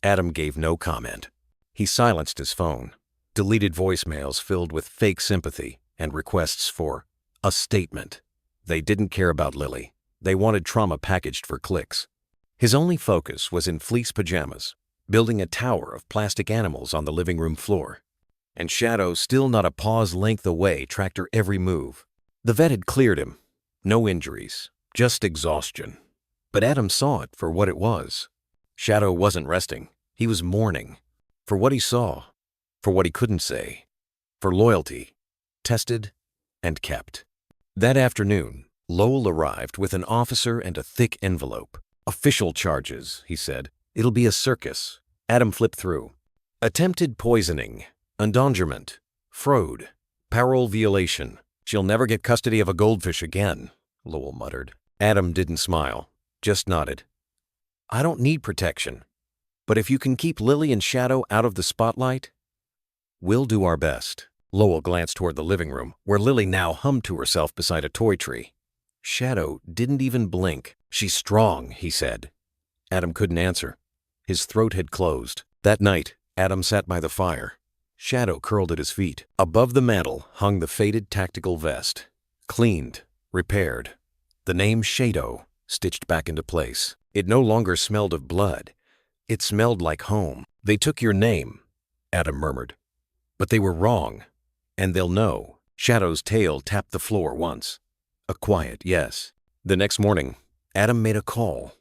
Speaker 1: Adam gave no comment. He silenced his phone. Deleted voicemails filled with fake sympathy and requests for a statement. They didn't care about Lily. They wanted trauma packaged for clicks. His only focus was in fleece pajamas, building a tower of plastic animals on the living room floor. And Shadow, still not a paw's length away, tracked her every move. The vet had cleared him. No injuries, just exhaustion. But Adam saw it for what it was. Shadow wasn't resting. He was mourning. For what he saw. For what he couldn't say. For loyalty. Tested and kept. That afternoon, Lowell arrived with an officer and a thick envelope. Official charges, he said. It'll be a circus. Adam flipped through. Attempted poisoning. Endangerment. Fraud. Parole violation. She'll never get custody of a goldfish again, Lowell muttered. Adam didn't smile, just nodded. I don't need protection. But if you can keep Lily and Shadow out of the spotlight, we'll do our best. Lowell glanced toward the living room, where Lily now hummed to herself beside a toy tree. Shadow didn't even blink. She's strong, he said. Adam couldn't answer. His throat had closed. That night, Adam sat by the fire. Shadow curled at his feet. Above the mantel hung the faded tactical vest. Cleaned, repaired. The name Shadow stitched back into place. It no longer smelled of blood. It smelled like home. They took your name, Adam murmured. But they were wrong. And they'll know. Shadow's tail tapped the floor once. A quiet yes. The next morning, Adam made a call.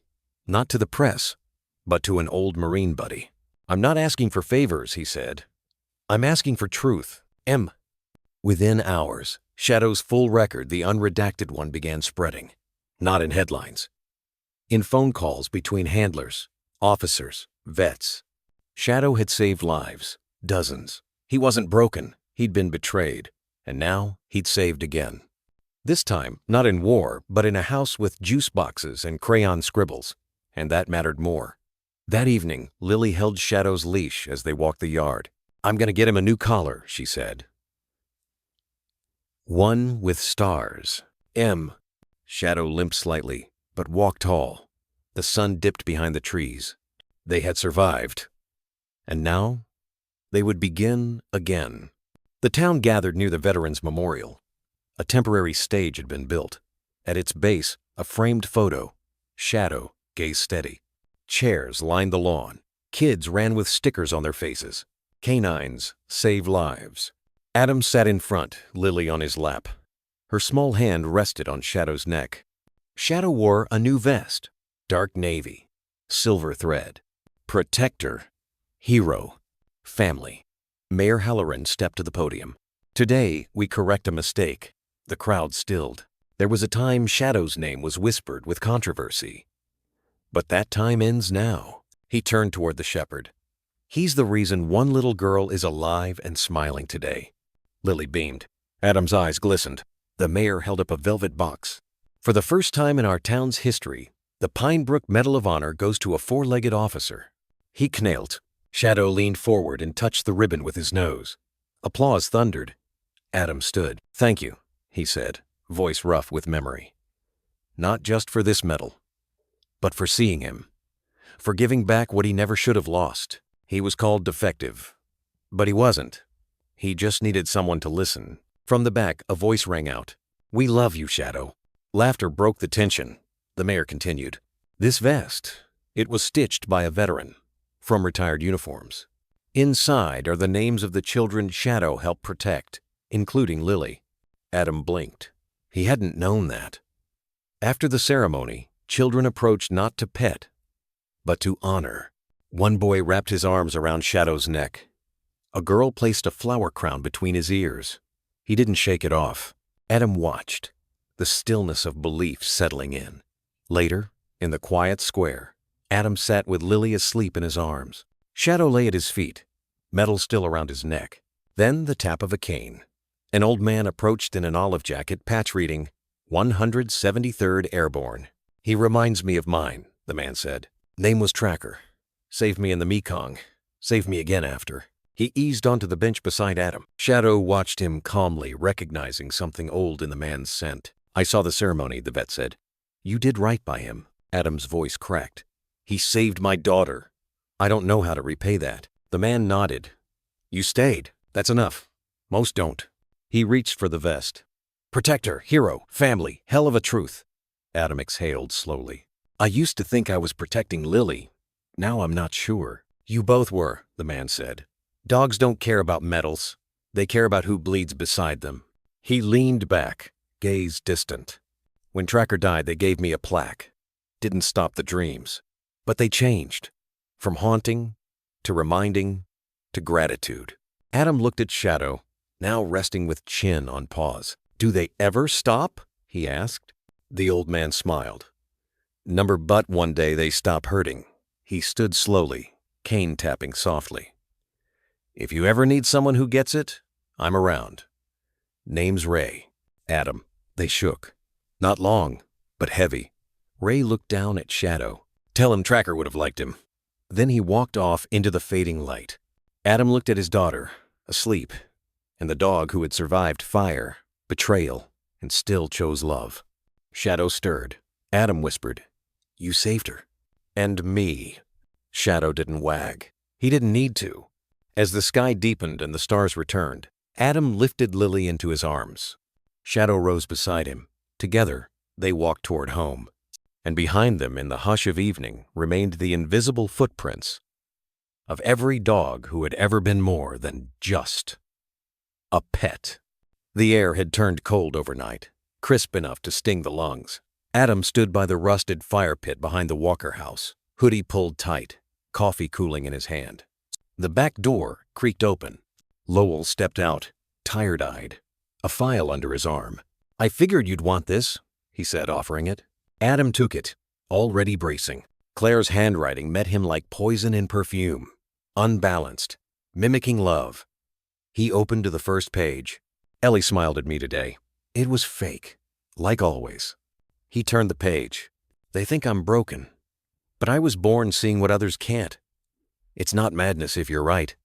Speaker 1: Not to the press, but to an old Marine buddy. I'm not asking for favors, he said. I'm asking for truth. Within hours, Shadow's full record, the unredacted one, began spreading. Not in headlines. In phone calls between handlers, officers, vets. Shadow had saved lives. Dozens. He wasn't broken. He'd been betrayed. And now he'd saved again. This time, not in war, but in a house with juice boxes and crayon scribbles. And that mattered more. That evening, Lily held Shadow's leash as they walked the yard. I'm going to get him a new collar, she said. One with stars. Shadow limped slightly, but walked tall. The sun dipped behind the trees. They had survived. And now, they would begin again. The town gathered near the Veterans Memorial. A temporary stage had been built. At its base, a framed photo. Shadow gazed steady. Chairs lined the lawn. Kids ran with stickers on their faces. Canines save lives. Adam sat in front, Lily on his lap. Her small hand rested on Shadow's neck. Shadow wore a new vest. Dark navy. Silver thread. Protector. Hero. Family. Mayor Halloran stepped to the podium. Today, we correct a mistake. The crowd stilled. There was a time Shadow's name was whispered with controversy. But that time ends now. He turned toward the shepherd. He's the reason one little girl is alive and smiling today. Lily beamed. Adam's eyes glistened. The mayor held up a velvet box. For the first time in our town's history, the Pine Brook Medal of Honor goes to a 4-legged officer. He knelt. Shadow leaned forward and touched the ribbon with his nose. Applause thundered. Adam stood. Thank you, he said, voice rough with memory. Not just for this medal, but for seeing him. For giving back what he never should have lost. He was called defective, but he wasn't. He just needed someone to listen. From the back, a voice rang out. We love you, Shadow. Laughter broke the tension. The mayor continued. This vest, it was stitched by a veteran from retired uniforms. Inside are the names of the children Shadow helped protect, including Lily. Adam blinked. He hadn't known that. After the ceremony, children approached not to pet, but to honor. One boy wrapped his arms around Shadow's neck. A girl placed a flower crown between his ears. He didn't shake it off. Adam watched, the stillness of belief settling in. Later, in the quiet square, Adam sat with Lily asleep in his arms. Shadow lay at his feet, metal still around his neck. Then the tap of a cane. An old man approached in an olive jacket, patch reading, 173rd Airborne. "He reminds me of mine," the man said. "Name was Tracker. Saved me in the Mekong. Saved me again after." He eased onto the bench beside Adam. Shadow watched him calmly, recognizing something old in the man's scent. "I saw the ceremony," the vet said. "You did right by him." Adam's voice cracked. "He saved my daughter. I don't know how to repay that." The man nodded. "You stayed. That's enough. Most don't." He reached for the vest. "Protector, hero, family, hell of a truth." Adam exhaled slowly. "I used to think I was protecting Lily. Now I'm not sure." "You both were," the man said. "Dogs don't care about medals. They care about who bleeds beside them." He leaned back, gaze distant. "When Tracker died, they gave me a plaque. Didn't stop the dreams. But they changed. From haunting, to reminding, to gratitude." Adam looked at Shadow, now resting with chin on paws. "Do they ever stop?" he asked. The old man smiled. "Number but one day they stop hurting." He stood slowly, cane tapping softly. "If you ever need someone who gets it, I'm around. Name's Ray." Adam. They shook. Not long, but heavy. Ray looked down at Shadow. "Tell him Tracker would have liked him." Then he walked off into the fading light. Adam looked at his daughter, asleep, and the dog who had survived fire, betrayal, and still chose love. Shadow stirred. Adam whispered, "You saved her." "And me." Shadow didn't wag. He didn't need to. As the sky deepened and the stars returned, Adam lifted Lily into his arms. Shadow rose beside him. Together, they walked toward home. And behind them, in the hush of evening, remained the invisible footprints of every dog who had ever been more than just a pet. The air had turned cold overnight, crisp enough to sting the lungs. Adam stood by the rusted fire pit behind the Walker house, hoodie pulled tight, coffee cooling in his hand. The back door creaked open. Lowell stepped out, tired-eyed, a file under his arm. "I figured you'd want this," he said, offering it. Adam took it, already bracing. Claire's handwriting met him like poison in perfume, unbalanced, mimicking love. He opened to the first page. "Ellie smiled at me today. It was fake, like always." He turned the page. "They think I'm broken, but I was born seeing what others can't. It's not madness if you're right."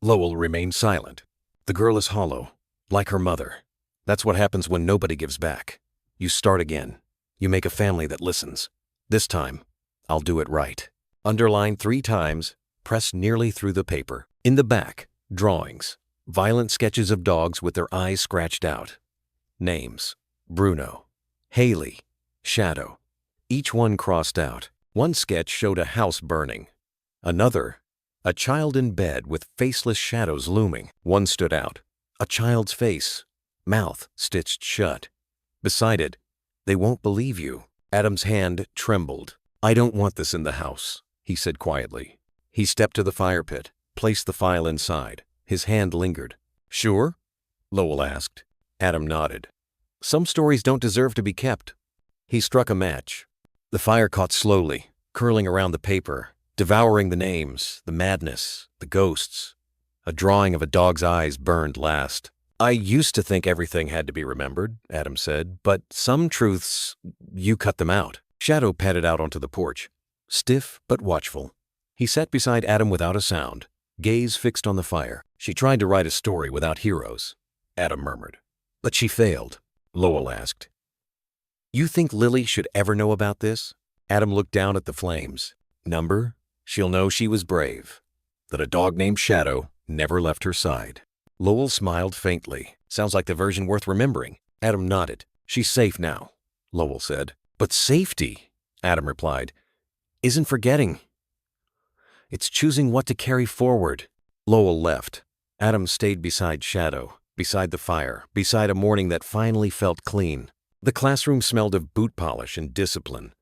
Speaker 1: Lowell remained silent. "The girl is hollow, like her mother. That's what happens when nobody gives back. You start again. You make a family that listens. This time, I'll do it right." Underlined 3 times, pressed nearly through the paper. In the back, drawings. Violent sketches of dogs with their eyes scratched out. Names: Bruno, Haley, Shadow. Each one crossed out. One sketch showed a house burning. Another, a child in bed with faceless shadows looming. One stood out. A child's face, mouth stitched shut. Beside it, "They won't believe you." Adam's hand trembled. "I don't want this in the house," he said quietly. He stepped to the fire pit, placed the file inside. His hand lingered. "Sure?" Lowell asked. Adam nodded. "Some stories don't deserve to be kept." He struck a match. The fire caught slowly, curling around the paper, devouring the names, the madness, the ghosts. A drawing of a dog's eyes burned last. "I used to think everything had to be remembered," Adam said, "but some truths, you cut them out." Shadow padded out onto the porch, stiff but watchful. He sat beside Adam without a sound, gaze fixed on the fire. "She tried to write a story without heroes," Adam murmured. "But she failed," Lowell asked. "You think Lily should ever know about this?" Adam looked down at the flames. "Number, she'll know she was brave, that a dog named Shadow never left her side." Lowell smiled faintly. "Sounds like the version worth remembering." Adam nodded. "She's safe now," Lowell said. "But safety," Adam replied. isn't forgetting. It's choosing what to carry forward. Lowell left. Adam stayed beside Shadow, beside the fire, beside a morning that finally felt clean. The classroom smelled of boot polish and discipline.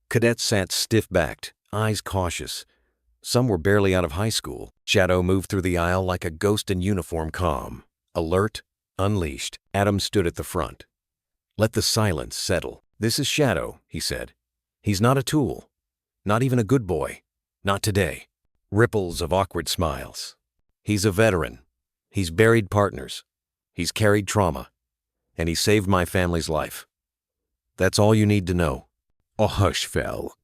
Speaker 1: Cadets sat stiff-backed, eyes cautious. Some were barely out of high school. Shadow moved through the aisle like a ghost in uniform, calm, alert, unleashed. Adam stood at the front. Let the silence settle. This is Shadow, he said. He's not a tool. Not even a good boy. Not today. Ripples of awkward smiles. He's a veteran. He's buried partners. He's carried trauma. And he saved my family's life. That's all you need to know. A hush fell.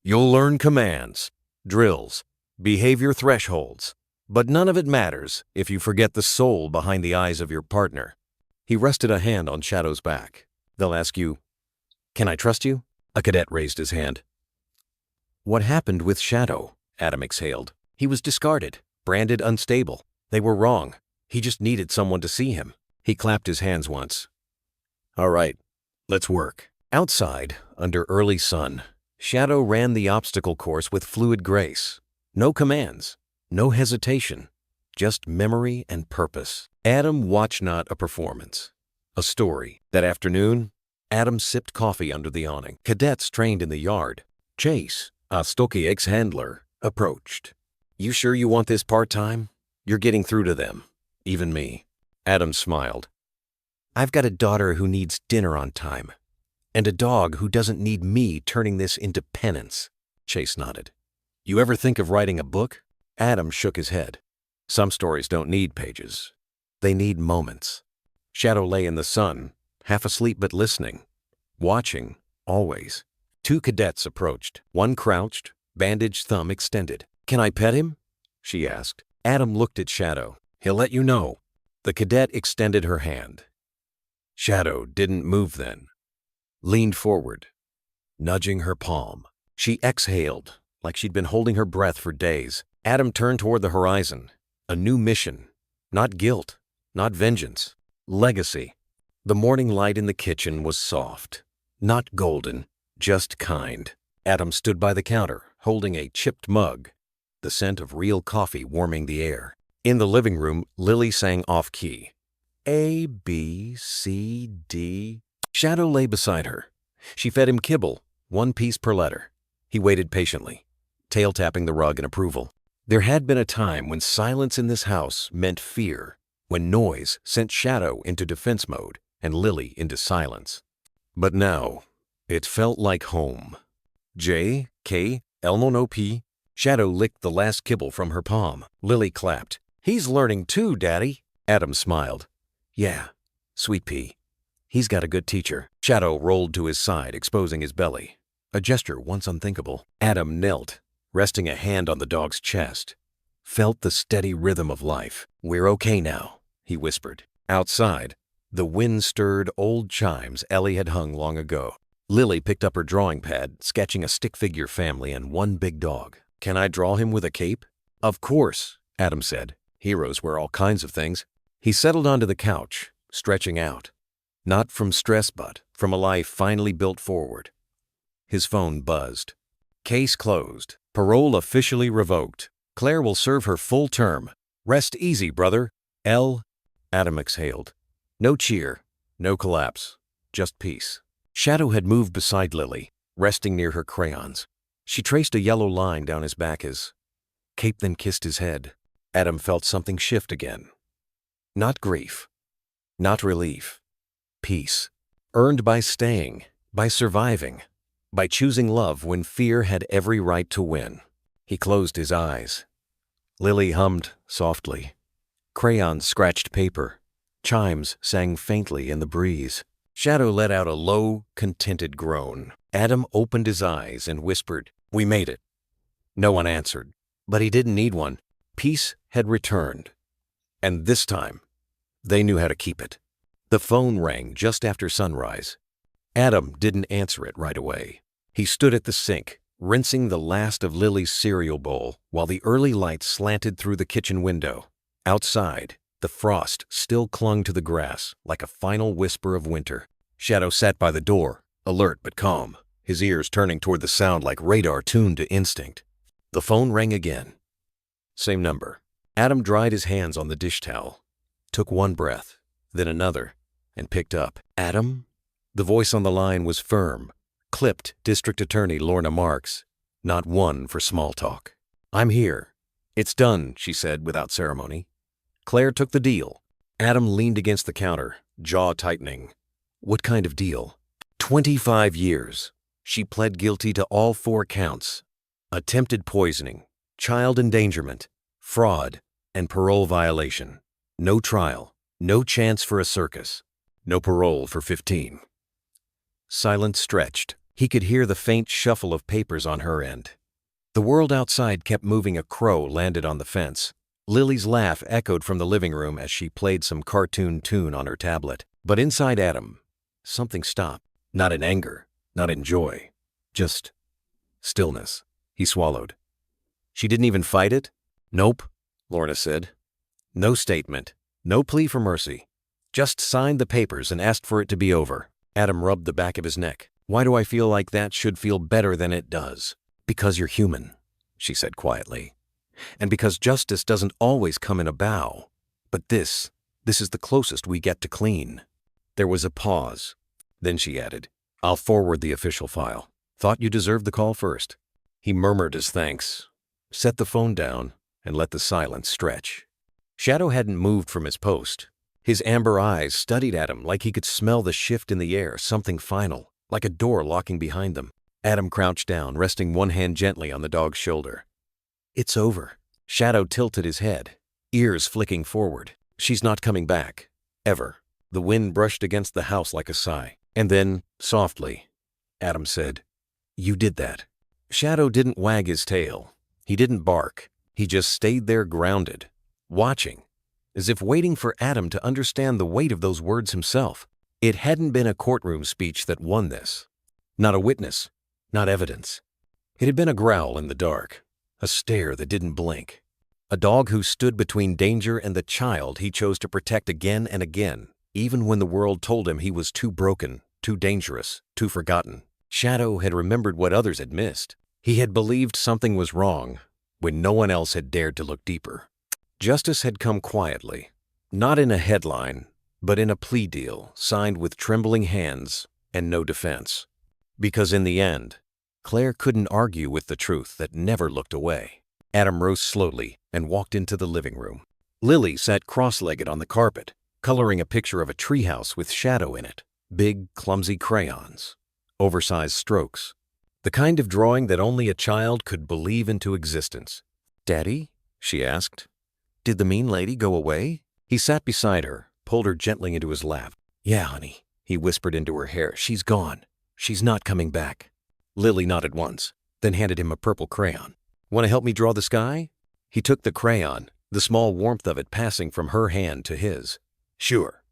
Speaker 1: You'll learn commands, drills, behavior thresholds, but none of it matters if you forget the soul behind the eyes of your partner. He rested a hand on Shadow's back. They'll ask you, "Can I trust you?" A cadet raised his hand. What happened with Shadow? Adam exhaled. He was discarded, branded unstable. They were wrong. He just needed someone to see him. He clapped his hands once. All right, let's work. Outside, under early sun, Shadow ran the obstacle course with fluid grace. No commands, no hesitation, just memory and purpose. Adam watched not a performance, a story. That afternoon, Adam sipped coffee under the awning. Cadets trained in the yard. Chase, a stocky ex-handler, approached. You sure you want this part-time? You're getting through to them, even me. Adam smiled. I've got a daughter who needs dinner on time, and a dog who doesn't need me turning this into penance. Chase nodded. You ever think of writing a book? Adam shook his head. Some stories don't need pages. They need moments. Shadow lay in the sun, half asleep but listening, watching, always. Two cadets approached. One crouched, bandaged thumb extended. Can I pet him? She asked. Adam looked at Shadow. He'll let you know. The cadet extended her hand. Shadow didn't move then. Leaned forward, nudging her palm. She exhaled, like she'd been holding her breath for days. Adam turned toward the horizon. A new mission. Not guilt, not vengeance. Legacy. The morning light in the kitchen was soft. Not golden, just kind. Adam stood by the counter, holding a chipped mug, the scent of real coffee warming the air. In the living room, Lily sang off-key. A, B, C, D. Shadow lay beside her. She fed him kibble, one piece per letter. He waited patiently, tail-tapping the rug in approval. There had been a time when silence in this house meant fear, when noise sent Shadow into defense mode and Lily into silence. But now, it felt like home. J, K, Elmo P. Shadow licked the last kibble from her palm. Lily clapped. He's learning too, Daddy. Adam smiled. Yeah, sweet pea. He's got a good teacher. Shadow rolled to his side, exposing his belly. A gesture once unthinkable. Adam knelt, resting a hand on the dog's chest. Felt the steady rhythm of life. We're okay now, he whispered. Outside, the wind stirred old chimes Ellie had hung long ago. Lily picked up her drawing pad, sketching a stick figure family and one big dog. Can I draw him with a cape? Of course, Adam said. Heroes wear all kinds of things. He settled onto the couch, stretching out. Not from stress, but from a life finally built forward. His phone buzzed. Case closed. Parole officially revoked. Claire will serve her full term. Rest easy, brother. L. Adam exhaled. No cheer, no collapse, just peace. Shadow had moved beside Lily, resting near her crayons. She traced a yellow line down his back as Cape then kissed his head. Adam felt something shift again. Not grief, not relief. Peace, earned by staying, by surviving, by choosing love when fear had every right to win. He closed his eyes. Lily hummed softly. Crayons scratched paper. Chimes sang faintly in the breeze. Shadow let out a low, contented groan. Adam opened his eyes and whispered, "We made it." No one answered, but he didn't need one. Peace had returned. And this time, they knew how to keep it. The phone rang just after sunrise. Adam didn't answer it right away. He stood at the sink, rinsing the last of Lily's cereal bowl while the early light slanted through the kitchen window. Outside, the frost still clung to the grass like a final whisper of winter. Shadow sat by the door, alert but calm. his ears turning toward the sound like radar tuned to instinct. The phone rang again. Same number. Adam dried his hands on the dish towel, took one breath, then another, and picked up. Adam? The voice on the line was firm, clipped District Attorney Lorna Marks, not one for small talk. I'm here. It's done, she said without ceremony. Claire took the deal. Adam leaned against the counter, jaw tightening. What kind of deal? 25 years. She pled guilty to all 4 counts. Attempted poisoning, child endangerment, fraud, and parole violation. No trial, no chance for a circus, no parole for 15. Silence stretched. He could hear the faint shuffle of papers on her end. The world outside kept moving. A crow landed on the fence. Lily's laugh echoed from the living room as she played some cartoon tune on her tablet. But inside Adam, something stopped. Not in anger, not in joy, just stillness. He swallowed. She didn't even fight it? Nope, Lorna said. No statement, no plea for mercy. Just signed the papers and asked for it to be over. Adam rubbed the back of his neck. Why do I feel like that should feel better than it does? Because you're human, she said quietly. And because justice doesn't always come in a bow. But this is the closest we get to clean. There was a pause. Then she added, I'll forward the official file. Thought you deserved the call first. He murmured his thanks, set the phone down, and let the silence stretch. Shadow hadn't moved from his post. His amber eyes studied Adam like he could smell the shift in the air, something final, like a door locking behind them. Adam crouched down, resting one hand gently on the dog's shoulder. It's over. Shadow tilted his head, ears flicking forward. She's not coming back. Ever. The wind brushed against the house like a sigh. And then, softly, Adam said, You did that. Shadow didn't wag his tail. He didn't bark. He just stayed there grounded, watching, as if waiting for Adam to understand the weight of those words himself. It hadn't been a courtroom speech that won this. Not a witness, not evidence. It had been a growl in the dark, a stare that didn't blink. A dog who stood between danger and the child he chose to protect again and again, even when the world told him he was too broken, too dangerous, too forgotten. Shadow had remembered what others had missed. He had believed something was wrong when no one else had dared to look deeper. Justice had come quietly, not in a headline, but in a plea deal signed with trembling hands and no defense. Because in the end, Claire couldn't argue with the truth that never looked away. Adam rose slowly and walked into the living room. Lily sat cross-legged on the carpet, coloring a picture of a treehouse with Shadow in it. Big, clumsy crayons, oversized strokes. The kind of drawing that only a child could believe into existence. Daddy? She asked. Did the mean lady go away? He sat beside her, pulled her gently into his lap. Yeah, honey, he whispered into her hair. She's gone. She's not coming back. Lily nodded once, then handed him a purple crayon. Want to help me draw the sky? He took the crayon, the small warmth of it passing from her hand to his. Sure.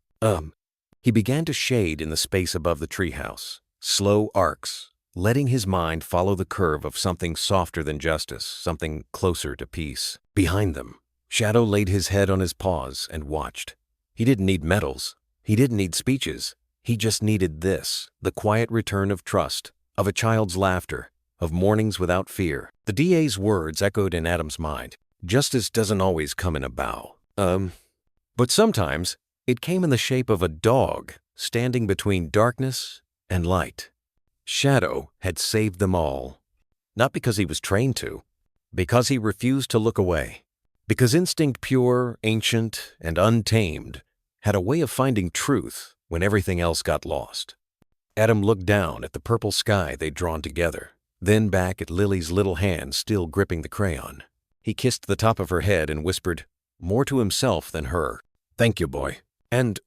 Speaker 1: He began to shade in the space above the treehouse, slow arcs, letting his mind follow the curve of something softer than justice, something closer to peace. Behind them, Shadow laid his head on his paws and watched. He didn't need medals. He didn't need speeches. He just needed this, the quiet return of trust, of a child's laughter, of mornings without fear. The DA's words echoed in Adam's mind. Justice doesn't always come in a bow. But sometimes it came in the shape of a dog standing between darkness and light. Shadow had saved them all. Not because he was trained to, because he refused to look away. Because instinct pure, ancient, and untamed had a way of finding truth when everything else got lost. Adam looked down at the purple sky they'd drawn together, then back at Lily's little hand still gripping the crayon. He kissed the top of her head and whispered, more to himself than her, Thank you, boy. And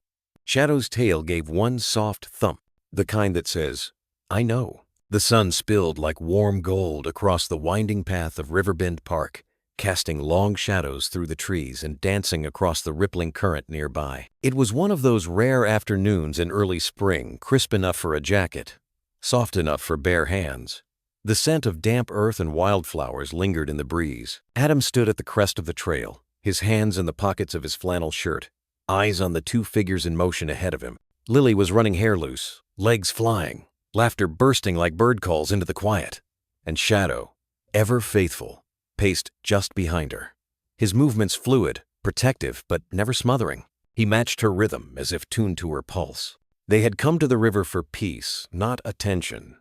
Speaker 1: Shadow's tail gave one soft thump, the kind that says, I know. The sun spilled like warm gold across the winding path of Riverbend Park, casting long shadows through the trees and dancing across the rippling current nearby. It was one of those rare afternoons in early spring, crisp enough for a jacket, soft enough for bare hands. The scent of damp earth and wildflowers lingered in the breeze. Adam stood at the crest of the trail, his hands in the pockets of his flannel shirt, eyes on the 2 figures in motion ahead of him. Lily was running hair loose, legs flying, laughter bursting like bird calls into the quiet. And Shadow, ever faithful, paced just behind her. His movements fluid, protective, but never smothering. He matched her rhythm as if tuned to her pulse. They had come to the river for peace, not attention.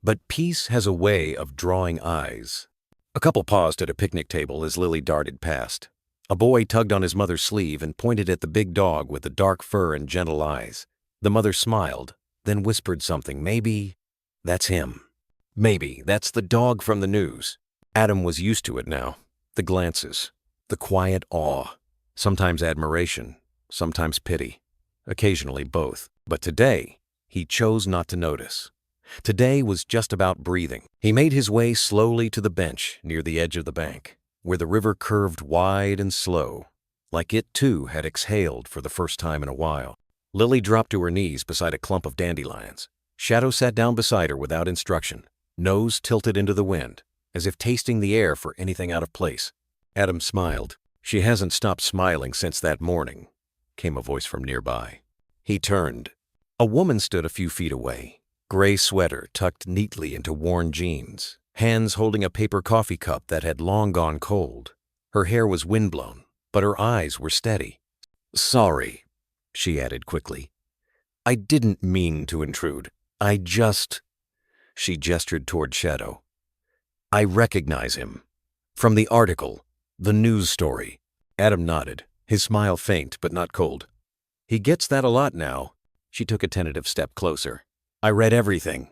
Speaker 1: But peace has a way of drawing eyes. A couple paused at a picnic table as Lily darted past. A boy tugged on his mother's sleeve and pointed at the big dog with the dark fur and gentle eyes. The mother smiled, then whispered something. Maybe that's him. Maybe that's the dog from the news. Adam was used to it now. The glances, the quiet awe, sometimes admiration, sometimes pity, occasionally both. But today, he chose not to notice. Today was just about breathing. He made his way slowly to the bench near the edge of the bank, where the river curved wide and slow, like it too had exhaled for the first time in a while. Lily dropped to her knees beside a clump of dandelions. Shadow sat down beside her without instruction, nose tilted into the wind, as if tasting the air for anything out of place. Adam smiled. She hasn't stopped smiling since that morning, came a voice from nearby. He turned. A woman stood a few feet away, gray sweater tucked neatly into worn jeans, hands holding a paper coffee cup that had long gone cold. Her hair was windblown, but her eyes were steady. "Sorry," she added quickly. "I didn't mean to intrude. I just—" She gestured toward Shadow. "I recognize him. From the article, the news story." Adam nodded, his smile faint but not cold. "He gets that a lot now." She took a tentative step closer. "I read everything.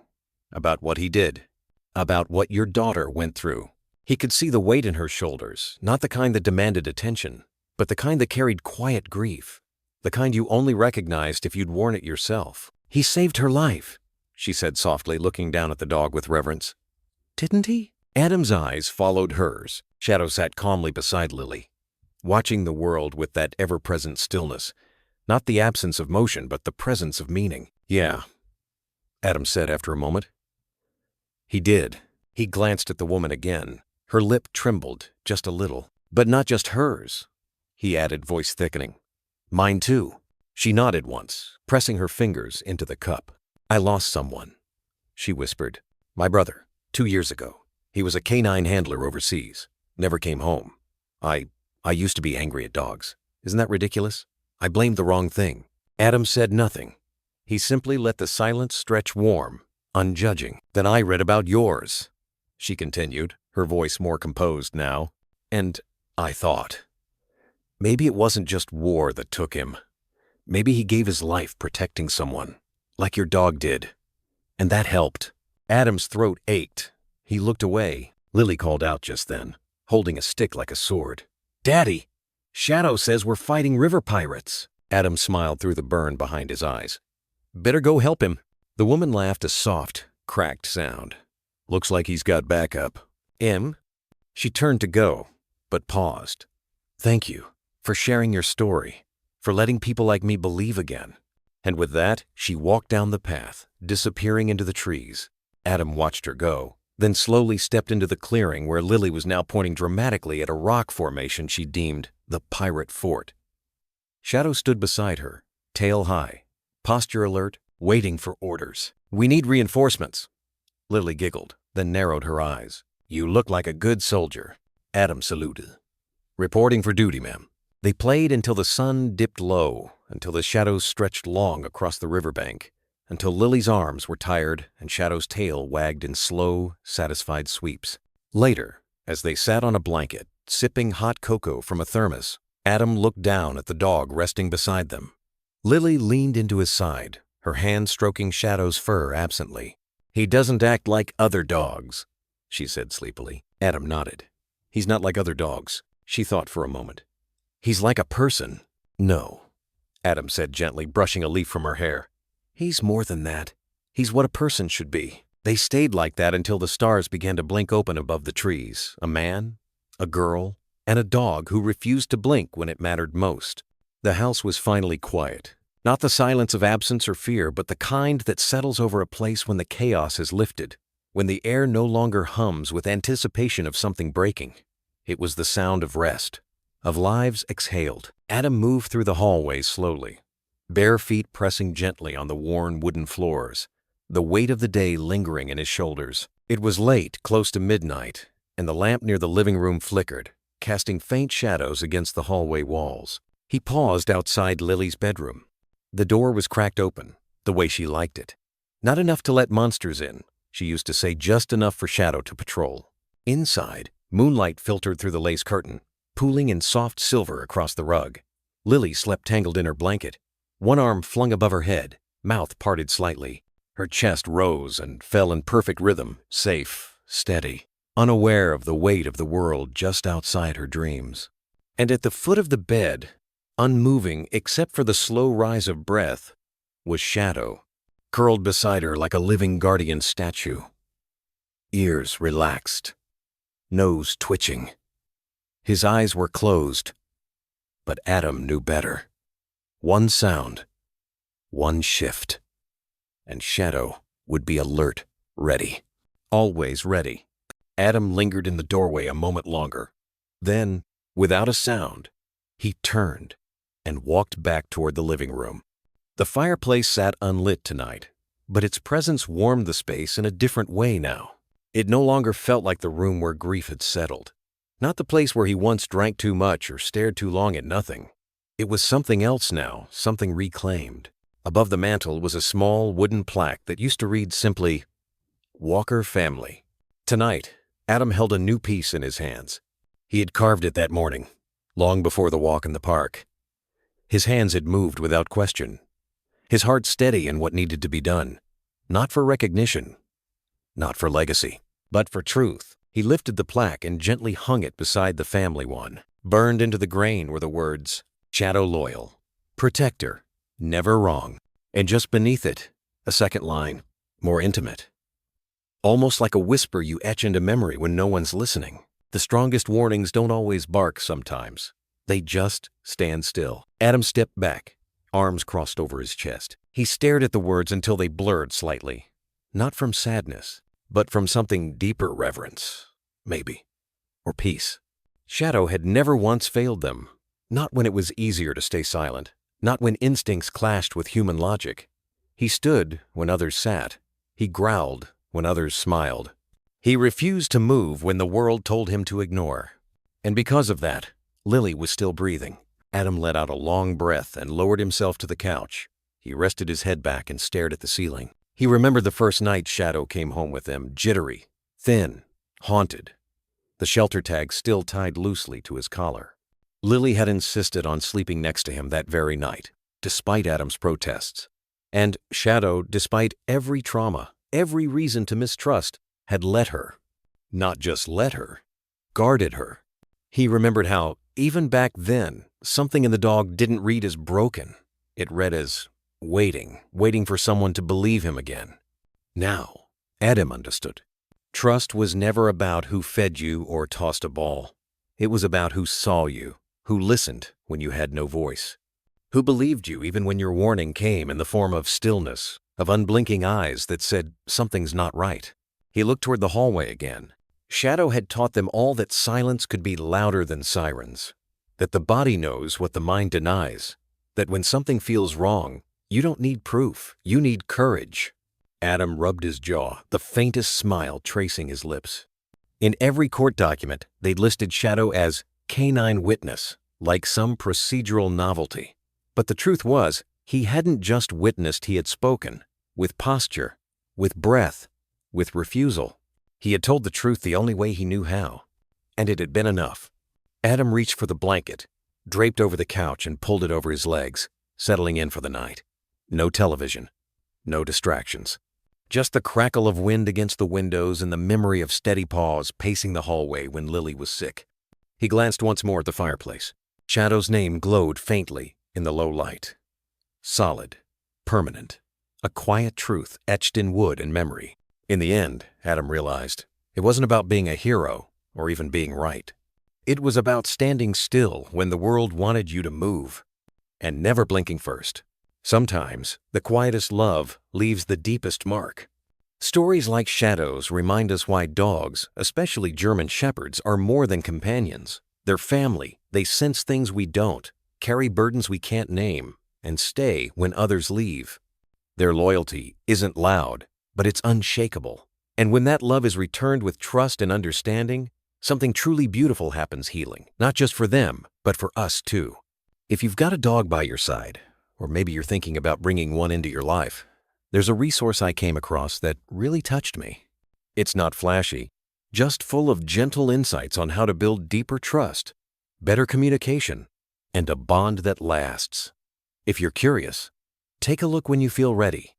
Speaker 1: About what he did. About what your daughter went through." He could see the weight in her shoulders, not the kind that demanded attention, but the kind that carried quiet grief, the kind you only recognized if you'd worn it yourself. "He saved her life," she said softly, looking down at the dog with reverence. "Didn't he?" Adam's eyes followed hers. Shadow sat calmly beside Lily, watching the world with that ever-present stillness. Not the absence of motion, but the presence of meaning. "Yeah," Adam said after a moment. "He did." He glanced at the woman again. Her lip trembled, just a little. "But not just hers," he added, voice thickening. "Mine too." She nodded once, pressing her fingers into the cup. "I lost someone," she whispered. "My brother, 2 years ago. He was a canine handler overseas. Never came home. I used to be angry at dogs. Isn't that ridiculous? I blamed the wrong thing." Adam said nothing. He simply let the silence stretch warm, unjudging. "Then I read about yours," she continued, her voice more composed now. "And I thought, maybe it wasn't just war that took him. Maybe he gave his life protecting someone, like your dog did. And that helped." Adam's throat ached. He looked away. Lily called out just then, holding a stick like a sword. "Daddy! Shadow says we're fighting river pirates." Adam smiled through the burn behind his eyes. "Better go help him." The woman laughed a soft, cracked sound. "Looks like he's got backup." She turned to go, but paused. "Thank you for sharing your story, for letting people like me believe again." And with that, she walked down the path, disappearing into the trees. Adam watched her go, then slowly stepped into the clearing where Lily was now pointing dramatically at a rock formation she deemed the pirate fort. Shadow stood beside her, tail high, posture alert, waiting for orders. "We need reinforcements." Lily giggled, then narrowed her eyes. "You look like a good soldier." Adam saluted. "Reporting for duty, ma'am." They played until the sun dipped low, until the shadows stretched long across the riverbank, until Lily's arms were tired and Shadow's tail wagged in slow, satisfied sweeps. Later, as they sat on a blanket, sipping hot cocoa from a thermos, Adam looked down at the dog resting beside them. Lily leaned into his side, her hand stroking Shadow's fur absently. "He doesn't act like other dogs," she said sleepily. Adam nodded. "He's not like other dogs." She thought for a moment. "He's like a person." "No," Adam said gently, brushing a leaf from her hair. "He's more than that. He's what a person should be." They stayed like that until the stars began to blink open above the trees. A man, a girl, and a dog who refused to blink when it mattered most. The house was finally quiet. Not the silence of absence or fear, but the kind that settles over a place when the chaos has lifted, when the air no longer hums with anticipation of something breaking. It was the sound of rest, of lives exhaled. Adam moved through the hallway slowly, bare feet pressing gently on the worn wooden floors. the weight of the day lingering in his shoulders. It was late, close to midnight, and the lamp near the living room flickered, casting faint shadows against the hallway walls. He paused outside Lily's bedroom. The door was cracked open, the way she liked it. Not enough to let monsters in, she used to say, just enough for Shadow to patrol. Inside, moonlight filtered through the lace curtain, pooling in soft silver across the rug. Lily slept tangled in her blanket, one arm flung above her head, mouth parted slightly. Her chest rose and fell in perfect rhythm, safe, steady, unaware of the weight of the world just outside her dreams. And at the foot of the bed, unmoving except for the slow rise of breath, was Shadow, curled beside her like a living guardian statue. Ears relaxed, nose twitching. His eyes were closed, but Adam knew better. One sound, one shift, and Shadow would be alert, ready, always ready. Adam lingered in the doorway a moment longer. Then, without a sound, he turned and walked back toward the living room. The fireplace sat unlit tonight, but its presence warmed the space in a different way now. It no longer felt like the room where grief had settled. Not the place where he once drank too much or stared too long at nothing. It was something else now, something reclaimed. Above the mantel was a small wooden plaque that used to read simply, "Walker Family." Tonight, Adam held a new piece in his hands. He had carved it that morning, long before the walk in the park. His hands had moved without question, his heart steady in what needed to be done, not for recognition, not for legacy, but for truth. He lifted the plaque and gently hung it beside the family one. Burned into the grain were the words, "Shadow Loyal, Protector, Never Wrong." And just beneath it, a second line, more intimate. Almost like a whisper you etch into memory when no one's listening. The strongest warnings don't always bark sometimes. They just stand still. Adam stepped back, arms crossed over his chest. He stared at the words until they blurred slightly. Not from sadness, but from something deeper, reverence, maybe, or peace. Shadow had never once failed them. Not when it was easier to stay silent. Not when instincts clashed with human logic. He stood when others sat. He growled when others smiled. He refused to move when the world told him to ignore. And because of that, Lily was still breathing. Adam let out a long breath and lowered himself to the couch. He rested his head back and stared at the ceiling. He remembered the first night Shadow came home with them, jittery, thin, haunted. The shelter tag still tied loosely to his collar. Lily had insisted on sleeping next to him that very night, despite Adam's protests. And Shadow, despite every trauma, every reason to mistrust, had let her. Not just let her, guarded her. He remembered how, even back then, something in the dog didn't read as broken. It read as waiting for someone to believe him again. Now, Adam understood. Trust was never about who fed you or tossed a ball. It was about who saw you, who listened when you had no voice, who believed you even when your warning came in the form of stillness, of unblinking eyes that said something's not right. He looked toward the hallway again. Shadow had taught them all that silence could be louder than sirens, that the body knows what the mind denies, that when something feels wrong, you don't need proof, you need courage. Adam rubbed his jaw, the faintest smile tracing his lips. In every court document, they'd listed Shadow as canine witness, like some procedural novelty. But the truth was, he hadn't just witnessed, he had spoken, with posture, with breath, with refusal. He had told the truth the only way he knew how, and it had been enough. Adam reached for the blanket, draped over the couch and pulled it over his legs, settling in for the night. No television, no distractions. Just the crackle of wind against the windows and the memory of steady paws pacing the hallway when Lily was sick. He glanced once more at the fireplace. Shadow's name glowed faintly in the low light. Solid, permanent, a quiet truth etched in wood and memory. In the end, Adam realized, it wasn't about being a hero or even being right. It was about standing still when the world wanted you to move, and never blinking first. Sometimes, the quietest love leaves the deepest mark. Stories like Shadow's remind us why dogs, especially German shepherds, are more than companions. They're family. They sense things we don't, carry burdens we can't name, and stay when others leave. Their loyalty isn't loud. but it's unshakable. And when that love is returned with trust and understanding, something truly beautiful happens healing, not just for them, but for us too. If you've got a dog by your side, or maybe you're thinking about bringing one into your life, there's a resource I came across that really touched me. It's not flashy, just full of gentle insights on how to build deeper trust, better communication, and a bond that lasts. If you're curious, take a look when you feel ready.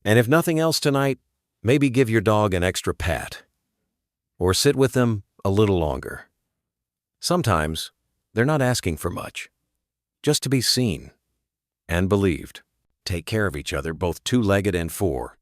Speaker 1: And if nothing else tonight, maybe give your dog an extra pat. Or sit with them a little longer. Sometimes, they're not asking for much. Just to be seen and believed. Take care of each other, both two-legged and four.